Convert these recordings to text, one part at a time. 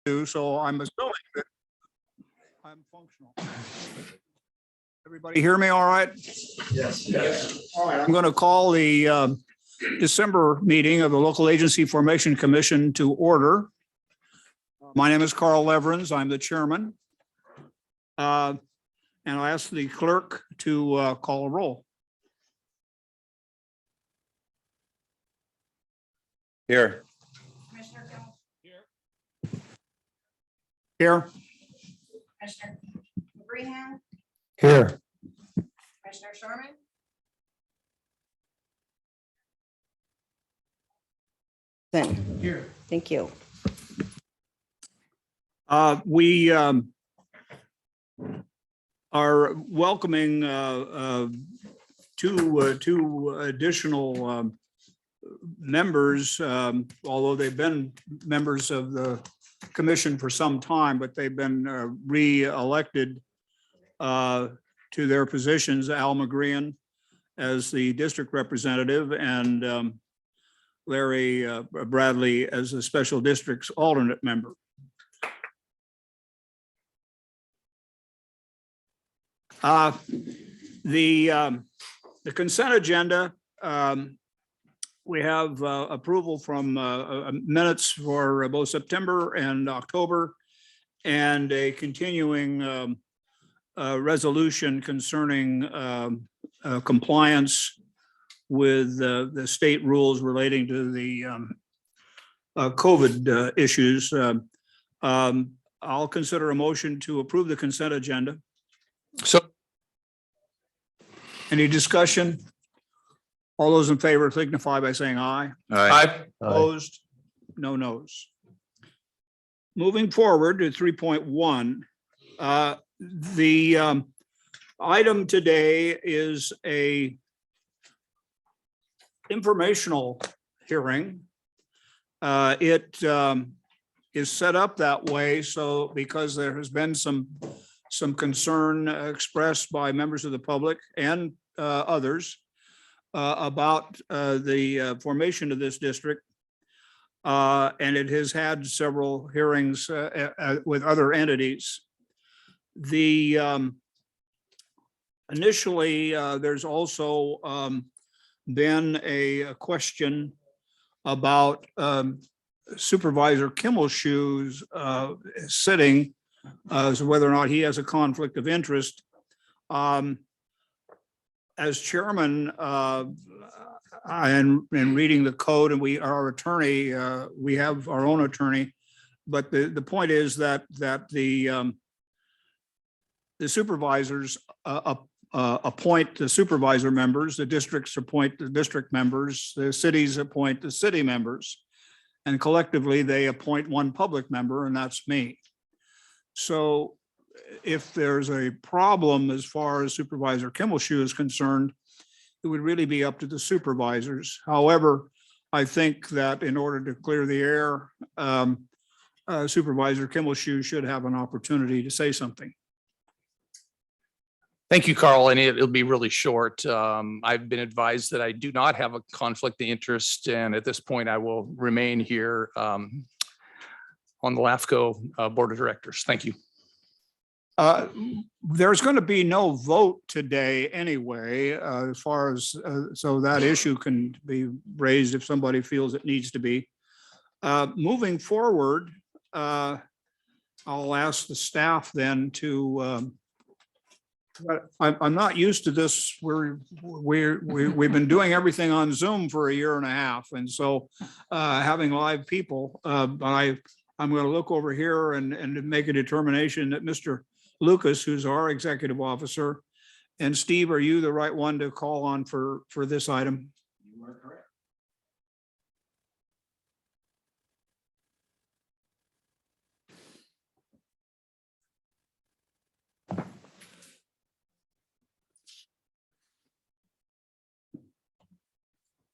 do, so I'm assuming that I'm functional. Everybody hear me all right? Yes. All right, I'm going to call the December meeting of the Local Agency Formation Commission to order. My name is Carl Leverins. I'm the chairman. And I'll ask the clerk to call a roll. Here. Commissioner Kimmel. Here. Commissioner Brehan. Here. Commissioner Sherman. Then. Here. Thank you. We are welcoming two additional members, although they've been members of the commission for some time, but they've been re-elected to their positions. Al McGrean as the district representative and Larry Bradley as the special district's alternate member. The consent agenda, we have approval from minutes for both September and October, and a continuing resolution concerning compliance with the state rules relating to the COVID issues. I'll consider a motion to approve the consent agenda. So. Any discussion? All those in favor signify by saying aye. Aye. Opposed? No nos. Moving forward to 3.1, the item today is a informational hearing. It is set up that way so because there has been some concern expressed by members of the public and others about the formation of this district. And it has had several hearings with other entities. Initially, there's also been a question about Supervisor Kimmelshoe's sitting as whether or not he has a conflict of interest. As chairman, and reading the code, and our attorney, we have our own attorney, but the point is that the supervisors appoint the supervisor members, the districts appoint the district members, the cities appoint the city members, and collectively they appoint one public member, and that's me. So if there's a problem as far as Supervisor Kimmelshoe is concerned, it would really be up to the supervisors. However, I think that in order to clear the air, Supervisor Kimmelshoe should have an opportunity to say something. Thank you, Carl, and it'll be really short. I've been advised that I do not have a conflict of interest, and at this point I will remain here on the LAFCo Board of Directors. Thank you. There's going to be no vote today anyway, as far as, so that issue can be raised if somebody feels it needs to be. Moving forward, I'll ask the staff then to, I'm not used to this. We've been doing everything on Zoom for a year and a half. And so having live people, but I'm going to look over here and make a determination that Mr. Lucas, who's our executive officer, and Steve, are you the right one to call on for this item? You are correct.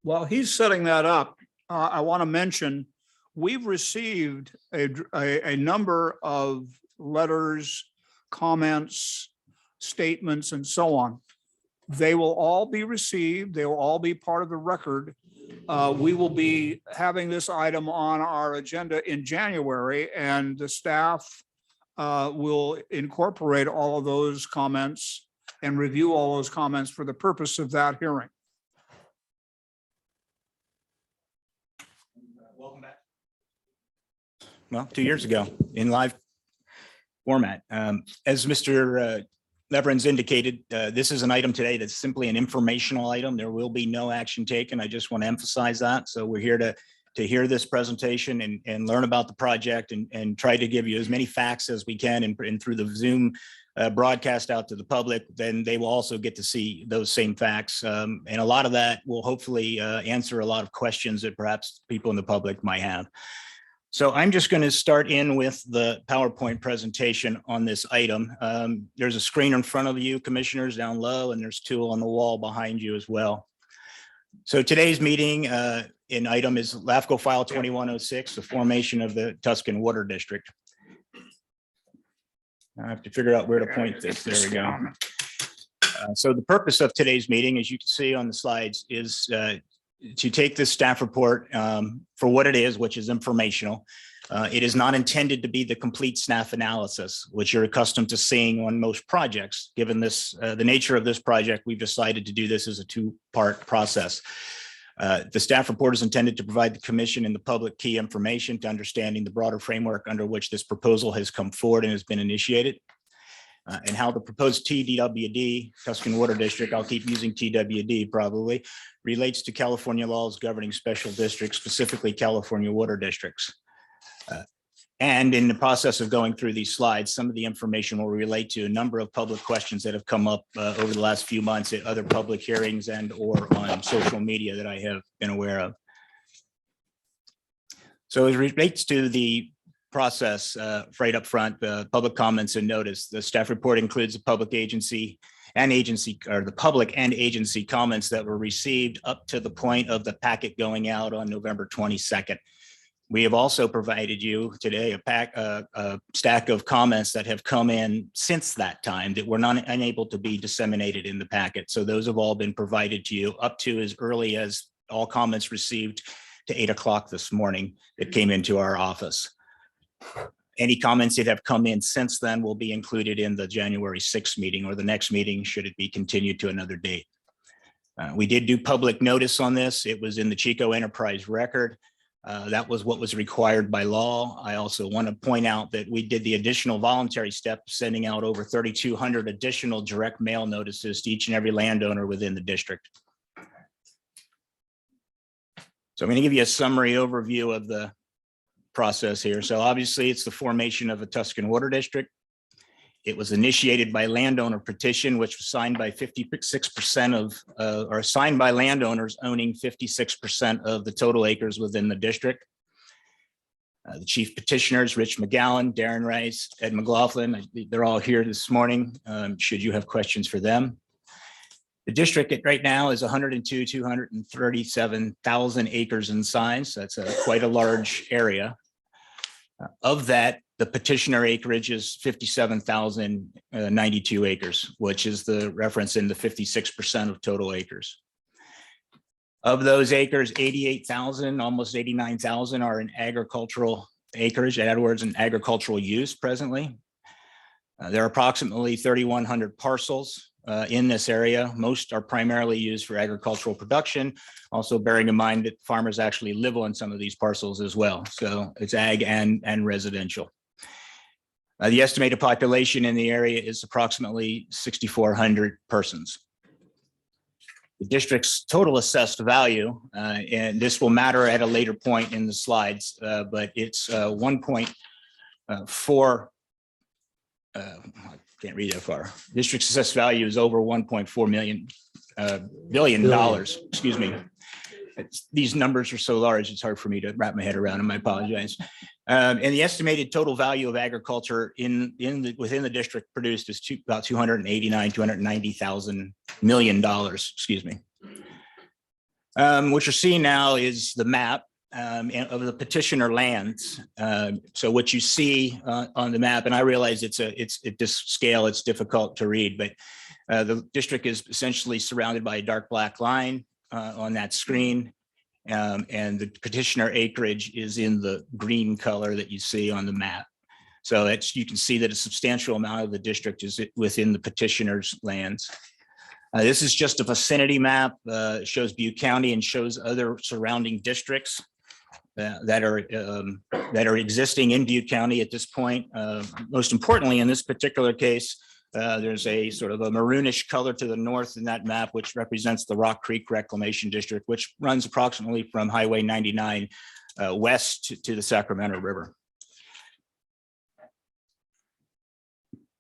While he's setting that up, I want to mention we've received a number of letters, comments, statements, and so on. They will all be received. They will all be part of the record. We will be having this item on our agenda in January, and the staff will incorporate all of those comments and review all those comments for the purpose of that hearing. Welcome back. Well, 2 years ago in live format. As Mr. Leverins indicated, this is an item today that's simply an informational item. There will be no action taken. I just want to emphasize that. So we're here to hear this presentation and learn about the project and try to give you as many facts as we can and through the Zoom broadcast out to the public, then they will also get to see those same facts. And a lot of that will hopefully answer a lot of questions that perhaps people in the public might have. So I'm just going to start in with the PowerPoint presentation on this item. There's a screen in front of you, commissioners, down low, and there's two on the wall behind you as well. So today's meeting in item is LAFCo File 2106, the formation of the Tuscan Water District. I have to figure out where to point this. There we go. So the purpose of today's meeting, as you can see on the slides, is to take this staff report for what it is, which is informational. It is not intended to be the complete staff analysis, which you're accustomed to seeing on most projects. Given this, the nature of this project, we've decided to do this as a two-part process. The staff report is intended to provide the commission and the public key information to understanding the broader framework under which this proposal has come forward and has been initiated. And how the proposed TDWD, Tuscan Water District, I'll keep using TWD probably, relates to California laws governing special districts, specifically California water districts. And in the process of going through these slides, some of the information will relate to a number of public questions that have come up over the last few months at other public hearings and or on social media that I have been aware of. So as it relates to the process right up front, public comments and notice, the staff report includes the public agency or the public and agency comments that were received up to the point of the packet going out on November 22nd. We have also provided you today a stack of comments that have come in since that time that were not unable to be disseminated in the packet. So those have all been provided to you up to as early as all comments received to 8 o'clock this morning that came into our office. Any comments that have come in since then will be included in the January 6th meeting or the next meeting should it be continued to another date. We did do public notice on this. It was in the Chico Enterprise record. That was what was required by law. I also want to point out that we did the additional voluntary step, sending out over 3,200 additional direct mail notices to each and every landowner within the district. So I'm going to give you a summary overview of the process here. So obviously it's the formation of a Tuscan Water District. It was initiated by landowner petition, which was signed by 56% of, or signed by landowners owning 56% of the total acres within the district. The chief petitioners, Rich McGowan, Darren Rice, Ed McLaughlin, they're all here this morning. Should you have questions for them. The district right now is 237,000 acres in size. That's quite a large area. Of that, the petitioner acreage is 57,092 acres, which is the reference in the 56% of total acres. Of those acres, 88,000, almost 89,000 are in agricultural acreage, in other words, in agricultural use presently. There are approximately 3,100 parcels in this area. Most are primarily used for agricultural production, also bearing in mind that farmers actually live on some of these parcels as well. So it's ag and residential. The estimated population in the area is approximately 6,400 persons. The district's total assessed value, and this will matter at a later point in the slides, but it's 1.4 can't read that far. District's assessed value is over $1.4 billion. Excuse me. These numbers are so large, it's hard for me to wrap my head around them. I apologize. And the estimated total value of agriculture within the district produced is about $290,000 million. Excuse me. What you're seeing now is the map of the petitioner lands. So what you see on the map, and I realize it's at this scale, it's difficult to read, but the district is essentially surrounded by a dark black line on that screen. And the petitioner acreage is in the green color that you see on the map. So you can see that a substantial amount of the district is within the petitioner's lands. This is just a vicinity map. It shows Butte County and shows other surrounding districts that are existing in Butte County at this point. Most importantly, in this particular case, there's a sort of a maroonish color to the north in that map, which represents the Rock Creek Reclamation District, which runs approximately from Highway 99 west to the Sacramento River.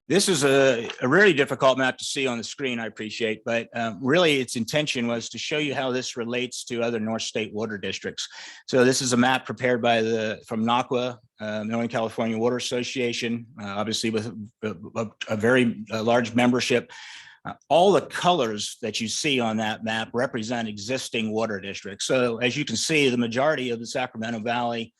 This is a really difficult map to see on the screen, I appreciate, but really its intention was to show you how this relates to other North State water districts. So this is a map prepared by from NACWA, Northern California Water Association, obviously with a very large membership. All the colors that you see on that map represent existing water districts. So as you can see, the majority of the Sacramento Valley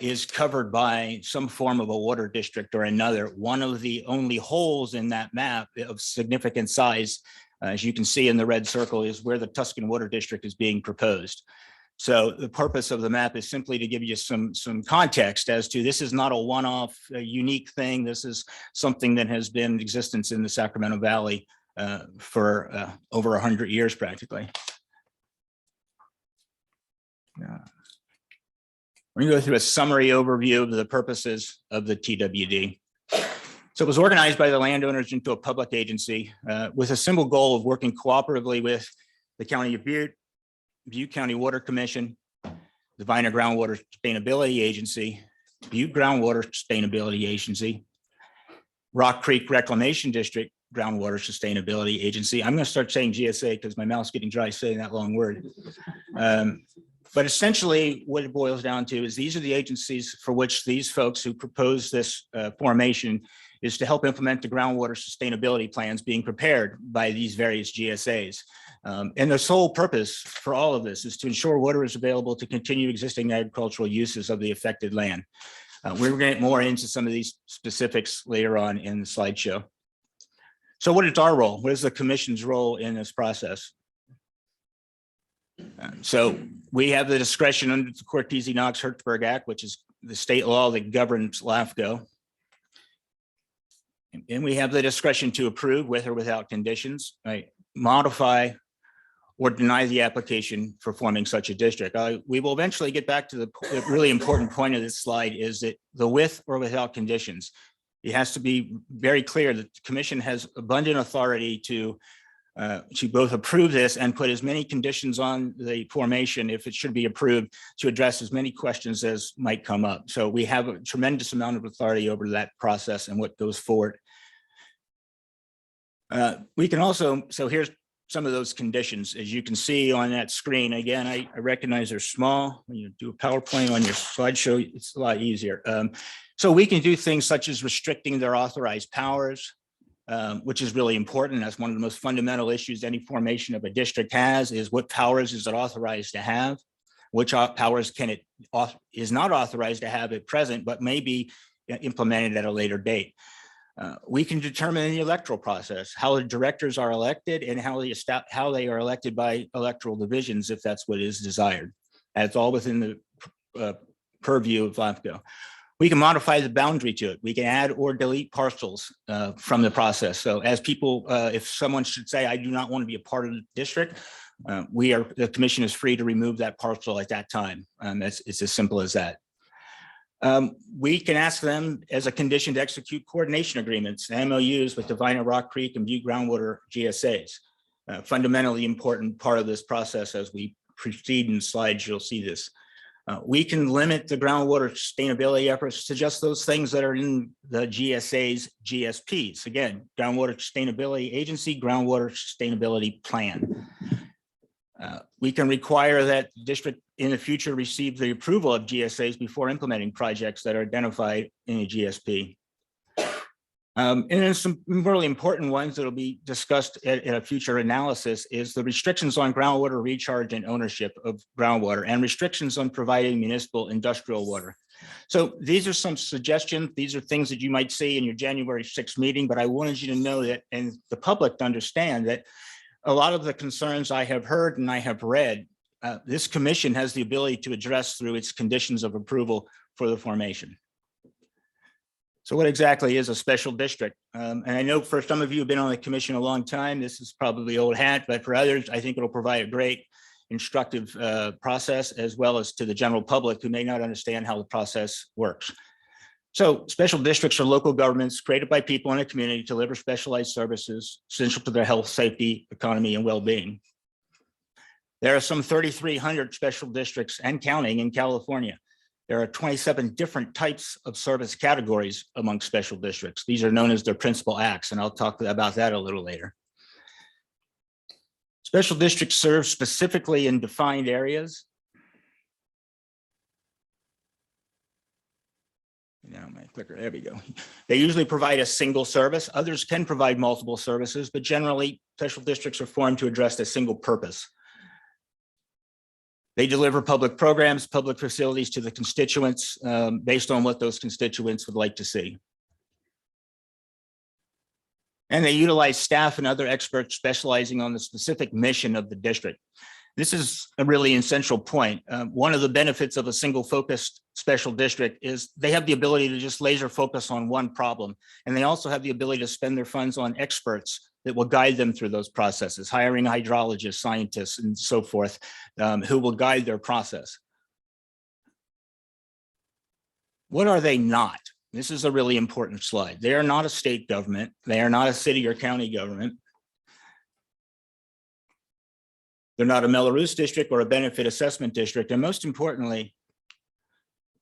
is covered by some form of a water district or another. One of the only holes in that map of significant size, as you can see in the red circle, is where the Tuscan Water District is being proposed. So the purpose of the map is simply to give you some context as to this is not a one-off unique thing. This is something that has been in existence in the Sacramento Valley for over 100 years practically. We're going to go through a summary overview of the purposes of the TWD. So it was organized by the landowners into a public agency with a simple goal of working cooperatively with the County of Butte, Butte County Water Commission, the Viner Groundwater Sustainability Agency, Butte Groundwater Sustainability Agency, Rock Creek Reclamation District Groundwater Sustainability Agency. I'm going to start saying GSA because my mouth's getting dry saying that long word. But essentially what it boils down to is these are the agencies for which these folks who propose this formation is to help implement the groundwater sustainability plans being prepared by these various GSAs. And the sole purpose for all of this is to ensure water is available to continue existing agricultural uses of the affected land. We're going to get more into some of these specifics later on in the slideshow. So what is our role? What is the commission's role in this process? So we have the discretion under the Cortese-Knox-Hertzberg Act, which is the state law that governs LAFCo. And we have the discretion to approve with or without conditions, right? Modify or deny the application for forming such a district. We will eventually get back to the really important point of this slide is that the with or without conditions. It has to be very clear that the commission has abundant authority to both approve this and put as many conditions on the formation, if it should be approved, to address as many questions as might come up. So we have a tremendous amount of authority over that process and what goes forward. We can also, so here's some of those conditions. As you can see on that screen, again, I recognize they're small. When you do a PowerPoint on your slideshow, it's a lot easier. So we can do things such as restricting their authorized powers, which is really important. That's one of the most fundamental issues any formation of a district has is what powers is it authorized to have? Which powers is not authorized to have at present, but may be implemented at a later date. We can determine the electoral process, how the directors are elected and how they are elected by electoral divisions, if that's what is desired. That's all within the purview of LAFCo. We can modify the boundary to it. We can add or delete parcels from the process. So as people, if someone should say, I do not want to be a part of the district, the commission is free to remove that parcel at that time. It's as simple as that. We can ask them as a condition to execute coordination agreements, MOUs with the Viner, Rock Creek and Butte Groundwater GSAs. Fundamentally important part of this process. As we proceed in the slides, you'll see this. We can limit the groundwater sustainability efforts to just those things that are in the GSA's GSPs. Again, Groundwater Sustainability Agency, Groundwater Sustainability Plan. We can require that the district in the future receive the approval of GSAs before implementing projects that are identified in a GSP. And then some really important ones that will be discussed in a future analysis is the restrictions on groundwater recharge and ownership of groundwater and restrictions on providing municipal industrial water. So these are some suggestions. These are things that you might see in your January 6th meeting, but I wanted you to know that and the public to understand that a lot of the concerns I have heard and I have read this commission has the ability to address through its conditions of approval for the formation. So what exactly is a special district? And I know for some of you who've been on the commission a long time, this is probably old hat, but for others, I think it'll provide a great instructive process, as well as to the general public who may not understand how the process works. So special districts are local governments created by people in a community to deliver specialized services essential to their health, safety, economy, and well-being. There are some 3,300 special districts and counting in California. There are 27 different types of service categories among special districts. These are known as their principal acts, and I'll talk about that a little later. Special districts serve specifically in defined areas. Now my clicker, there we go. They usually provide a single service. Others can provide multiple services, but generally special districts are formed to address a single purpose. They deliver public programs, public facilities to the constituents based on what those constituents would like to see. And they utilize staff and other experts specializing on the specific mission of the district. This is a really essential point. One of the benefits of a single focused special district is they have the ability to just laser focus on one problem. And they also have the ability to spend their funds on experts that will guide them through those processes, hiring hydrologists, scientists, and so forth, who will guide their process. What are they not? This is a really important slide. They are not a state government. They are not a city or county government. They're not a Melrose district or a benefit assessment district. And most importantly,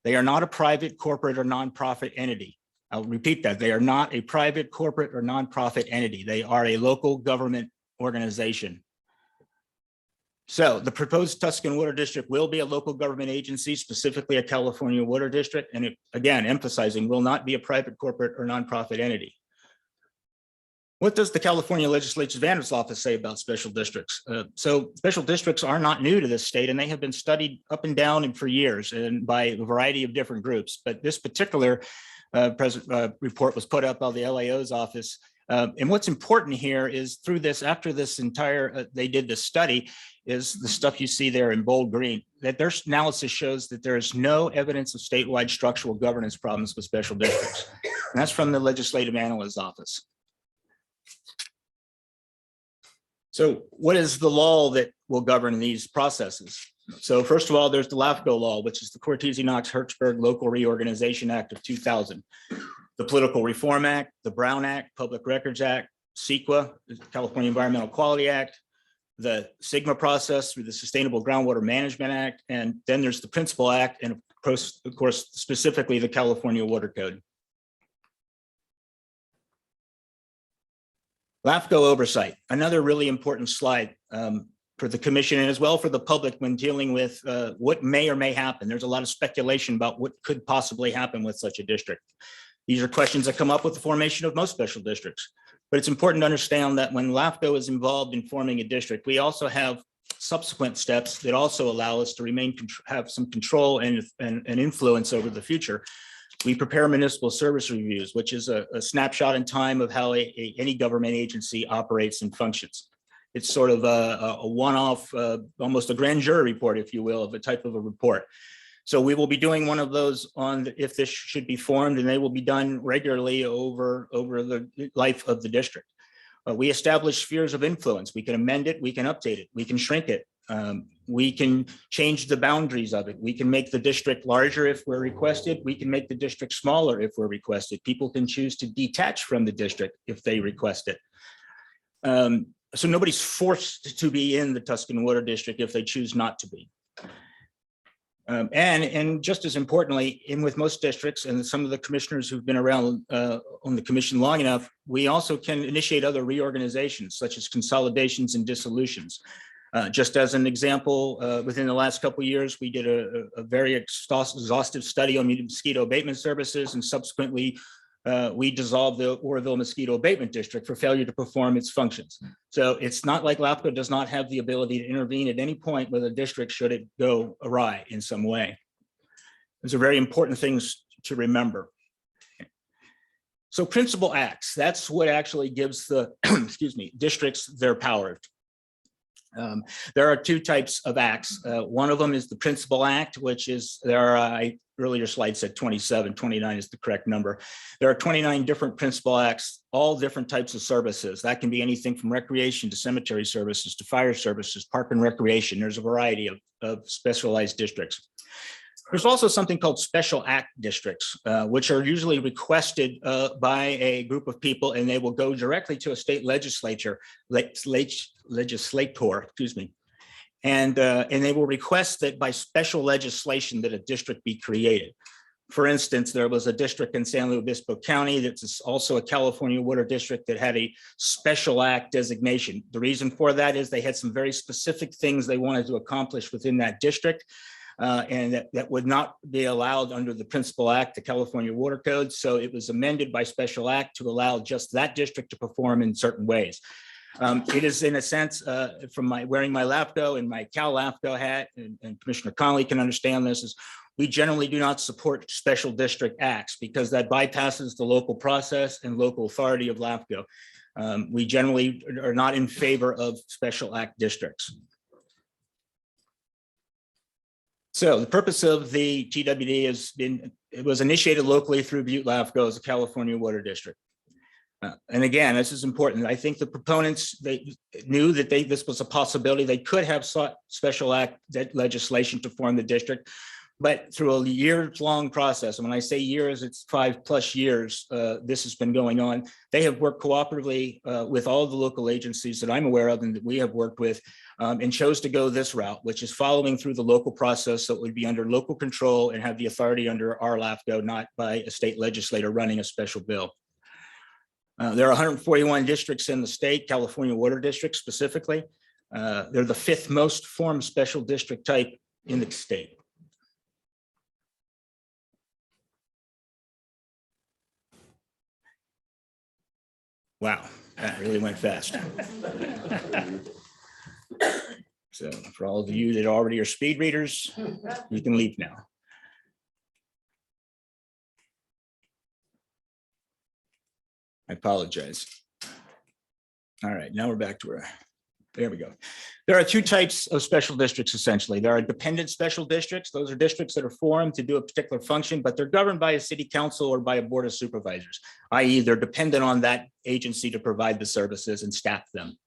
they are not a private, corporate, or nonprofit entity. I'll repeat that. They are not a private, corporate, or nonprofit entity. They are a local government organization. So the proposed Tuscan Water District will be a local government agency, specifically a California Water District. And it, again, emphasizing, will not be a private, corporate, or nonprofit entity. What does the California Legislature's Vander's Office say about special districts? So special districts are not new to this state, and they have been studied up and down and for years and by a variety of different groups. But this particular report was put up by the LAO's office. And what's important here is through this, after this entire, they did this study, is the stuff you see there in bold green, that their analysis shows that there is no evidence of statewide structural governance problems with special districts. And that's from the Legislative Analyst's Office. So what is the law that will govern these processes? So first of all, there's the LAFCo law, which is the Cortese-Knox-Hertzberg Local Reorganization Act of 2000. The Political Reform Act, the Brown Act, Public Records Act, CEQA, the California Environmental Quality Act, the SIGMA process through the Sustainable Groundwater Management Act, and then there's the Principal Act, and of course, specifically the California Water Code. LAFCO oversight, another really important slide for the commission and as well for the public when dealing with what may or may happen. There's a lot of speculation about what could possibly happen with such a district. These are questions that come up with the formation of most special districts. But it's important to understand that when LAFCO is involved in forming a district, we also have subsequent steps that also allow us to have some control and influence over the future. We prepare municipal service reviews, which is a snapshot in time of how any government agency operates and functions. It's sort of a one-off, almost a grand jury report, if you will, of a type of a report. So we will be doing one of those on if this should be formed, and they will be done regularly over the life of the district. We establish spheres of influence. We can amend it, we can update it, we can shrink it. We can change the boundaries of it. We can make the district larger if we're requested. We can make the district smaller if we're requested. People can choose to detach from the district if they request it. So nobody's forced to be in the Tuscan Water District if they choose not to be. And just as importantly, in with most districts and some of the commissioners who've been around on the commission long enough, we also can initiate other reorganizations such as consolidations and dissolutions. Just as an example, within the last couple of years, we did a very exhaustive study on mosquito abatement services, and subsequently we dissolved the Oroville Mosquito Abatement District for failure to perform its functions. So it's not like LAFCO does not have the ability to intervene at any point with a district should it go awry in some way. Those are very important things to remember. So principal acts, that's what actually gives the, excuse me, districts their power. There are two types of acts. One of them is the Principal Act, which is earlier slide said 27, 29 is the correct number. There are 29 different principal acts, all different types of services. That can be anything from recreation to cemetery services to fire services, park and recreation. There's a variety of specialized districts. There's also something called special act districts, which are usually requested by a group of people, and they will go directly to a state legislator, excuse me. And they will request that by special legislation that a district be created. For instance, there was a district in San Luis Obispo County that's also a California water district that had a special act designation. The reason for that is they had some very specific things they wanted to accomplish within that district. And that would not be allowed under the Principal Act, the California Water Code. So it was amended by special act to allow just that district to perform in certain ways. It is, in a sense, from wearing my LAFCo and my Cal LAFCo hat, and Commissioner Connolly can understand this, is we generally do not support special district acts because that bypasses the local process and local authority of LAFCO. We generally are not in favor of special act districts. So the purpose of the TWD it was initiated locally through Butte LAFCO as a California water district. And again, this is important. I think the proponents, they knew that this was a possibility. They could have sought special act legislation to form the district, but through a years-long process, and when I say years, it's 5+ years, this has been going on. They have worked cooperatively with all the local agencies that I'm aware of and that we have worked with, and chose to go this route, which is following through the local process that would be under local control and have the authority under our LAFCO, not by a state legislator running a special bill. There are 141 districts in the state, California water districts specifically. They're the 5th most formed special district type in the state. Wow, that really went fast. So for all of you that already are speed readers, you can leave now. I apologize. All right, now we're back to where, there we go. There are two types of special districts, essentially. There are dependent special districts. Those are districts that are formed to do a particular function, but they're governed by a city council or by a board of supervisors, i.e. they're dependent on that agency to provide the services and staff them.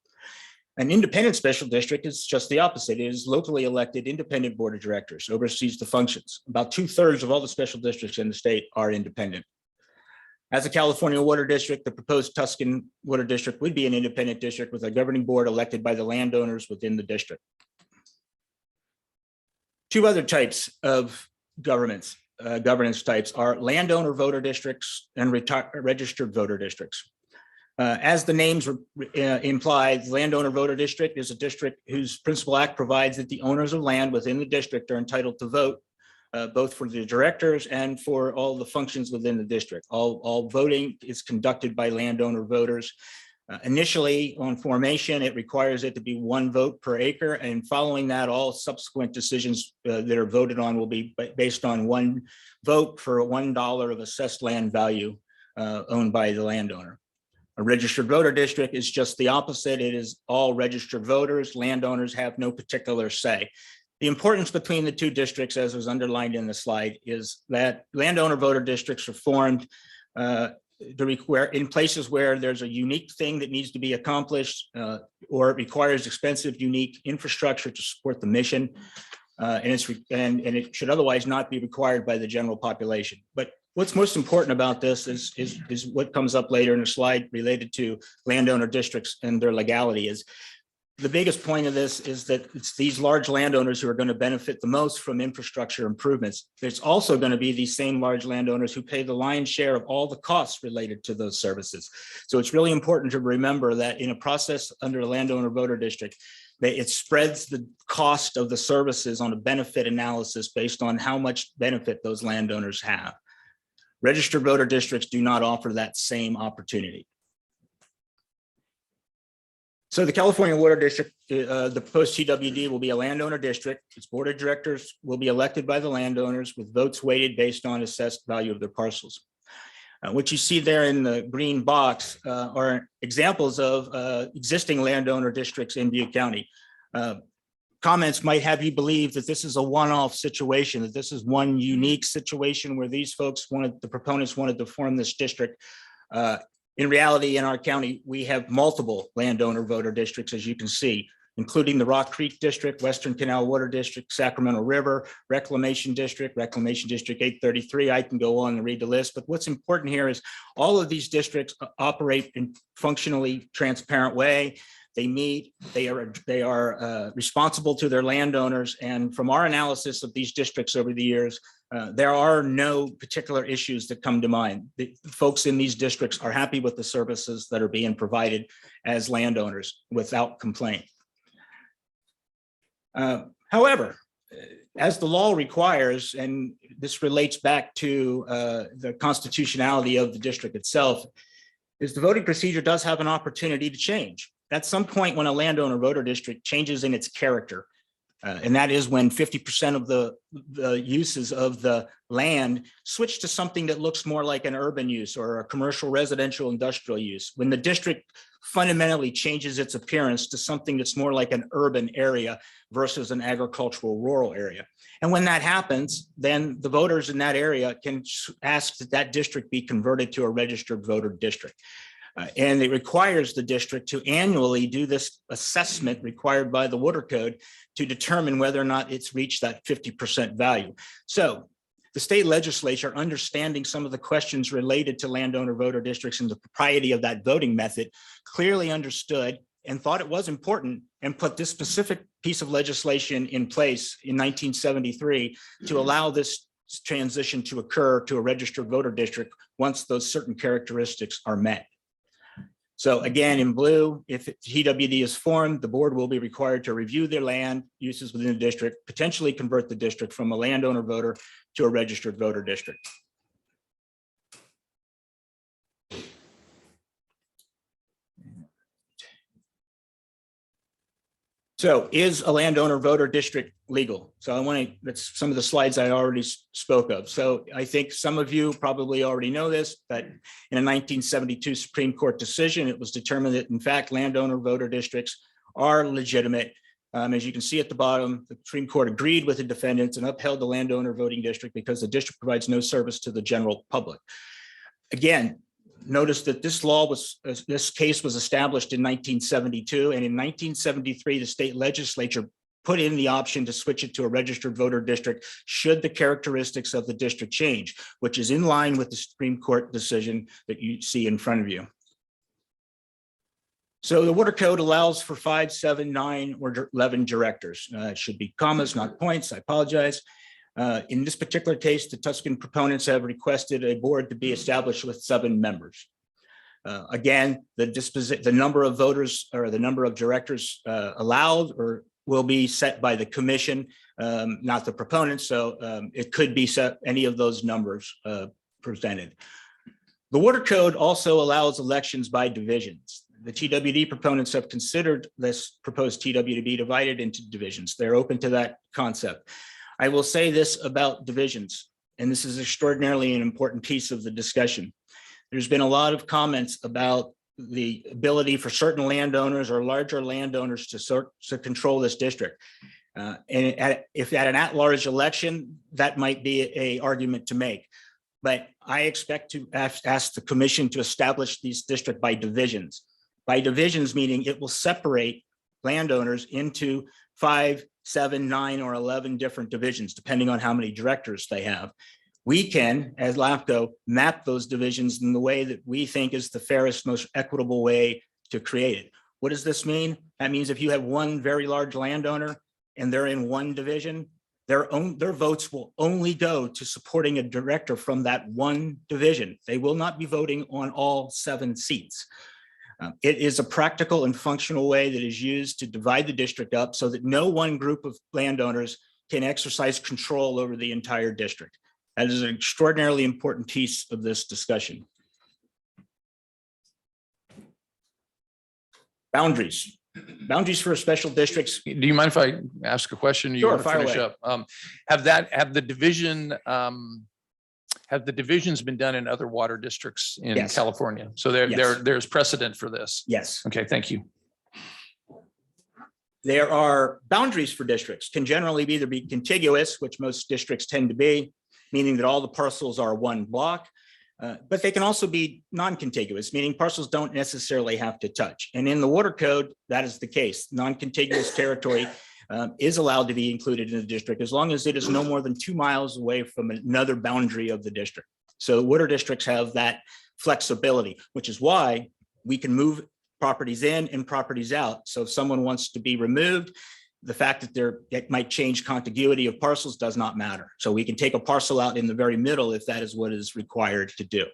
An independent special district is just the opposite. It is locally elected independent board of directors, oversees the functions. About 2/3 of all the special districts in the state are independent. As a California water district, the proposed Tuscan water district would be an independent district with a governing board elected by the landowners within the district. Two other types of governance types are landowner voter districts and registered voter districts. As the names imply, the landowner voter district is a district whose principal act provides that the owners of land within the district are entitled to vote, both for the directors and for all the functions within the district. All voting is conducted by landowner voters. Initially, on formation, it requires it to be 1 vote per acre, and following that, all subsequent decisions that are voted on will be based on 1 vote for $1 of assessed land value owned by the landowner. A registered voter district is just the opposite. It is all registered voters. Landowners have no particular say. The importance between the two districts, as was underlined in the slide, is that landowner voter districts are formed in places where there's a unique thing that needs to be accomplished, or it requires expensive, unique infrastructure to support the mission, and it should otherwise not be required by the general population. But what's most important about this is what comes up later in the slide related to landowner districts and their legality. Is the biggest point of this is that it's these large landowners who are going to benefit the most from infrastructure improvements. There's also going to be these same large landowners who pay the lion's share of all the costs related to those services. So it's really important to remember that in a process under a landowner voter district, it spreads the cost of the services on a benefit analysis based on how much benefit those landowners have. Registered voter districts do not offer that same opportunity. So the California Water District, the proposed TWD will be a landowner district. Its board of directors will be elected by the landowners with votes weighted based on assessed value of their parcels. What you see there in the green box are examples of existing landowner districts in Butte County. comments might have you believe that this is a one-off situation, that this is one unique situation where these folks the proponents wanted to form this district. In reality, in our county, we have multiple landowner voter districts, as you can see, including the Rock Creek District, Western Canal Water District, Sacramento River, Reclamation District 833. I can go on and read the list, but what's important here is all of these districts operate in functionally transparent way. They meet, they are responsible to their landowners. And from our analysis of these districts over the years, there are no particular issues that come to mind. The folks in these districts are happy with the services that are being provided as landowners without complaint. However, as the law requires, and this relates back to the constitutionality of the district itself, is the voting procedure does have an opportunity to change. At some point when a landowner voter district changes in its character, and that is when 50% of the uses of the land switch to something that looks more like an urban use or a commercial, residential, industrial use. When the district fundamentally changes its appearance to something that's more like an urban area versus an agricultural rural area. And when that happens, then the voters in that area can ask that that district be converted to a registered voter district. And it requires the district to annually do this assessment required by the water code to determine whether or not it's reached that 50% value. So the state legislature, understanding some of the questions related to landowner voter districts and the propriety of that voting method, clearly understood and thought it was important and put this specific piece of legislation in place in 1973 to allow this transition to occur to a registered voter district once those certain characteristics are met. So again, in blue, if TWD is formed, the board will be required to review their land uses within the district, potentially convert the district from a landowner voter to a registered voter district. So is a landowner voter district legal? So I want to, that's some of the slides I already spoke of. So I think some of you probably already know this, but in a 1972 Supreme Court decision, it was determined that in fact, landowner voter districts are legitimate. As you can see at the bottom, the Supreme Court agreed with the defendants and upheld the landowner voting district because the district provides no service to the general public. Again, notice that this case was established in 1972, and in 1973, the state legislature put in the option to switch it to a registered voter district should the characteristics of the district change, which is in line with the Supreme Court decision that you see in front of you. So the water code allows for 5, 7, 9, or 11 directors. It should be commas, not points. I apologize. In this particular case, the Tuscan proponents have requested a board to be established with 7 members. Again, the number of voters or the number of directors allowed or will be set by the commission, not the proponents. So it could be set any of those numbers presented. The water code also allows elections by divisions. The TWD proponents have considered this proposed TW to be divided into divisions. They're open to that concept. I will say this about divisions, and this is extraordinarily an important piece of the discussion. There's been a lot of comments about the ability for certain landowners or larger landowners to control this district. If at an at-large election, that might be an argument to make. But I expect to ask the commission to establish these districts by divisions. By divisions, meaning it will separate landowners into 5, 7, 9, or 11 different divisions, depending on how many directors they have. We can, as LAFCo, map those divisions in the way that we think is the fairest, most equitable way to create it. What does this mean? That means if you have one very large landowner and they're in one division, their votes will only go to supporting a director from that one division. They will not be voting on all 7 seats. It is a practical and functional way that is used to divide the district up so that no one group of landowners can exercise control over the entire district. That is an extraordinarily important piece of this discussion. Boundaries. Boundaries for special districts. Do you mind if I ask a question? You Sure, want to fire finish away. up? Have the divisions been done in other water districts in Yes. California? So Yes. there's precedent for this. Yes. Okay, thank you. There are boundaries for districts, can generally either be contiguous, which most districts tend to be, meaning that all the parcels are one block, but they can also be non-contiguous, meaning parcels don't necessarily have to touch. And in the water code, that is the case. Non-contiguous territory is allowed to be included in the district as long as it is no more than 2 miles away from another boundary of the district. So water districts have that flexibility, which is why we can move properties in and properties out. So if someone wants to be removed, the fact that it might change contiguity of parcels does not matter. So we can take a parcel out in the very middle if that is what is required to do.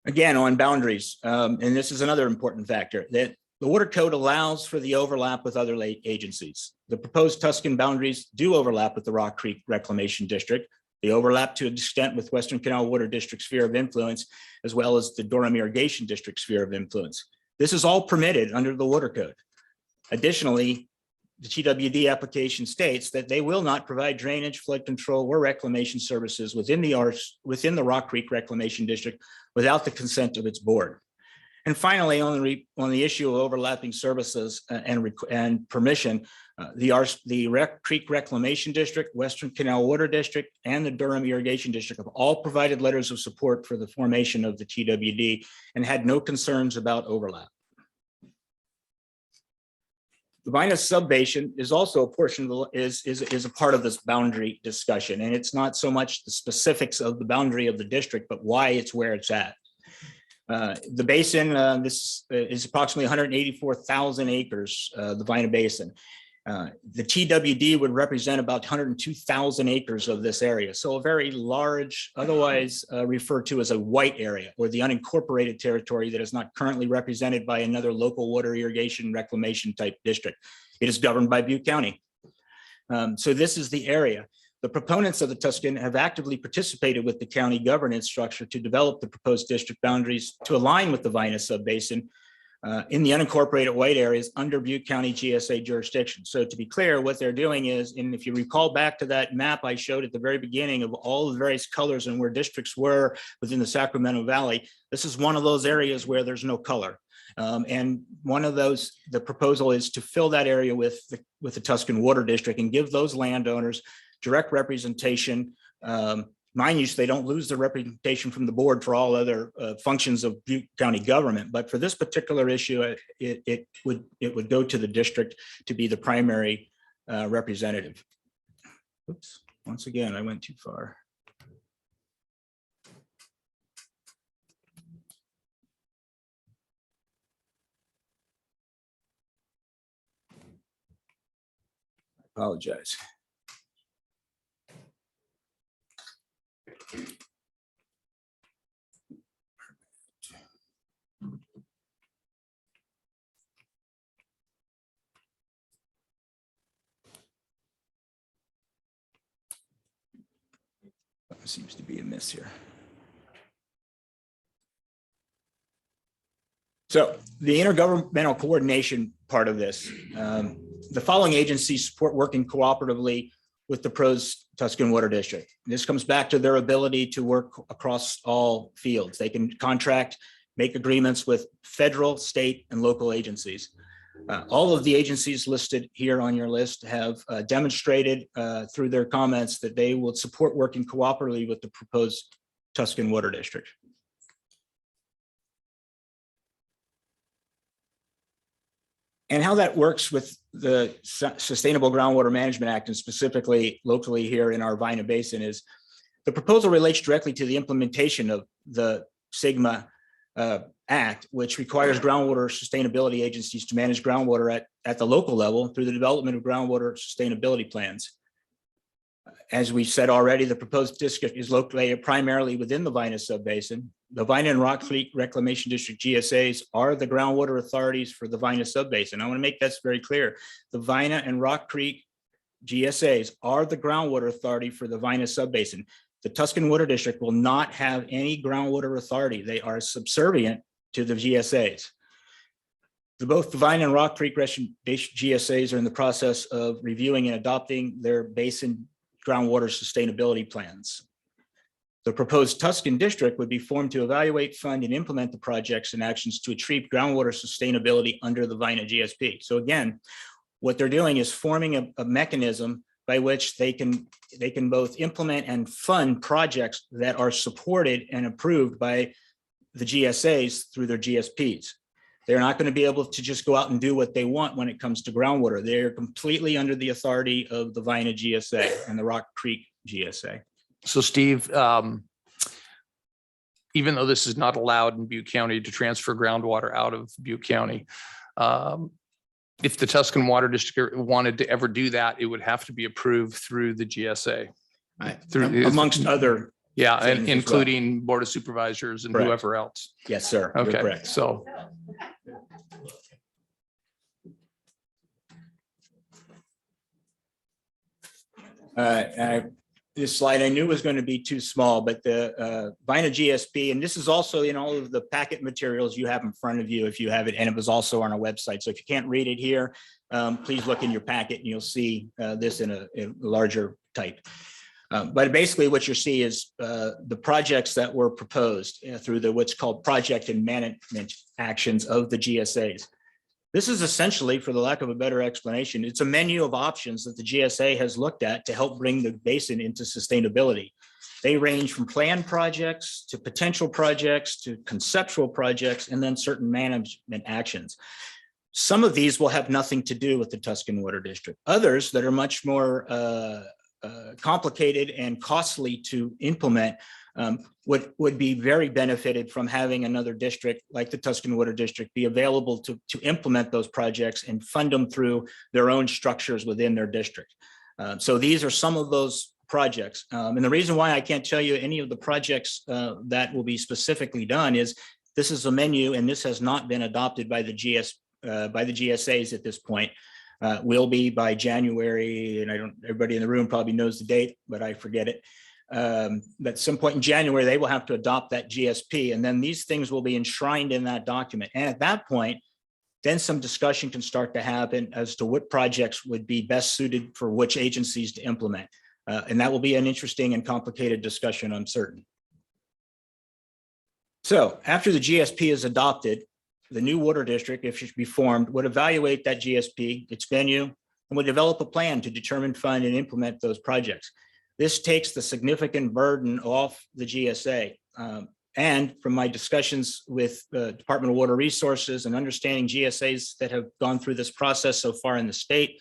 Again, on boundaries, and this is another important factor, that the water code allows for the overlap with other agencies. The proposed Tuscan boundaries do overlap with the Rock Creek Reclamation District. They overlap to an extent with Western Canal Water District sphere of influence, as well as the Durham Irrigation District sphere of influence. This is all permitted under the water code. Additionally, the TWD application states that they will not provide drainage, flood control, or reclamation services within the Rock Creek Reclamation District without the consent of its board. And finally, on the issue of overlapping services and permission, the Creek Reclamation District, Western Canal Water District, and the Durham Irrigation District have all provided letters of support for the formation of the TWD and had no concerns about overlap. The Vinus subbasin is also a portion of is a part of this boundary discussion, and it's not so much the specifics of the boundary of the district, but why it's where it's at. The basin, this is approximately 184,000 acres, the Vina Basin. The TWD would represent about 102,000 acres of this area. So a very large, otherwise referred to as a white area, or the unincorporated territory that is not currently represented by another local water irrigation reclamation type district. It is governed by Butte County. So this is the area. The proponents of the Tuscan have actively participated with the county governance structure to develop the proposed district boundaries to align with the Vina subbasin in the unincorporated white areas under Butte County GSA jurisdiction. So to be clear, what they're doing is, and if you recall back to that map I showed at the very beginning of all the various colors and where districts were within the Sacramento Valley, this is one of those areas where there's no color. And one of those, the proposal is to fill that area with the Tuscan Water District and give those landowners direct representation. Mind you, so they don't lose their representation from the board for all other functions of Butte County government. But for this particular issue, it would go to the district to be the primary representative. Oops, once again, I went too far. I apologize. Seems to be a miss here. So the intergovernmental coordination part of this, the following agencies support working cooperatively with the proposed Tuscan Water District. This comes back to their ability to work across all fields. They can contract, make agreements with federal, state, and local agencies. All of the agencies listed here on your list have demonstrated through their comments that they will support working cooperatively with the proposed Tuscan Water District. And how that works with the Sustainable Groundwater Management Act, and specifically locally here in our Vina Basin, is the proposal relates directly to the implementation of the SGMA Act, which requires groundwater sustainability agencies to manage groundwater at the local level through the development of groundwater sustainability plans. As we said already, the proposed district is located primarily within the Vina subbasin. The Vina and Rock Creek Reclamation District GSAs are the groundwater authorities for the Vina subbasin. I want to make that very clear. The Vina and Rock Creek GSAs are the groundwater authority for the Vina subbasin. The Tuscan Water District will not have any groundwater authority. They are subservient to the GSAs. Both the Vina and Rock Creek GSAs are in the process of reviewing and adopting their basin groundwater sustainability plans. The proposed Tuscan district would be formed to evaluate, fund, and implement the projects and actions to achieve groundwater sustainability under the VINA GSP. So again, what they're doing is forming a mechanism by which they can both implement and fund projects that are supported and approved by the GSAs through their GSPs. They're not going to be able to just go out and do what they want when it comes to groundwater. They're completely under the authority of the VINA GSA and the Rock Creek GSA. So Steve, even though this is not allowed in Butte County to transfer groundwater out of Butte County, if the Tuscan Water District wanted to ever do that, it would have to be approved through the GSA. Amongst other. Yeah, and things as well. including Board of Supervisors and Correct. whoever else. Yes, sir. You're Okay, correct. so. This slide I knew was going to be too small, but the VINA GSP, and this is also in all of the packet materials you have in front of you if you have it, and it was also on our website. So if you can't read it here, please look in your packet and you'll see this in a larger type. But basically what you see is the projects that were proposed through the what's called project and management actions of the GSAs. This is essentially, for the lack of a better explanation, it's a menu of options that the GSA has looked at to help bring the basin into sustainability. They range from planned projects to potential projects to conceptual projects and then certain management actions. Some of these will have nothing to do with the Tuscan Water District. Others that are much more complicated and costly to implement would be very benefited from having another district like the Tuscan Water District be available to implement those projects and fund them through their own structures within their district. So these are some of those projects. And the reason why I can't tell you any of the projects that will be specifically done is this is a menu and this has not been adopted by the GSAs at this point. Will be by January, and everybody in the room probably knows the date, but I forget it. At some point in January, they will have to adopt that GSP, and then these things will be enshrined in that document. And at that point, then some discussion can start to happen as to what projects would be best suited for which agencies to implement. And that will be an interesting and complicated discussion, I'm certain. So after the GSP is adopted, the new water district, if it should be formed, would evaluate that GSP, its venue, and would develop a plan to determine, fund, and implement those projects. This takes the significant burden off the GSA. And from my discussions with the Department of Water Resources and understanding GSAs that have gone through this process so far in the state,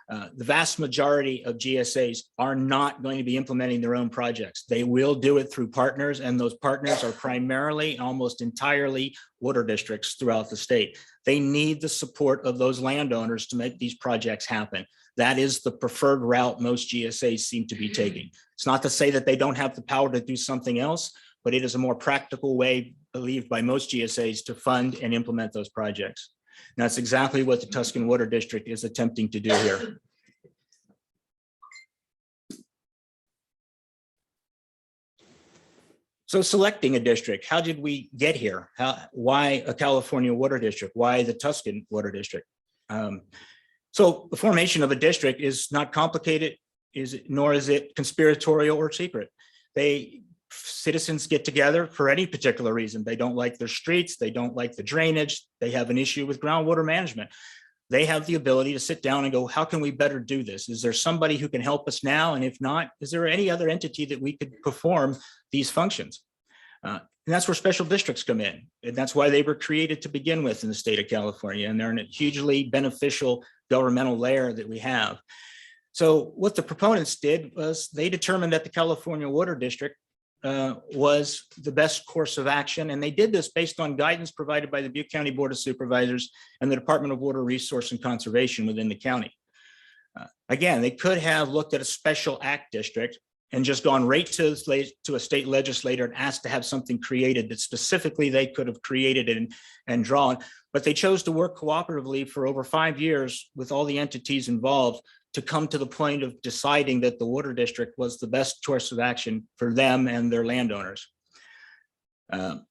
the vast majority of GSAs are not going to be implementing their own projects. They will do it through partners, and those partners are primarily, almost entirely, water districts throughout the state. They need the support of those landowners to make these projects happen. That is the preferred route most GSAs seem to be taking. It's not to say that they don't have the power to do something else, but it is a more practical way, believed by most GSAs, to fund and implement those projects. And that's exactly what the Tuscan Water District is attempting to do here. So selecting a district, how did we get here? Why a California water district? Why the Tuscan Water District? So the formation of a district is not complicated, nor is it conspiratorial or secret. Citizens get together for any particular reason. They don't like their streets. They don't like the drainage. They have an issue with groundwater management. They have the ability to sit down and go, how can we better do this? Is there somebody who can help us now? And if not, is there any other entity that we could perform these functions? And that's where special districts come in. And that's why they were created to begin with in the state of California. And they're a hugely beneficial governmental layer that we have. So what the proponents did was they determined that the California Water District was the best course of action. And they did this based on guidance provided by the Butte County Board of Supervisors and the Department of Water Resource and Conservation within the county. Again, they could have looked at a special act district and just gone right to a state legislator and asked to have something created that specifically they could have created and drawn. But they chose to work cooperatively for over 5 years with all the entities involved to come to the point of deciding that the water district was the best course of action for them and their landowners.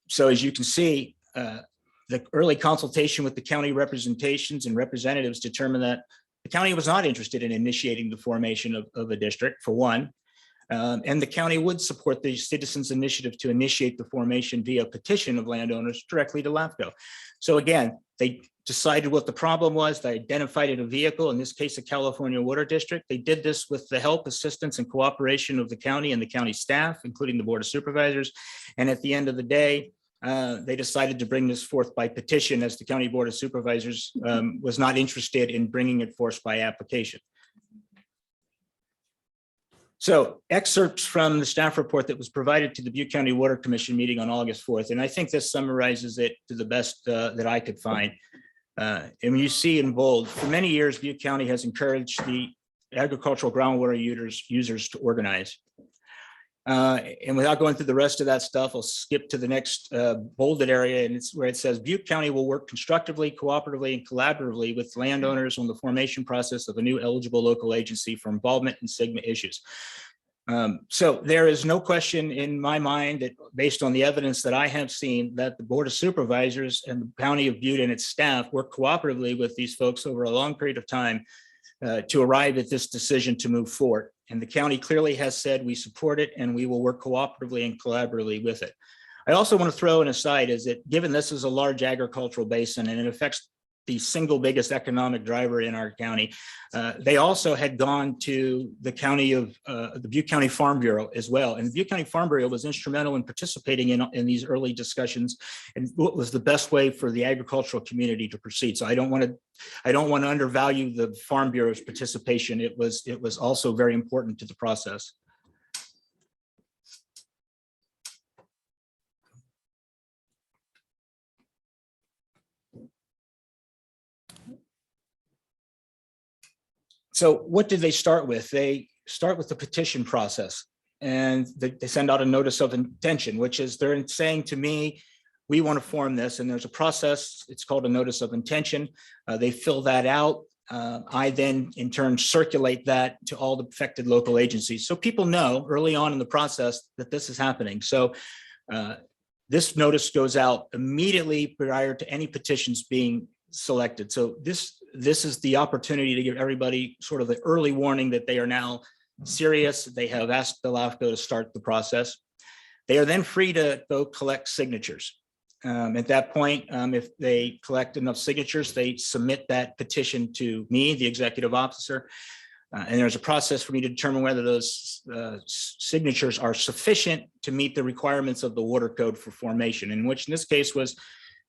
So as you can see, the early consultation with the county representations and representatives determined that the county was not interested in initiating the formation of a district, for one. And the county would support the citizens initiative to initiate the formation via petition of landowners directly to LAFCo. So again, they decided what the problem was. They identified a vehicle, in this case, a California Water District. They did this with the help, assistance, and cooperation of the county and the county staff, including the Board of Supervisors. And at the end of the day, they decided to bring this forth by petition, as the County Board of Supervisors was not interested in bringing it forth by application. So excerpts from the staff report that was provided to the Butte County Water Commission meeting on August 4th, and I think this summarizes it to the best that I could find. And you see in bold, for many years, Butte County has encouraged the agricultural groundwater users to organize. And without going through the rest of that stuff, I'll skip to the next bolded area, and it's where it says Butte County will work constructively, cooperatively, and collaboratively with landowners on the formation process of a new eligible local agency for involvement in SGMA issues. So there is no question in my mind that, based on the evidence that I have seen, that the Board of Supervisors and the County of Butte and its staff work cooperatively with these folks over a long period of time to arrive at this decision to move forward. And the county clearly has said we support it and we will work cooperatively and collaboratively with it. I also want to throw an aside is that, given this is a large agricultural basin and it affects the single biggest economic driver in our county, they also had gone to the county of the Butte County Farm Bureau as well. And the Butte County Farm Bureau was instrumental in participating in these early discussions and what was the best way for the agricultural community to proceed. So I don't want to undervalue the Farm Bureau's participation. It was also very important to the process. So what did they start with? They start with the petition process, and they send out a notice of intention, which is they're saying to me, we want to form this, and there's a process. It's called a notice of intention. They fill that out. I then in turn circulate that to all the affected local agencies, so people know early on in the process that this is happening. So this notice goes out immediately prior to any petitions being selected. So this is the opportunity to give everybody sort of the early warning that they are now serious. They have asked the LAFCo to start the process. They are then free to go collect signatures. At that point, if they collect enough signatures, they submit that petition to me, the executive officer. And there's a process for me to determine whether those signatures are sufficient to meet the requirements of the water code for formation, in which in this case was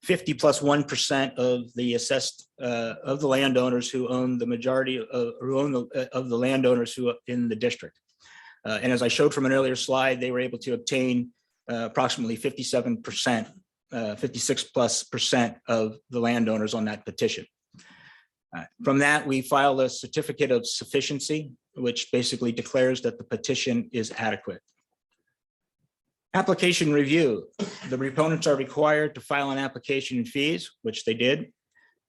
50 plus 1% of the assessed of the landowners who own the majority of the landowners who are in the district. And as I showed from an earlier slide, they were able to obtain approximately 57%, 56+% of the landowners on that petition. From that, we filed a certificate of sufficiency, which basically declares that the petition is adequate. Application review. The proponents are required to file an application and fees, which they did.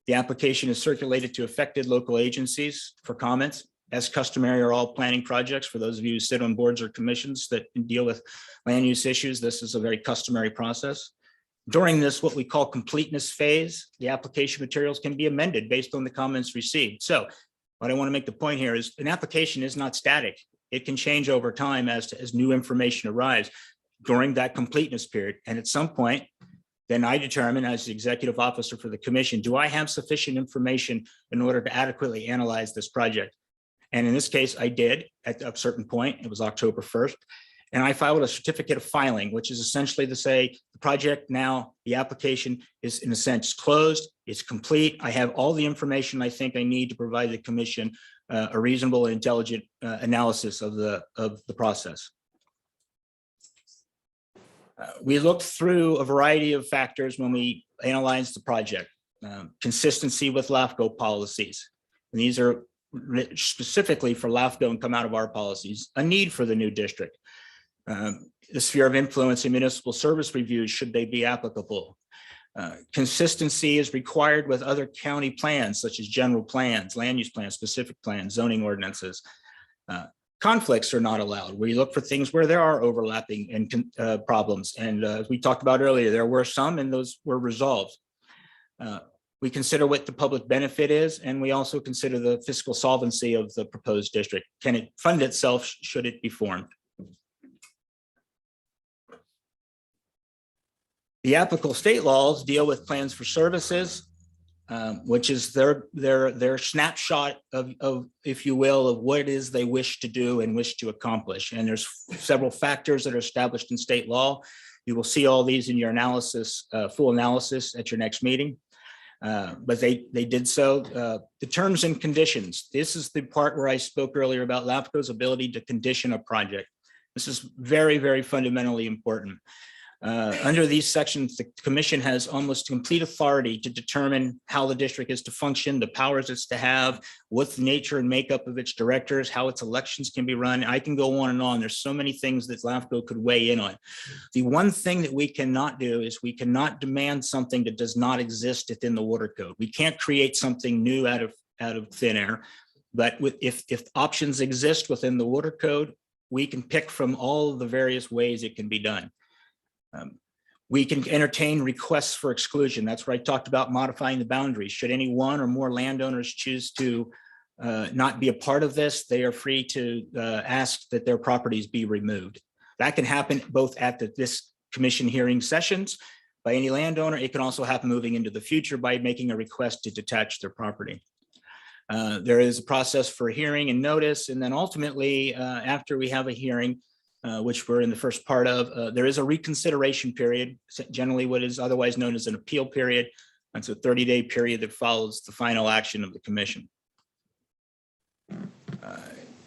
The application is circulated to affected local agencies for comments. As customary are all planning projects. For those of you who sit on boards or commissions that deal with land use issues, this is a very customary process. During this, what we call completeness phase, the application materials can be amended based on the comments received. So what I want to make the point here is an application is not static. It can change over time as new information arrives during that completeness period. And at some point, then I determine as the executive officer for the commission, do I have sufficient information in order to adequately analyze this project? And in this case, I did at a certain point. It was October 1st. And I filed a certificate of filing, which is essentially to say the project now, the application is in a sense closed, it's complete. I have all the information I think I need to provide the commission a reasonable and intelligent analysis of the process. We looked through a variety of factors when we analyzed the project. Consistency with LAFCo policies. And these are specifically for LAFCo and come out of our policies. A need for the new district. The sphere of influence in municipal service reviews, should they be applicable. Consistency is required with other county plans, such as general plans, land use plans, specific plans, zoning ordinances. Conflicts are not allowed. We look for things where there are overlapping and problems. And as we talked about earlier, there were some and those were resolved. We consider what the public benefit is, and we also consider the fiscal solvency of the proposed district. Can it fund itself should it be formed? The applicable state laws deal with plans for services, which is their snapshot of, if you will, of what it is they wish to do and wish to accomplish. And there's several factors that are established in state law. You will see all these in your analysis, full analysis at your next meeting. But they did so. The terms and conditions. This is the part where I spoke earlier about LAFCo's ability to condition a project. This is very, very fundamentally important. Under these sections, the commission has almost complete authority to determine how the district is to function, the powers it's to have, what the nature and makeup of its directors, how its elections can be run. I can go on and on. There's so many things that LAFCo could weigh in on. The one thing that we cannot do is we cannot demand something that does not exist within the water code. We can't create something new out of thin air, but if options exist within the water code, we can pick from all of the various ways it can be done. We can entertain requests for exclusion. That's where I talked about modifying the boundaries. Should any one or more landowners choose to not be a part of this, they are free to ask that their properties be removed. That can happen both at this commission hearing sessions by any landowner. It can also happen moving into the future by making a request to detach their property. There is a process for hearing and notice, and then ultimately, after we have a hearing, which we're in the first part of, there is a reconsideration period, generally what is otherwise known as an appeal period. That's a 30-day period that follows the final action of the commission.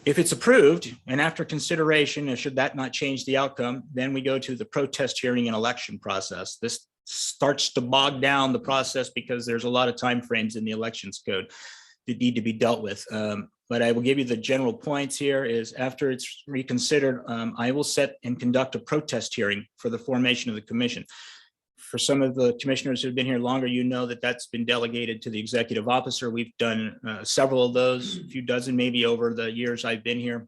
If it's approved and after consideration, should that not change the outcome, then we go to the protest hearing and election process. This starts to bog down the process because there's a lot of timeframes in the elections code that need to be dealt with. But I will give you the general points here is after it's reconsidered, I will set and conduct a protest hearing for the formation of the commission. For some of the commissioners who've been here longer, you know that that's been delegated to the executive officer. We've done several of those, a few dozen maybe over the years I've been here.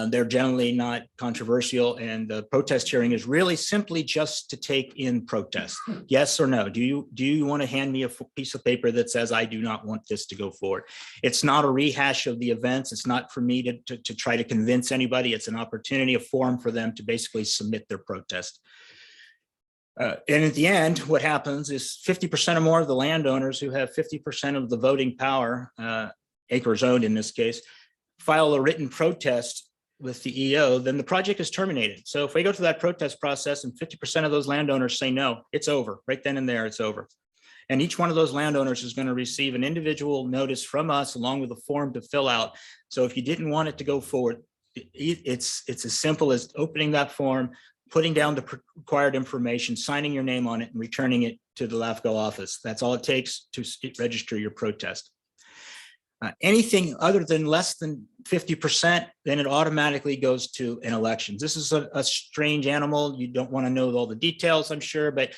They're generally not controversial, and the protest hearing is really simply just to take in protest. Yes or no? Do you want to hand me a piece of paper that says I do not want this to go forward? It's not a rehash of the events. It's not for me to try to convince anybody. It's an opportunity, a forum for them to basically submit their protest. And at the end, what happens is 50% or more of the landowners who have 50% of the voting power, acres owned in this case, file a written protest with the EO, then the project is terminated. So if we go through that protest process and 50% of those landowners say no, it's over. Right then and there, it's over. And each one of those landowners is going to receive an individual notice from us along with a form to fill out. So if you didn't want it to go forward, it's as simple as opening that form, putting down the required information, signing your name on it, and returning it to the LAFCo office. That's all it takes to register your protest. Anything other than less than 50%, then it automatically goes to an election. This is a strange animal. You don't want to know all the details, I'm sure, but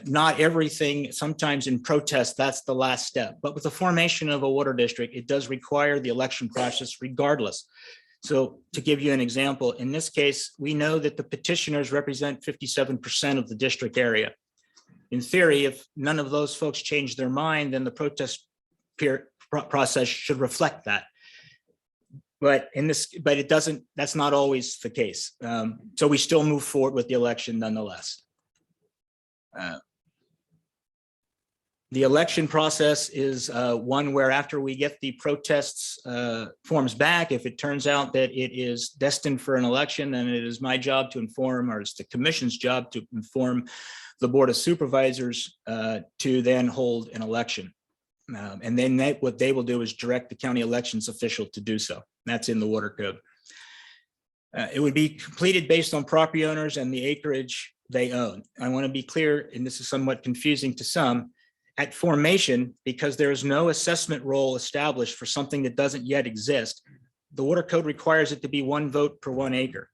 not everything. Sometimes in protest, that's the last step. But with the formation of a water district, it does require the election process regardless. So to give you an example, in this case, we know that the petitioners represent 57% of the district area. In theory, if none of those folks change their mind, then the protest process should reflect that. But it doesn't, that's not always the case. So we still move forward with the election nonetheless. The election process is one where after we get the protests forms back, if it turns out that it is destined for an election, then it is my job to inform, or it's the commission's job to inform the Board of Supervisors to then hold an election. And then what they will do is direct the county elections official to do so. That's in the water code. It would be completed based on property owners and the acreage they own. I want to be clear, and this is somewhat confusing to some, at formation, because there is no assessment role established for something that doesn't yet exist, the water code requires it to be 1 vote per 1 acre.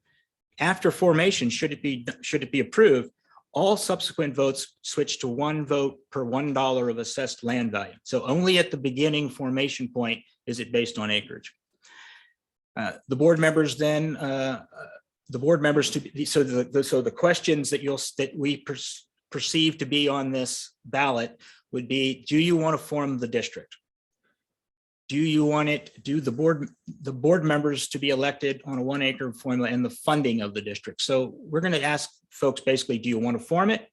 After formation, should it be approved, all subsequent votes switch to 1 vote per $1 of assessed land value. So only at the beginning formation point is it based on acreage. The board members then, so the questions that we perceive to be on this ballot would be, do you want to form the district? Do you want the board members to be elected on a 1 acre formula and the funding of the district? So we're going to ask folks basically, do you want to form it?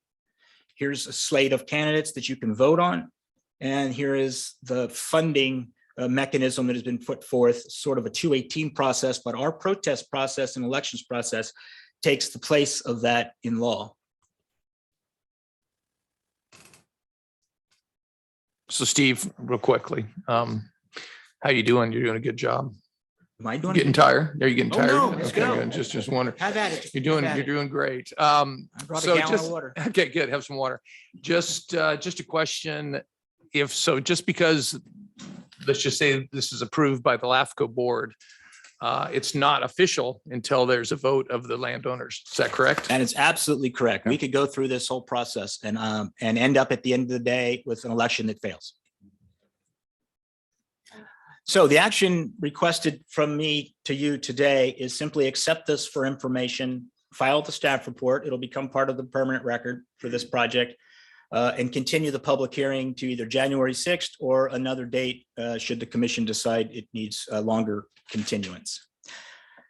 here's a slate of candidates that you can vote on. And here is the funding mechanism that has been put forth, sort of a 218 process, but our protest process and elections process takes the place of that in law. So Steve, real quickly, how you doing? You're doing a good job. Am I doing? Getting tired? Are you getting Oh, tired? no, let's Okay, go. good. Just wonder. Have at it. You're Have at it. doing great. I brought So a gallon just of water. okay, good. Have some water. Just a question. If so, just because let's just say this is approved by the LAFCo board, it's not official until there's a vote of the landowners. Is that correct? And it's absolutely correct. We could go through this whole process and end up at the end of the day with an election that fails. So the action requested from me to you today is simply accept this for information, file the staff report. It'll become part of the permanent record for this project, and continue the public hearing to either January 6th or another date should the commission decide it needs a longer continuance.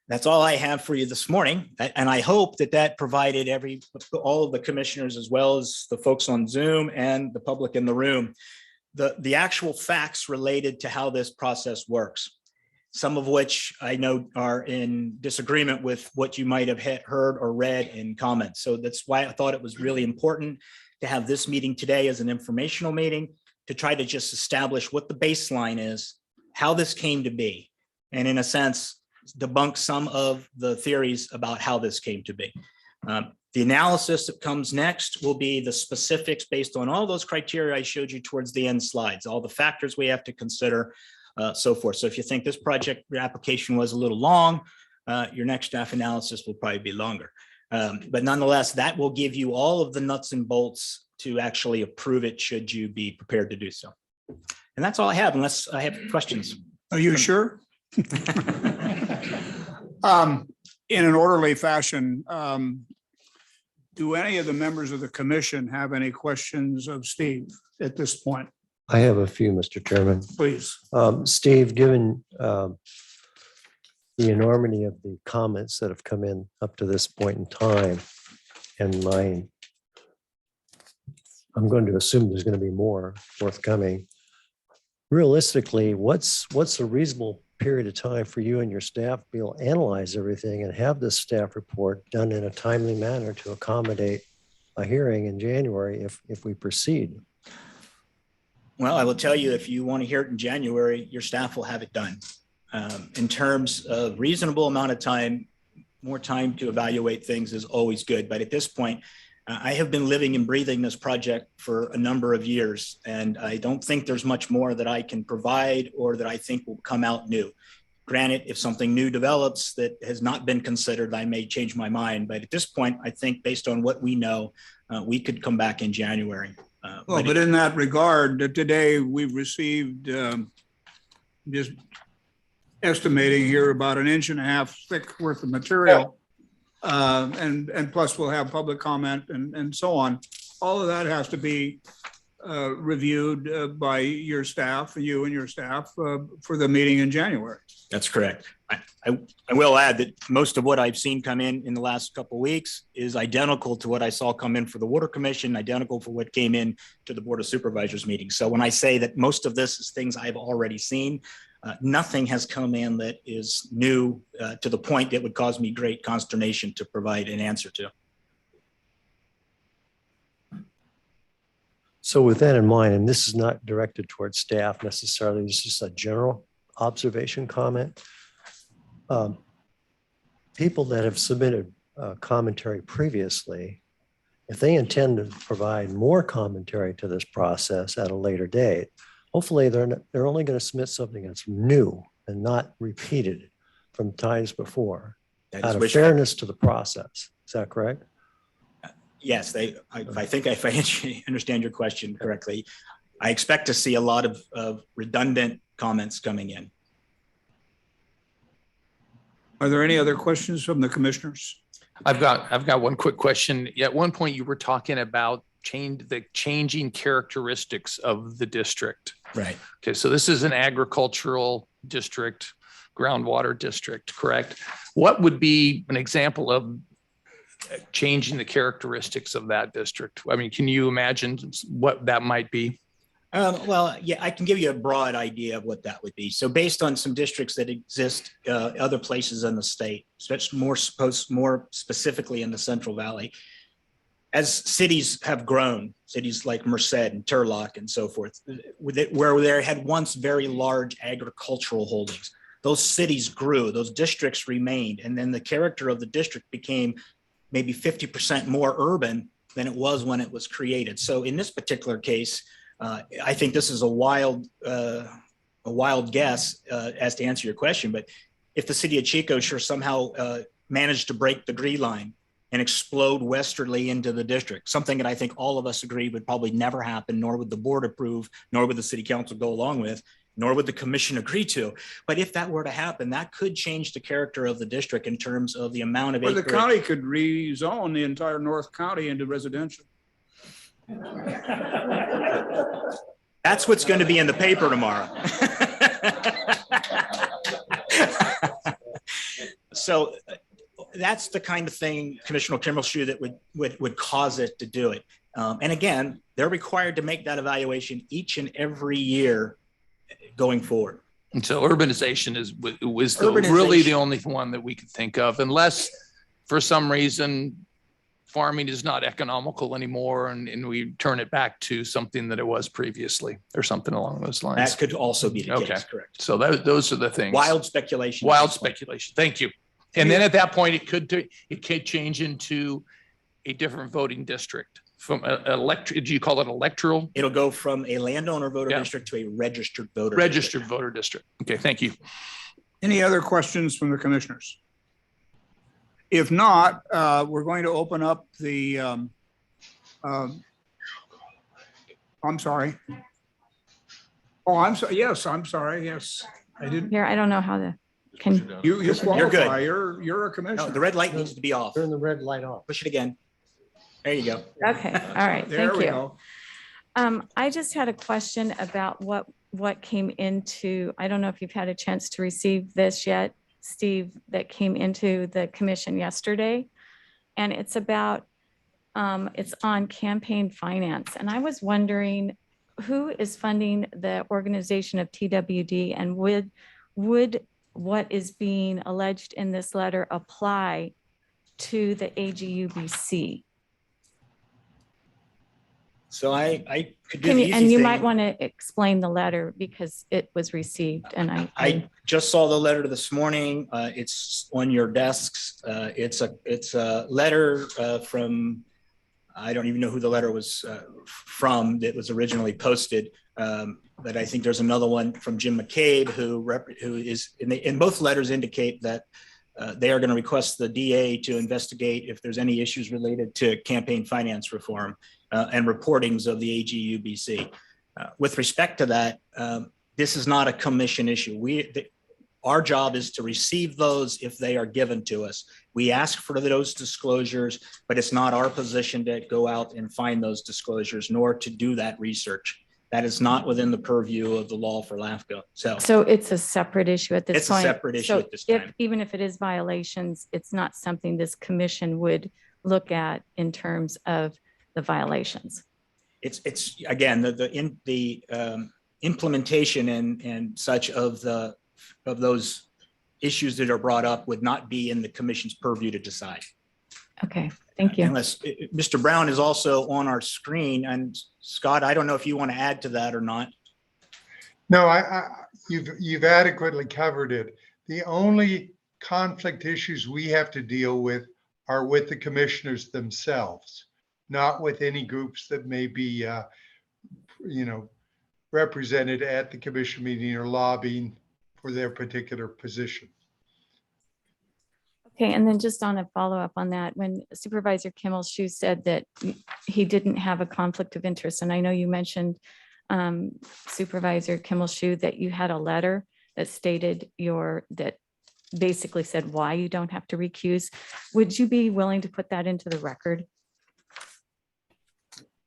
That's all I have for you this morning. And I hope that that provided all of the commissioners, as well as the folks on Zoom and the public in the room, the actual facts related to how this process works, some of which I know are in disagreement with what you might have heard or read in comments. So that's why I thought it was really important to have this meeting today as an informational meeting to try to just establish what the baseline is, how this came to be, and in a sense, debunk some of the theories about how this came to be. The analysis that comes next will be the specifics based on all those criteria I showed you towards the end slides, all the factors we have to consider, so forth. So if you think this project, your application was a little long, your next staff analysis will probably be longer. But nonetheless, that will give you all of the nuts and bolts to actually approve it should you be prepared to do so. And that's all I have, unless I have questions. Are you sure? In an orderly fashion, do any of the members of the commission have any questions of Steve at this point? I have a few, Mr. Chairman. Please. Steve, given the enormity of the comments that have come in up to this point in time, and I'm going to assume there's going to be more forthcoming. Realistically, what's a reasonable period of time for you and your staff to be able to analyze everything and have this staff report done in a timely manner to accommodate a hearing in January if we proceed? Well, I will tell you, if you want to hear it in January, your staff will have it done. In terms of reasonable amount of time, more time to evaluate things is always good. But at this point, I have been living and breathing this project for a number of years, and I don't think there's much more that I can provide or that I think will come out new. Granted, if something new develops that has not been considered, I may change my mind. But at this point, I think based on what we know, we could come back in January. Well, but in that regard, today we've received just estimating here about 1.5 inches thick worth of material. And plus we'll have public comment and so on. All of that has to be reviewed by your staff, you and your staff for the meeting in January. That's correct. I will add that most of what I've seen come in the last couple of weeks is identical to what I saw come in for the Water Commission, identical for what came in to the Board of Supervisors meeting. So when I say that most of this is things I've already seen, nothing has come in that is new to the point that would cause me great consternation to provide an answer to. So with that in mind, and this is not directed towards staff necessarily, it's just a general observation comment. People that have submitted commentary previously, if they intend to provide more commentary to this process at a later date, hopefully they're only going to submit something that's new and not repeated from times before, out of fairness to the process. Is that correct? Yes, I think if I understand your question correctly, I expect to see a lot of redundant comments coming in. Are there any other questions from the commissioners? I've got one quick question. At one point, you were talking about the changing characteristics of the district. Right. Okay, so this is an agricultural district, groundwater district, correct? What would be an example of changing the characteristics of that district? I mean, can you imagine what that might be? Well, yeah, I can give you a broad idea of what that would be. So based on some districts that exist other places in the state, especially more specifically in the Central Valley, as cities have grown, cities like Merced and Turlock and so forth, where there had once very large agricultural holdings, those cities grew, those districts remained, and then the character of the district became maybe 50% more urban than it was when it was created. So in this particular case, I think this is a wild guess as to answer your question, but if the city of Chico somehow managed to break the green line and explode westerly into the district, something that I think all of us agree would probably never happen, nor would the board approve, nor would the city council go along with, nor would the commission agree to. But if that were to happen, that could change the character of the district in terms of the amount of Or the acreage. county could rezone the entire North County into residential. That's what's going to be in the paper tomorrow. So that's the kind of thing, Commissioner Kimmelshue, that would cause it to do it. And again, they're required to make that evaluation each and every year going forward. And so urbanization was really the only one that we could think of, unless for some reason farming is not economical anymore and we turn it back to something that it was previously or something along those lines. That could also be the case, correct. So those are the things. Wild speculation. Wild speculation. Thank you. And then at that point, it could change into a different voting district from do you call it electoral? It'll go from a landowner voter district to a registered voter voter district. Okay, thank you. Any other questions from the commissioners? If not, we're going to open up the, I'm sorry. Oh, I'm sorry. Yes, I'm sorry. Yes, I didn't. Here, I don't know how to, can, You qualify. You're You're a No, commissioner. the red light needs to be off. Turn the red light off. Push it again. There you go. okay, all right, There thank we you. go. I just had a question about what came into, I don't know if you've had a chance to receive this yet, Steve, that came into the commission yesterday. And it's about, it's on campaign finance. And I was wondering who is funding the organization of TWD, and would what is being alleged in this letter apply to the AGUBC? So I could do Can the you, easy and you thing. might want to explain the letter because it was received and I just saw the letter this morning. It's on your desks. It's a letter from, I don't even know who the letter was from that was originally posted. But I think there's another one from Jim McCabe who is, and both letters indicate that they are going to request the DA to investigate if there's any issues related to campaign finance reform and reportings of the AGUBC. With respect to that, this is not a commission issue. Our job is to receive those if they are given to us. We ask for those disclosures, but it's not our position to go out and find those disclosures, nor to do that research. That is not within the purview of the law for LAFCo. So it's a separate issue at this It's a point. separate issue So at this time. even if it is violations, it's not something this commission would look at in terms of the violations. It's again, the implementation and such of those issues that are brought up would not be in the commission's purview to decide. Okay, thank you. Unless Mr. Brown is also on our screen, and Scott, I don't know if you want to add to that or not. No, you've adequately covered it. The only conflict issues we have to deal with are with the commissioners themselves, not with any groups that may be, represented at the commission meeting or lobbying for their particular position. Okay, and then just on a follow-up on that, when Supervisor Kimmelshue said that he didn't have a conflict of interest, and I know you mentioned, Supervisor Kimmelshue, that you had a letter that stated that basically said why you don't have to recuse. Would you be willing to put that into the record?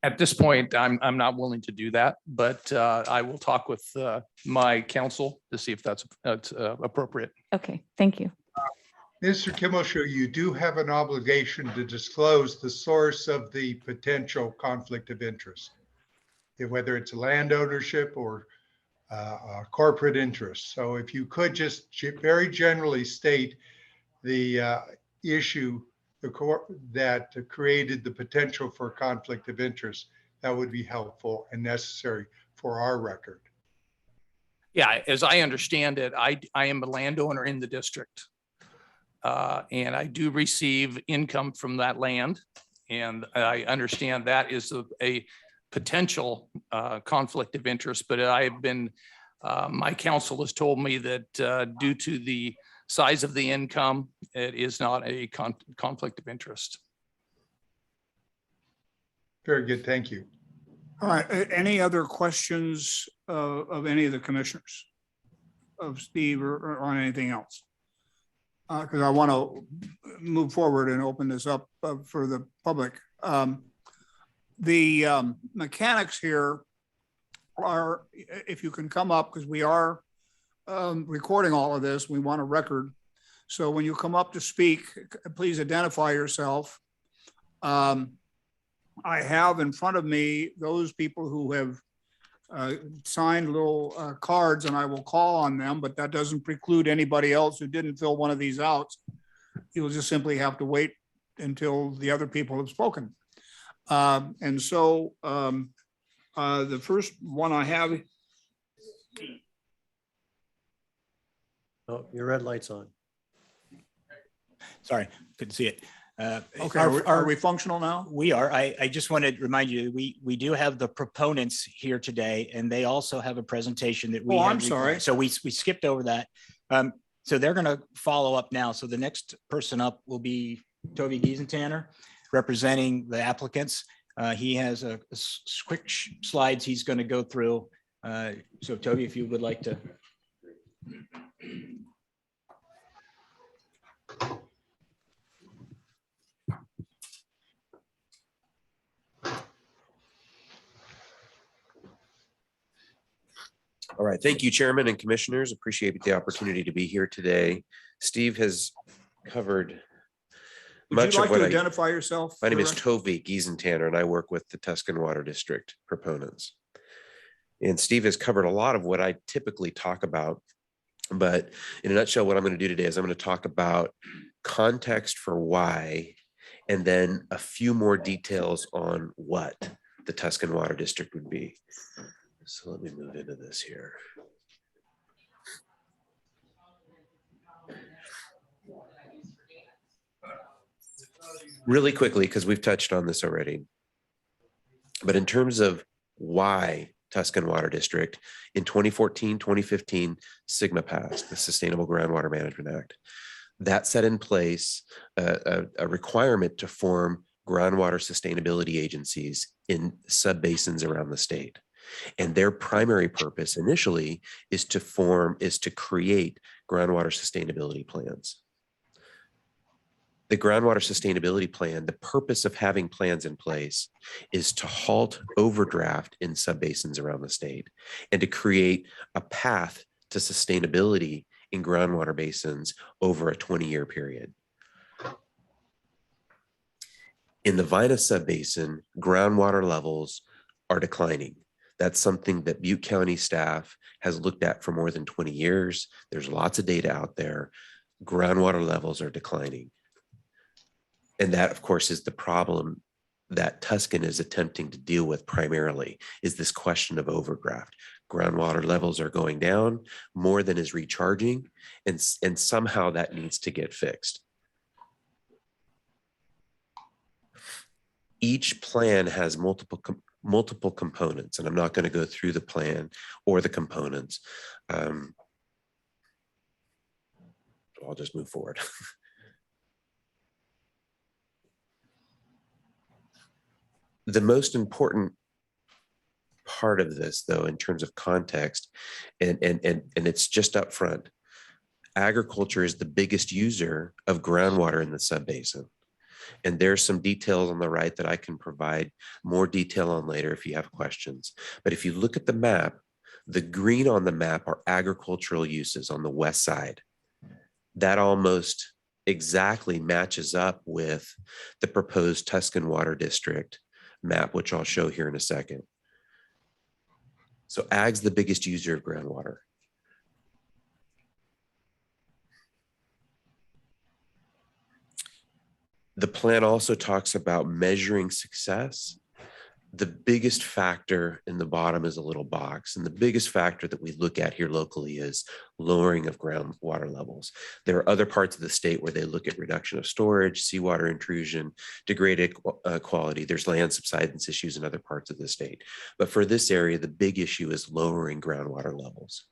At this point, I'm not willing to do that, but I will talk with my counsel to see if that's appropriate. Okay, thank you. Mr. Kimmelshow, you do have an obligation to disclose the source of the potential conflict of interest, whether it's land ownership or corporate interest. So if you could just very generally state the issue that created the potential for conflict of interest, that would be helpful and necessary for our record. Yeah, as I understand it, I am a landowner in the district. And I do receive income from that land. And I understand that is a potential conflict of interest, but I've been, my counsel has told me that due to the size of the income, it is not a conflict of interest. Very good, thank you. All right, any other questions of any of the commissioners? Of Steve or on anything else? Because I want to move forward and open this up for the public. The mechanics here are, if you can come up, because we are recording all of this, we want a record. So when you come up to speak, please identify yourself. I have in front of me those people who have signed little cards, and I will call on them, but that doesn't preclude anybody else who didn't fill one of these out. You'll just simply have to wait until the other people have spoken. And so the first one I have. Oh, your red light's on. Sorry, couldn't see it. Okay, are we functional now? We are. I just want to remind you, we do have the proponents here today, and they also have a presentation that we. Oh, had I'm sorry. recorded. So we skipped over that. So they're going to follow up now. So the next person up will be Toby Giesentanner, representing the applicants. He has a quick slides he's going to go through. So Toby, if you would like to. All right. Thank you, Chairman and Commissioners. Appreciate the opportunity to be here today. Steve has covered Would much you like of what to I. identify yourself? My name is Correct? Toby Giesentanner, and I work with the Tuscan Water District proponents. And Steve has covered a lot of what I typically talk about. But in a nutshell, what I'm going to do today is I'm going to talk about context for why, and then a few more details on what the Tuscan Water District would be. So let me move into this here. Really quickly, because we've touched on this already. But in terms of why Tuscan Water District, in 2014, 2015, SGMA passed, the Sustainable Groundwater Management Act. That set in place a requirement to form groundwater sustainability agencies in subbasins around the state. And their primary purpose initially is to create groundwater sustainability plans. The groundwater sustainability plan, the purpose of having plans in place is to halt overdraft in subbasins around the state and to create a path to sustainability in groundwater basins over a 20-year period. In the Vina subbasin, groundwater levels are declining. That's something that Butte County staff has looked at for more than 20 years. There's lots of data out there. Groundwater levels are declining. And that, of course, is the problem that Tuscan is attempting to deal with primarily, is this question of overdraft. Groundwater levels are going down more than is recharging, and somehow that needs to get fixed. Each plan has multiple components, and I'm not going to go through the plan or the components. I'll just move forward. The most important part of this, though, in terms of context, and it's just up front, agriculture is the biggest user of groundwater in the subbasin. And there's some details on the right that I can provide more detail on later if you have questions. But if you look at the map, the green on the map are agricultural uses on the west side. That almost exactly matches up with the proposed Tuscan Water District map, which I'll show here in a second. So ag's the biggest user of groundwater. The plan also talks about measuring success. The biggest factor in the bottom is a little box. And the biggest factor that we look at here locally is lowering of groundwater levels. There are other parts of the state where they look at reduction of storage, seawater intrusion, degraded quality. There's land subsidence issues in other parts of the state. But for this area, the big issue is lowering groundwater levels.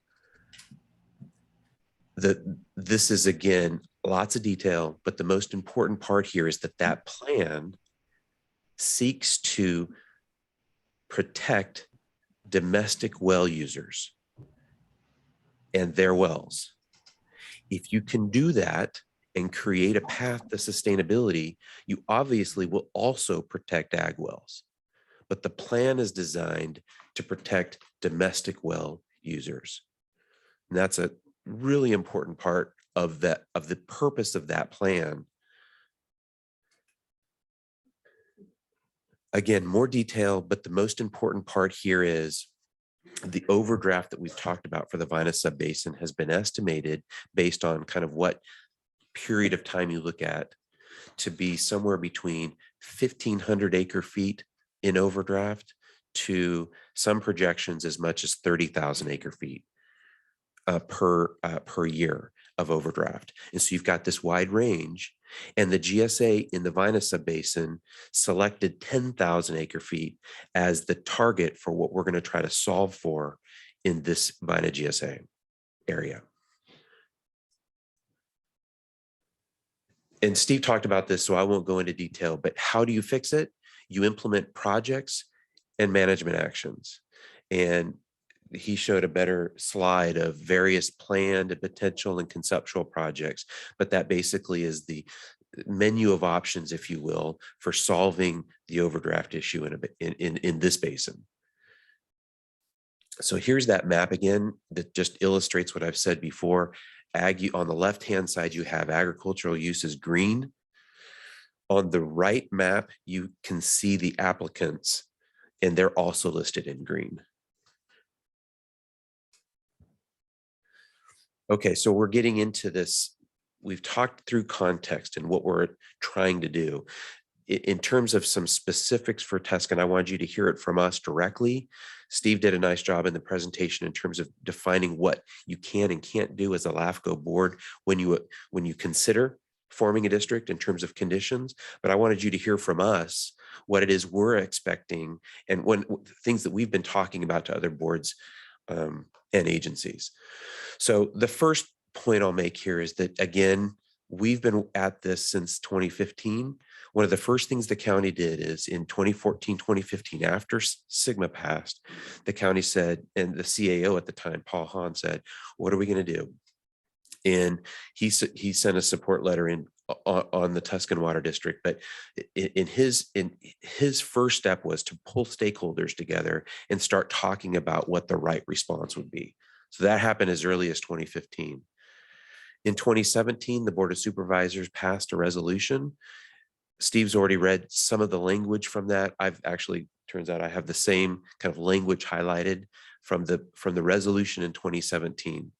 This is, again, lots of detail, but the most important part here is that that plan seeks to protect domestic well users and their wells. If you can do that and create a path to sustainability, you obviously will also protect ag wells. But the plan is designed to protect domestic well users. And that's a really important part of that, of the purpose of that plan. Again, more detail, but the most important part here is the overdraft that we've talked about for the Vina subbasin has been estimated based on kind of what period of time you look at to be somewhere between 1,500 acre feet in overdraft to some projections as much as 30,000 acre feet per year of overdraft. And so you've got this wide range. And the GSA in the Vina subbasin selected 10,000 acre feet as the target for what we're going to try to solve for in this Vina GSA area. And Steve talked about this, so I won't go into detail, but how do you fix it? You implement projects and management actions. And he showed a better slide of various planned and potential and conceptual projects, but that basically is the menu of options, if you will, for solving the overdraft issue in this basin. So here's that map again that just illustrates what I've said before. Ag, on the left-hand side, you have agricultural uses green. On the right map, you can see the applicants, and they're also listed in green. Okay, so we're getting into this. We've talked through context and what we're trying to do. In terms of some specifics for Tuscan, I wanted you to hear it from us directly. Steve did a nice job in the presentation in terms of defining what you can and can't do as a LAFCo board when you consider forming a district in terms of conditions. But I wanted you to hear from us what it is we're expecting and things that we've been talking about to other boards and agencies. So the first point I'll make here is that, again, we've been at this since 2015. One of the first things the county did is in 2014, 2015, after SGMA passed, the county said, and the CAO at the time, Paul Hahn, said, what are we going to do? And he sent a support letter in on the Tuscan Water District, but in his first step was to pull stakeholders together and start talking about what the right response would be. So that happened as early as 2015. In 2017, the Board of Supervisors passed a resolution. Steve's already read some of the language from that. I've actually, turns out I have the same kind of language highlighted from the resolution in 2017.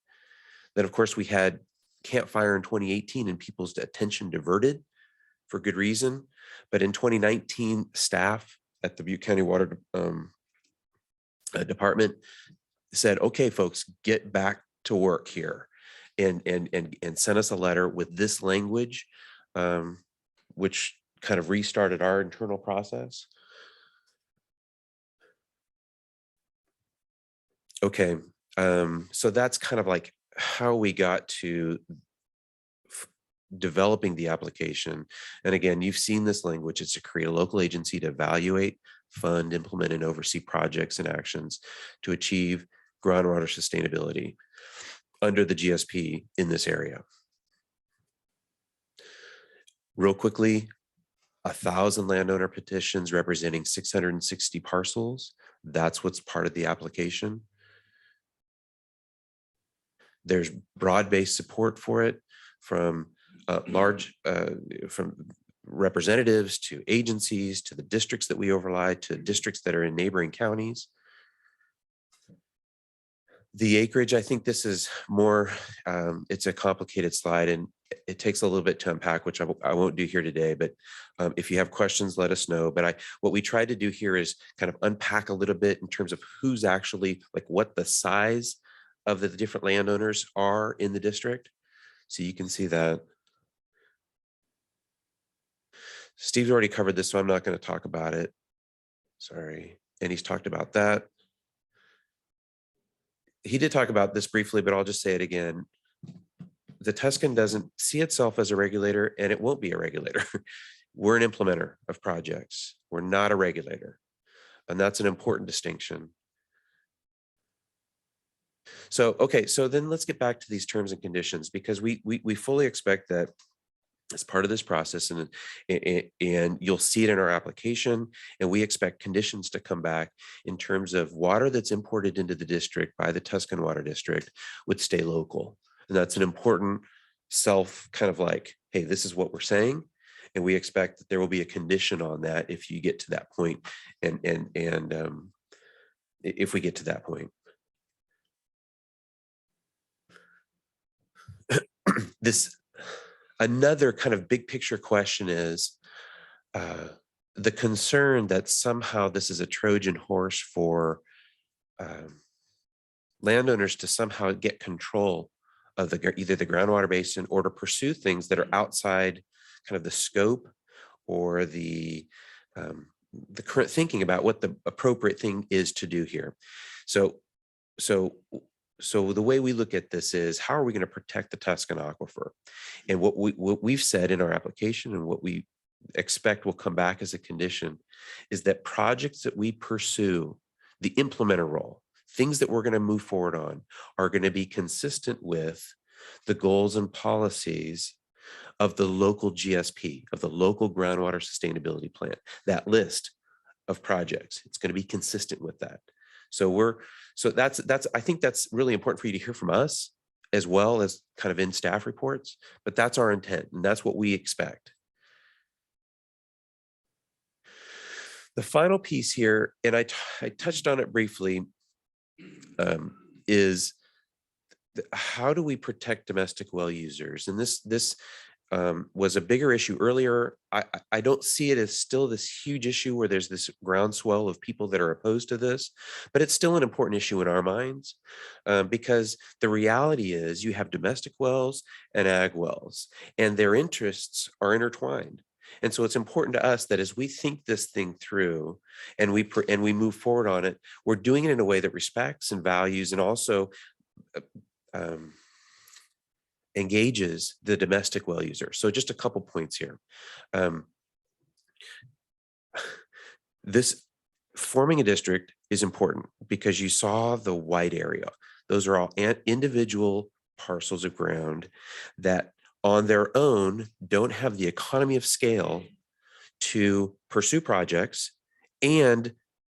Then, of course, we had Camp Fire in 2018 and people's attention diverted for good reason. But in 2019, staff at the Butte County Water Department said, okay, folks, get back to work here, and sent us a letter with this language, which kind of restarted our internal process. Okay, so that's kind of like how we got to developing the application. And again, you've seen this language. It's to create a local agency to evaluate, fund, implement, and oversee projects and actions to achieve groundwater sustainability under the GSP in this area. Real quickly, 1,000 landowner petitions representing 660 parcels. That's what's part of the application. There's broad-based support for it from from representatives to agencies to the districts that we overlie to districts that are in neighboring counties. The acreage, I think this is more, it's a complicated slide and it takes a little bit to unpack, which I won't do here today, but if you have questions, let us know. But what we tried to do here is kind of unpack a little bit in terms of who's actually, like what the size of the different landowners are in the district. So you can see that. Steve's already covered this, so I'm not going to talk about it. Sorry. And he's talked about that. He did talk about this briefly, but I'll just say it again. The Tuscan doesn't see itself as a regulator, and it won't be a regulator. We're an implementer of projects. We're not a regulator. And that's an important distinction. So, okay, so then let's get back to these terms and conditions, because we fully expect that as part of this process, and you'll see it in our application, and we expect conditions to come back in terms of water that's imported into the district by the Tuscan Water District would stay local. And that's an important kind of like, hey, this is what we're saying. And we expect that there will be a condition on that if you get to that point, and if we get to that point. Another kind of big picture question is the concern that somehow this is a Trojan horse for landowners to somehow get control of either the groundwater basin or to pursue things that are outside kind of the scope or the current thinking about what the appropriate thing is to do here. So the way we look at this is, how are we going to protect the Tuscan aquifer? And what we've said in our application and what we expect will come back as a condition is that projects that we pursue, the implementer role, things that we're going to move forward on, are going to be consistent with the goals and policies of the local GSP, of the local groundwater sustainability plan, that list of projects. It's going to be consistent with that. So I think that's really important for you to hear from us, as well as kind of in staff reports, but that's our intent and that's what we expect. The final piece here, and I touched on it briefly, is how do we protect domestic well users? And this was a bigger issue earlier. I don't see it as still this huge issue where there's this groundswell of people that are opposed to this, but it's still an important issue in our minds, because the reality is you have domestic wells and ag wells, and their interests are intertwined. And so it's important to us that as we think this thing through and we move forward on it, we're doing it in a way that respects and values and also engages the domestic well user. So just a couple points here. This forming a district is important because you saw the white area. Those are all individual parcels of ground that on their own don't have the economy of scale to pursue projects and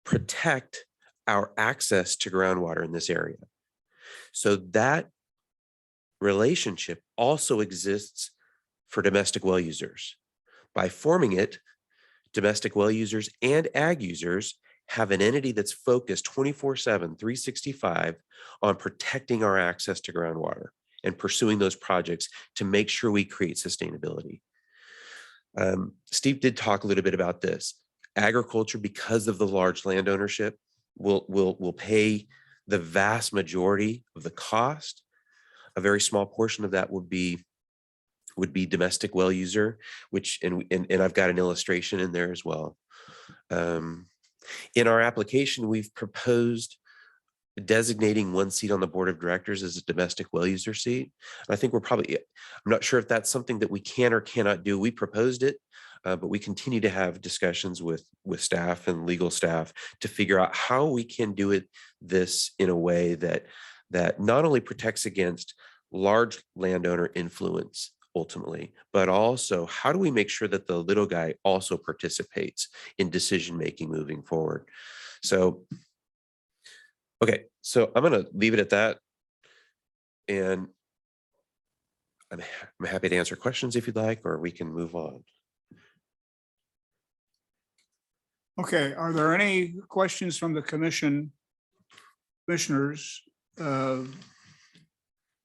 protect our access to groundwater in this area. So that relationship also exists for domestic well users. By forming it, domestic well users and ag users have an entity that's focused 24/7, 365 on protecting our access to groundwater and pursuing those projects to make sure we create sustainability. Steve did talk a little bit about this. Agriculture, because of the large land ownership, will pay the vast majority of the cost. A very small portion of that would be domestic well user, which and I've got an illustration in there as well. In our application, we've proposed designating one seat on the board of directors as a domestic well user seat. And I think I'm not sure if that's something that we can or cannot do. We proposed it, but we continue to have discussions with staff and legal staff to figure out how we can do this in a way that not only protects against large landowner influence ultimately, but also how do we make sure that the little guy also participates in decision-making moving forward? So, okay, so I'm going to leave it at that. And I'm happy to answer questions if you'd like, or we can move on. Okay, are there any questions from the commissioners of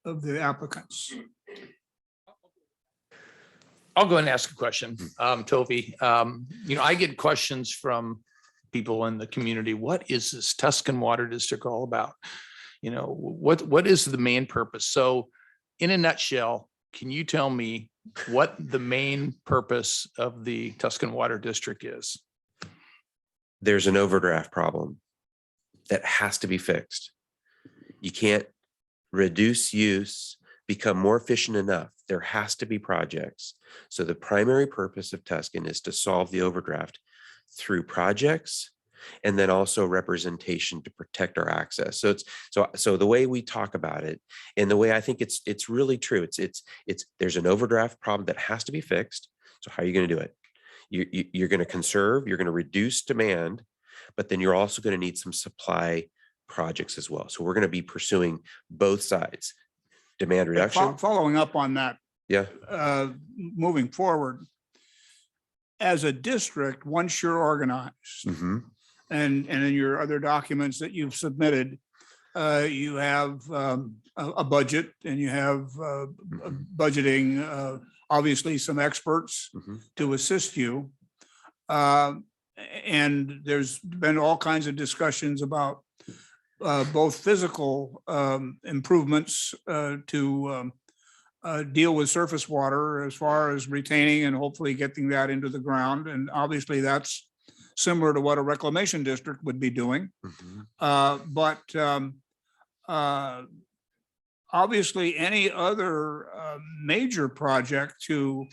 the applicants? I'll go ahead and ask a question, Toby. I get questions from people in the community. What is this Tuscan Water District all about? What is the main purpose? So in a nutshell, can you tell me what the main purpose of the Tuscan Water District is? There's an overdraft problem that has to be fixed. You can't reduce use, become more efficient enough. There has to be projects. So the primary purpose of Tuscan is to solve the overdraft through projects and then also representation to protect our access. So the way we talk about it and the way I think it's really true, there's an overdraft problem that has to be fixed. So how are you going to do it? You're going to conserve, you're going to reduce demand, but then you're also going to need some supply projects as well. So we're going to be pursuing both sides, demand reduction. Following up on that, Yeah. Moving forward, as a district, once you're organized, Mhm. and in your other documents that you've submitted, you have a budget and you have budgeting, obviously some experts Mhm. to assist you. And there's been all kinds of discussions about both physical improvements to deal with surface water as far as retaining and hopefully getting that into the ground. And obviously that's similar to what a reclamation district would be doing. Mhm. Obviously any other major project to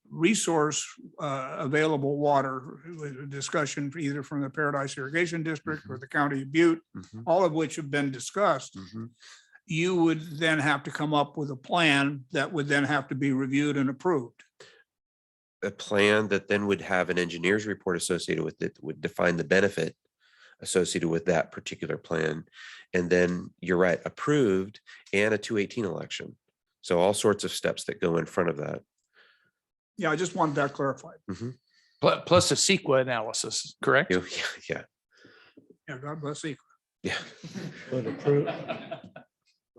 resource available water, with a discussion either from the Paradise Irrigation District or the County of Butte, Mhm. all of which have been discussed, Mhm. you would then have to come up with a plan that would then have to be reviewed and approved. A plan that then would have an engineer's report associated with it, would define the benefit associated with that particular plan. And then you're right, approved, and a 218 election. So all sorts of steps that go in front of that. Yeah, I just wanted that clarified. Plus a CEQA analysis, correct? Yeah. Yeah, God bless you. Yeah.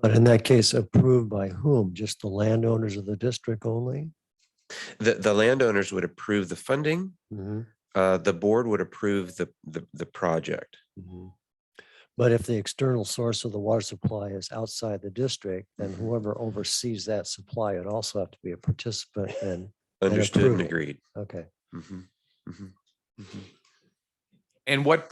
But in that case, approved by whom? Just the landowners of the district only? The landowners would approve the funding. Mhm, The board would approve the project. mhm. But if the external source of the water supply is outside the district, then whoever oversees that supply would also have to be a participant and Understood and approve it. agreed. Okay. Mhm. Mhm. Mhm. And what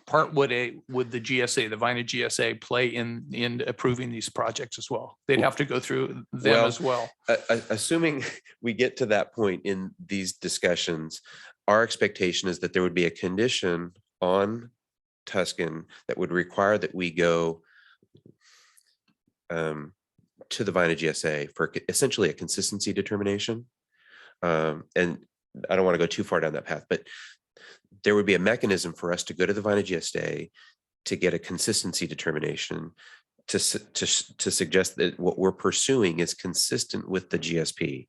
part would the GSA, the Vina GSA, play in approving these projects as well? They'd have to go through them Well, as well. Assuming we get to that point in these discussions, our expectation is that there would be a condition on Tuscan that would require that we go to the Vina GSA for essentially a consistency determination. And I don't want to go too far down that path, but there would be a mechanism for us to go to the Vina GSA to get a consistency determination to suggest that what we're pursuing is consistent with the GSP.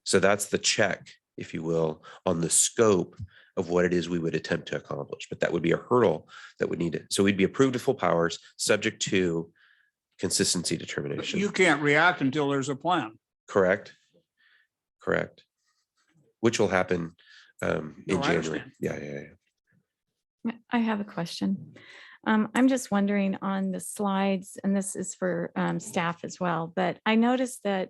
So that's the check, if you will, on the scope of what it is we would attempt to accomplish. But that would be a hurdle that would need it. So we'd be approved to full powers, subject to consistency determination. You can't react until there's a plan. Correct. Which will happen in No, I January. understand. Yeah. I have a question. I'm just wondering on the slides, and this is for staff as well, but I noticed that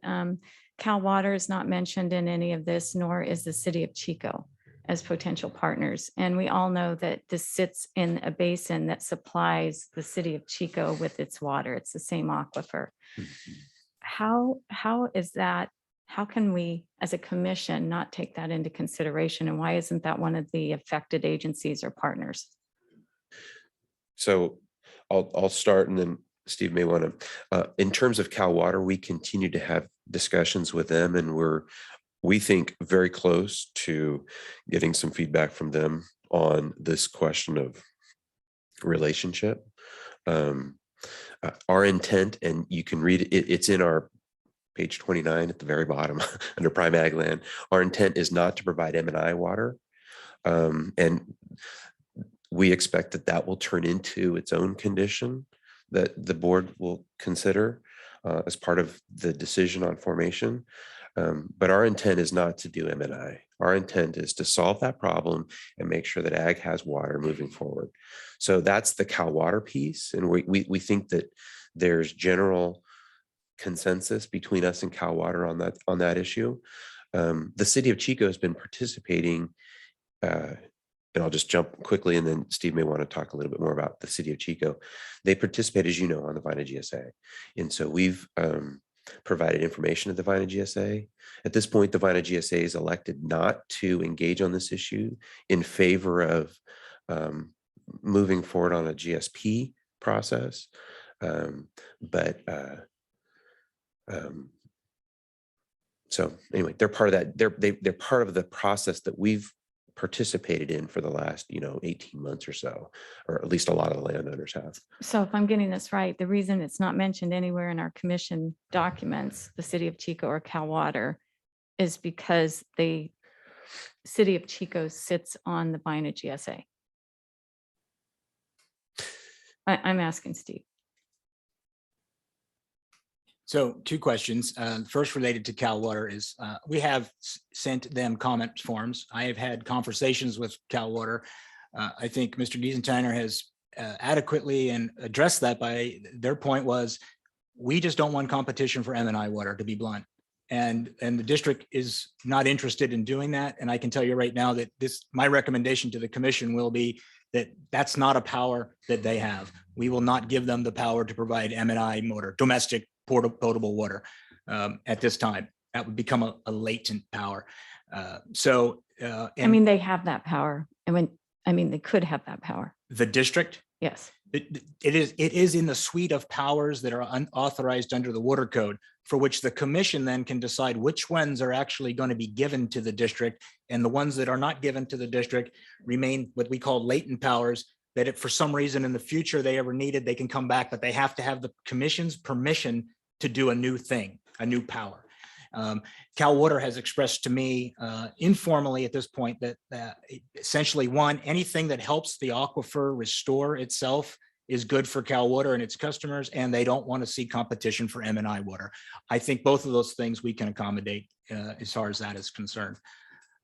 Cal Water is not mentioned in any of this, nor is the city of Chico as potential partners. And we all know that this sits in a basin that supplies the city of Chico with its water. It's the same aquifer. How is that? How can we, as a commission, not take that into consideration? And why isn't that one of the affected agencies or partners? So I'll start, and then Steve may want to. In terms of Cal Water, we continue to have discussions with them, and we think very close to getting some feedback from them on this question of relationship. Our intent, and you can read it, it's in our page 29 at the very bottom under prime ag land. Our intent is not to provide M&I water. And we expect that that will turn into its own condition that the board will consider as part of the decision on formation. But our intent is not to do M&I. Our intent is to solve that problem and make sure that ag has water moving forward. So that's the Cal Water piece. And we think that there's general consensus between us and Cal Water on that issue. The city of Chico has been participating, and I'll just jump quickly, and then Steve may want to talk a little bit more about the city of Chico. They participate, as you know, on the Vina GSA. And so we've provided information to the Vina GSA. At this point, the Vina GSA is elected not to engage on this issue in favor of moving forward on a GSP process. So anyway, they're part of that. They're part of the process that we've participated in for the last 18 months or so, or at least a lot of the landowners have. So if I'm getting this right, the reason it's not mentioned anywhere in our commission documents, the city of Chico or Cal Water, is because the city of Chico sits on the Vina GSA. I'm asking Steve. So 2 questions. First, related to Cal Water is we have sent them comment forms. I have had conversations with Cal Water. I think Mr. Diezentiner has adequately and addressed that by their point was, we just don't want competition for M&I water, to be blunt. And the district is not interested in doing that. And I can tell you right now that my recommendation to the commission will be that that's not a power that they have. We will not give them the power to provide M&I water, domestic potable water at this time. That would become a latent power. I mean, they have that power. They could have that power. The district, Yes. it is in the suite of powers that are unauthorized under the water code, for which the commission then can decide which ones are actually going to be given to the district, and the ones that are not given to the district remain what we call latent powers, that if for some reason in the future they ever needed, they can come back, but they have to have the commission's permission to do a new thing, a new power. Cal Water has expressed to me informally at this point that essentially, one, anything that helps the aquifer restore itself is good for Cal Water and its customers, and they don't want to see competition for M&I water. I think both of those things we can accommodate as far as that is concerned.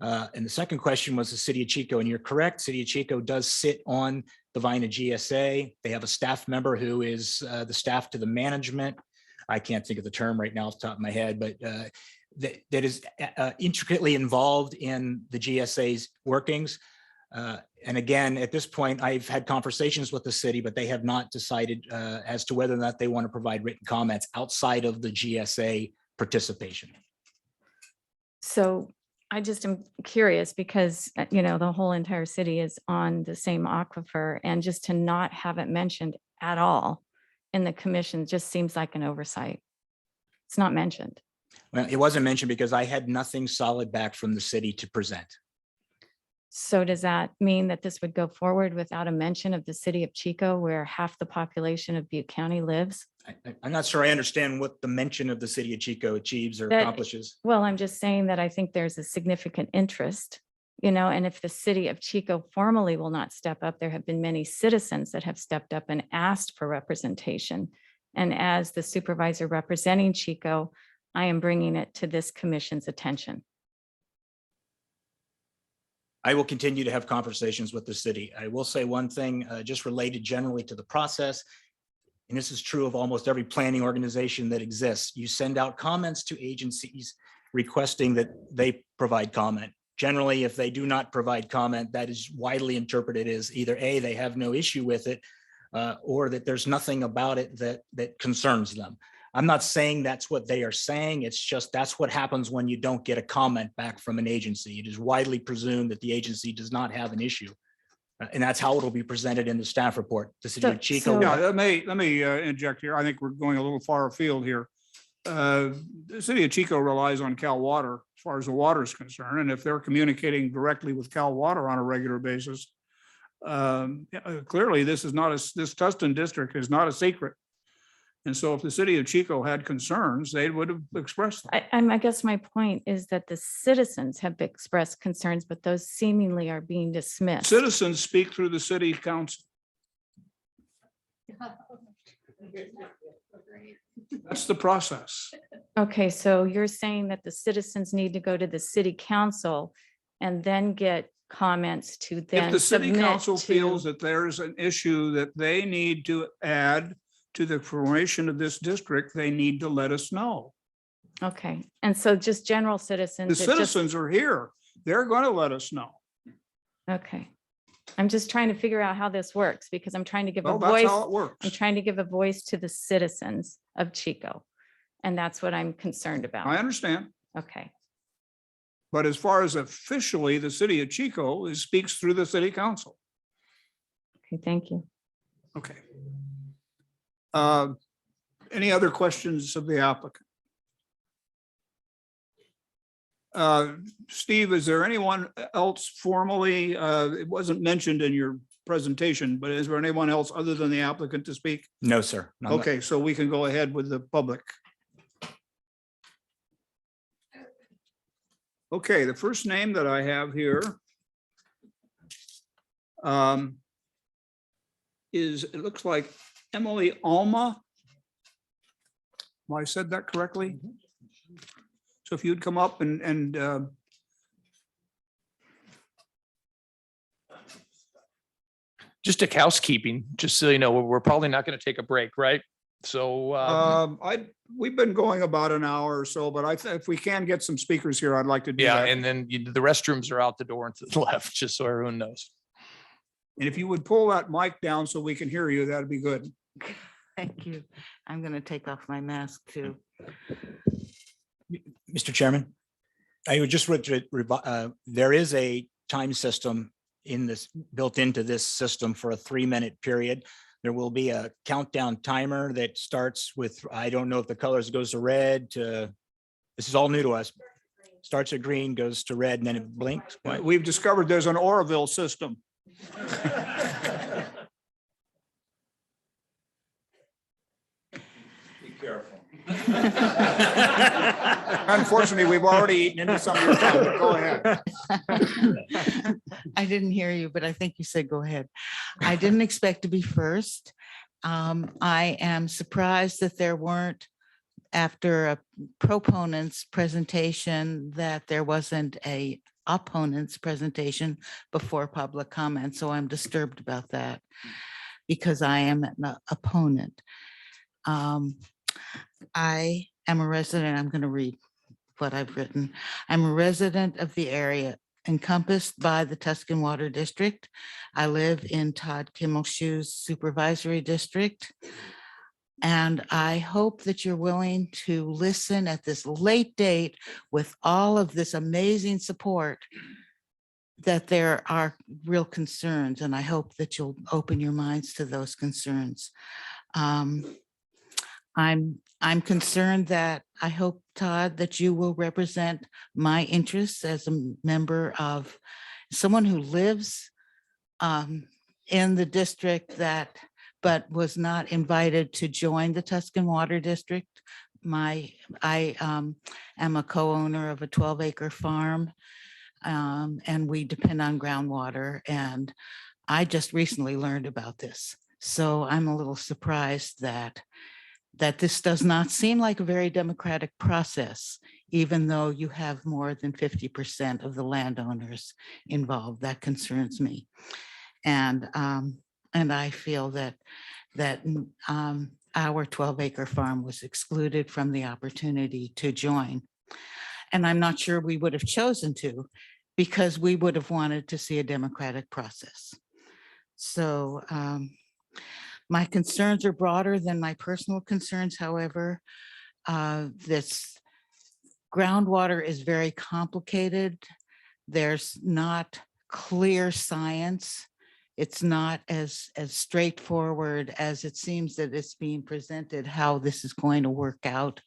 And the second question was the city of Chico, and you're correct, city of Chico does sit on the Vina GSA. They have a staff member who is the staff to the management. I can't think of the term right now off the top of my head, but that is intricately involved in the GSA's workings. And again, at this point, I've had conversations with the city, but they have not decided as to whether or not they want to provide written comments outside of the GSA participation. So I just am curious because, the whole entire city is on the same aquifer, and just to not have it mentioned at all in the commission just seems like an oversight. It's not mentioned. Well, it wasn't mentioned because I had nothing solid back from the city to present. So does that mean that this would go forward without a mention of the city of Chico, where half the population of Butte County lives? I'm not sure I understand what the mention of the city of Chico achieves or accomplishes. Well, I'm just saying that I think there's a significant interest, and if the city of Chico formally will not step up, there have been many citizens that have stepped up and asked for representation. And as the supervisor representing Chico, I am bringing it to this commission's attention. I will continue to have conversations with the city. I will say one thing just related generally to the process, and this is true of almost every planning organization that exists. You send out comments to agencies requesting that they provide comment. Generally, if they do not provide comment, that is widely interpreted as either A, they have no issue with it, or that there's nothing about it that concerns them. I'm not saying that's what they are saying. It's just that's what happens when you don't get a comment back from an agency. It is widely presumed that the agency does not have an issue. And that's how it will be presented in the staff report. The city of Chico. Yeah, let me interject here. I think we're going a little far afield here. The city of Chico relies on Cal Water as far as the water is concerned. And if they're communicating directly with Cal Water on a regular basis, clearly this Tustin district is not a secret. And so if the city of Chico had concerns, they would have expressed them. I guess my point is that the citizens have expressed concerns, but those seemingly are being dismissed. Citizens speak through the city council. That's the process. Okay, so you're saying that the citizens need to go to the city council and then get comments to If then the city submit council feels to. that there's an issue that they need to add to the formation of this district, they need to let us know. Okay, and so just general citizens. The it just- citizens are here. They're going to let us know. Okay. I'm just trying to figure out how this works because I'm trying to give a Well, that's how voice. it works. I'm trying to give a voice to the citizens of Chico. And that's what I'm concerned I about. understand. Okay, But as far as officially, the city of Chico speaks through the city council. okay, thank you. Okay. Any other questions of the applicant? Steve, is there anyone else formally, it wasn't mentioned in your presentation, but is there anyone else other than the applicant to speak? No, sir. None. Okay, so we can go ahead with the public. Okay, the first name that I have here is, it looks like Emily Alma. Have I said that correctly? So if you'd come up and Just a housekeeping, just so you know, we're probably not going to take a break, right? So we've been going about an hour or so, but if we can get some speakers here, I'd like to do yeah, that. and then the restrooms are out the door and to the left, just so everyone knows. And if you would pull that mic down so we can hear you, that'd be good. Thank you. I'm going to take off my mask too. Mr. Chairman, I would just, there is a time system in this, built into this system for a 3-minute period. There will be a countdown timer that starts with, I don't know if the colors goes to red to, this is all new to us. Starts at green, goes to red, and then it blinks. We've discovered there's an Oroville system. Be careful. Unfortunately, we've already eaten into some of your time, but go ahead. I didn't hear you, but I think you said go ahead. I didn't expect to be first. I am surprised that there weren't, after a proponent's presentation, that there wasn't a opponent's presentation before public comment. So I'm disturbed about that because I am an opponent. I am a resident. I'm going to read what I've written. I'm a resident of the area encompassed by the Tuscan Water District. I live in Todd Kimmelshue's supervisory district. And I hope that you're willing to listen at this late date with all of this amazing support, that there are real concerns. And I hope that you'll open your minds to those concerns. I'm concerned that I hope, Todd, that you will represent my interests as a member of someone who lives in the district but was not invited to join the Tuscan Water District. I am a co-owner of a 12-acre farm, and we depend on groundwater. And I just recently learned about this. So I'm a little surprised that this does not seem like a very democratic process, even though you have more than 50% of the landowners involved. That concerns me. And I feel that our 12-acre farm was excluded from the opportunity to join. And I'm not sure we would have chosen to, because we would have wanted to see a democratic process. So my concerns are broader than my personal concerns. However, this groundwater is very complicated. There's not clear science. It's not as straightforward as it seems that it's being presented, how this is going to work out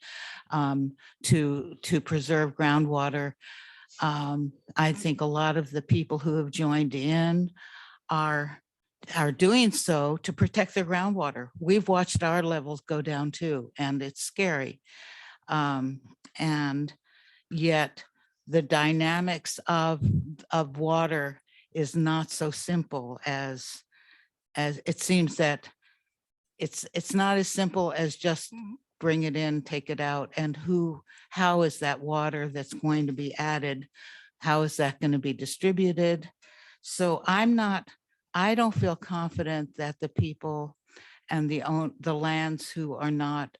to preserve groundwater. I think a lot of the people who have joined in are are doing so to protect their groundwater. We've watched our levels go down too, and it's scary. And yet the dynamics of water is not so simple as it seems that it's not as simple as just bring it in, take it out, and how is that water that's going to be added? How is that going to be distributed? So I don't feel confident that the people and the lands who are not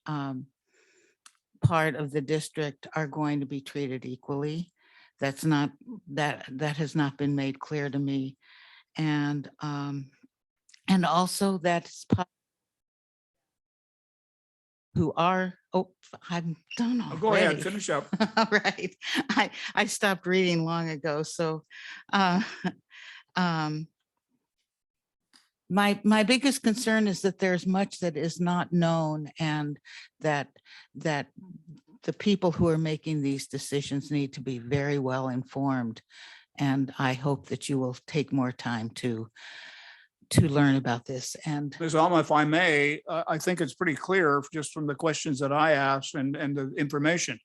part of the district are going to be treated equally. That has not been made clear to me. And also that's who are, I'm done already. Go ahead, finish up. All right. I stopped reading long ago. So my biggest concern is that there's much that is not known, and that the people who are making these decisions need to be very well informed. And I hope that you will take more time to learn about this. And Ms. Alma, if I may, I think it's pretty clear just from the questions that I asked and the information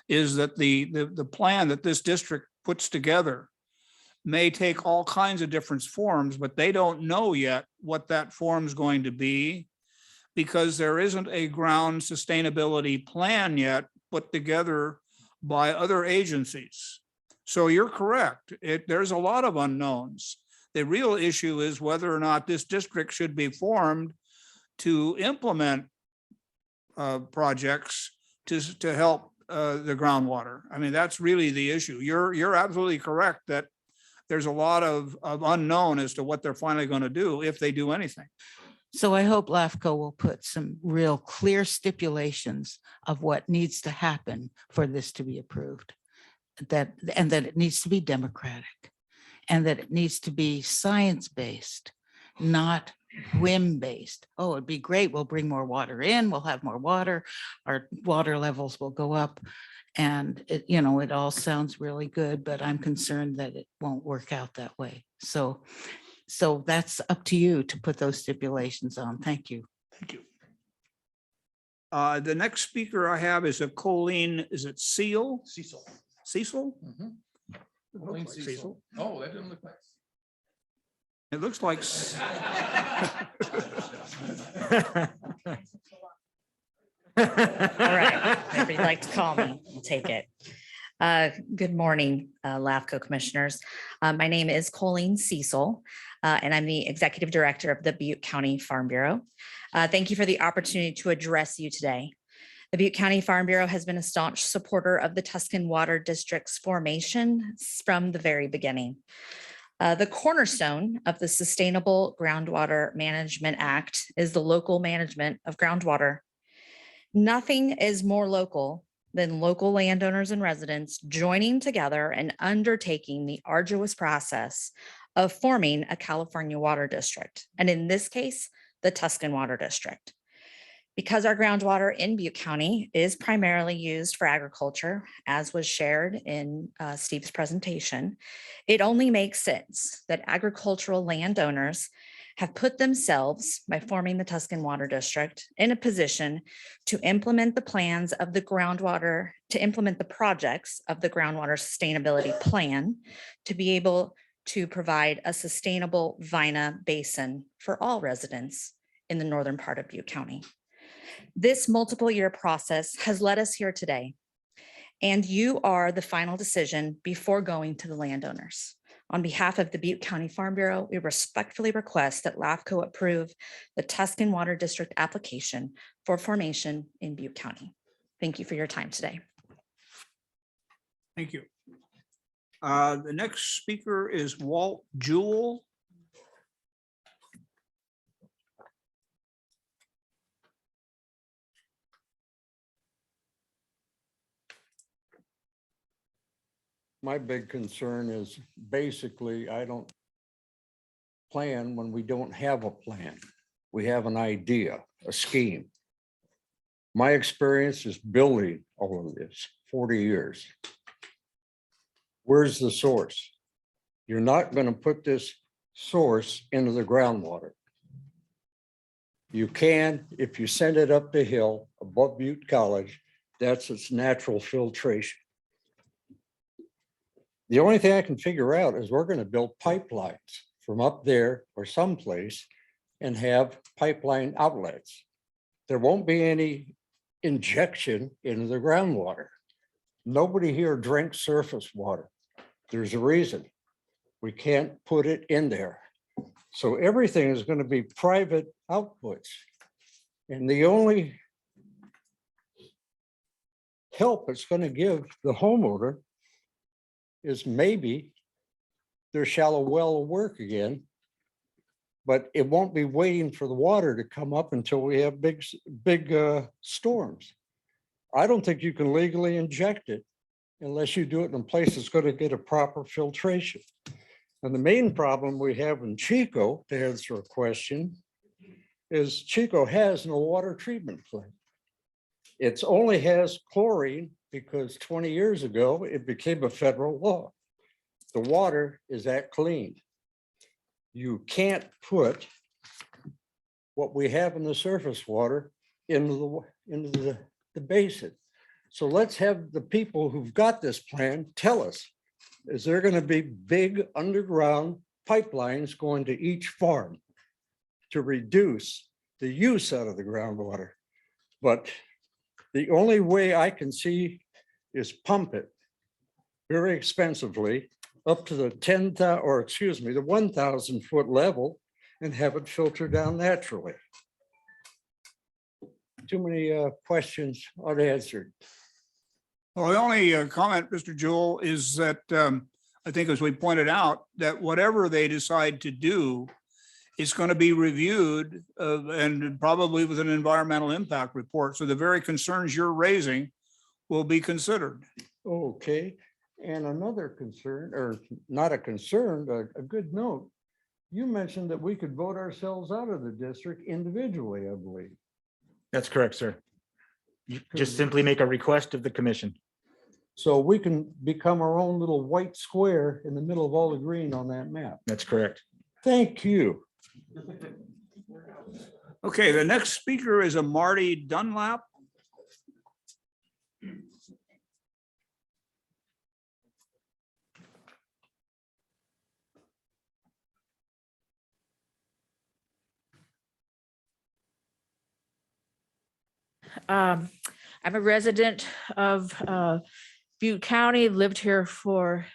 is that the plan that this district puts together may take all kinds of different forms, but they don't know yet what that form is going to be because there isn't a ground sustainability plan yet put together by other agencies. So you're correct. There's a lot of unknowns. The real issue is whether or not this district should be formed to implement projects to help the groundwater. I mean, that's really the issue. You're absolutely correct that there's a lot of unknown as to what they're finally going to do, if they do anything. so I hope LAFCo will put some real clear stipulations of what needs to happen for this to be approved, and that it needs to be democratic, and that it needs to be science-based, not whim-based. Oh, it'd be great. We'll bring more water in. We'll have more water. Our water levels will go up. And it all sounds really good, but I'm concerned that it won't work out that way. So that's up to you to put those stipulations on. Thank you. Thank you. The next speaker I have is a Colleen, is it Seal? Cecil. Cecil? Colleen Looks like Cecil. Oh, that didn't look like. It looks like. All right, whatever you'd like to call me, I'll take it. Good morning, LAFCo commissioners. My name is Colleen Cecil, and I'm the Executive Director of the Butte County Farm Bureau. Thank you for the opportunity to address you today. The Butte County Farm Bureau has been a staunch supporter of the Tuscan Water District's formation from the very beginning. The cornerstone of the Sustainable Groundwater Management Act is the local management of groundwater. Nothing is more local than local landowners and residents joining together and undertaking the arduous process of forming a California water district, and in this case, the Tuscan Water District. Because our groundwater in Butte County is primarily used for agriculture, as was shared in Steve's presentation, it only makes sense that agricultural landowners have put themselves, by forming the Tuscan Water District, in a position to implement the plans of the groundwater, to implement the projects of the groundwater sustainability plan, to be able to provide a sustainable Vina basin for all residents in the northern part of Butte County. This multiple year process has led us here today, and you are the final decision before going to the landowners. On behalf of the Butte County Farm Bureau, we respectfully request that LAFCo approve the Tuscan Water District application for formation in Butte County. Thank you for your time today. Thank you. The next speaker is Walt Jewell. My big concern is basically I don't plan when we don't have a plan. We have an idea, a scheme. My experience is building all of this, 40 years. Where's the source? You're not going to put this source into the groundwater. You can, if you send it up the hill above Butte College, that's its natural filtration. The only thing I can figure out is we're going to build pipelines from up there or someplace and have pipeline outlets. There won't be any injection into the groundwater. Nobody here drinks surface water. There's a reason. We can't put it in there. So everything is going to be private outputs. And the only help it's going to give the homeowner is maybe their shallow well will work again, but it won't be waiting for the water to come up until we have big storms. I don't think you can legally inject it unless you do it in a place that's going to get a proper filtration. And the main problem we have in Chico, to answer a question, is Chico has no water treatment plant. It only has chlorine because 20 years ago, it became a federal law. The water is that clean. You can't put what we have in the surface water into the basin. So let's have the people who've got this plan tell us, is there going to be big underground pipelines going to each farm to reduce the use out of the groundwater? But the only way I can see is pump it very expensively up to the 1,000 foot level and have it filter down naturally. Too many questions unanswered. Well, the only comment, Mr. Jewell, is that I think, as we pointed out, that whatever they decide to do is going to be reviewed and probably with an environmental impact report. So the very concerns you're raising will be considered. Okay, and another concern, or not a concern, but a good note. You mentioned that we could vote ourselves out of the district individually, I believe. That's correct, sir. You just simply make a request of the commission. So we can become our own little white square in the middle of all the green on that map. That's correct. Thank you. Okay, the next speaker is a Marty Dunlap. I'm a resident of Butte County, lived here for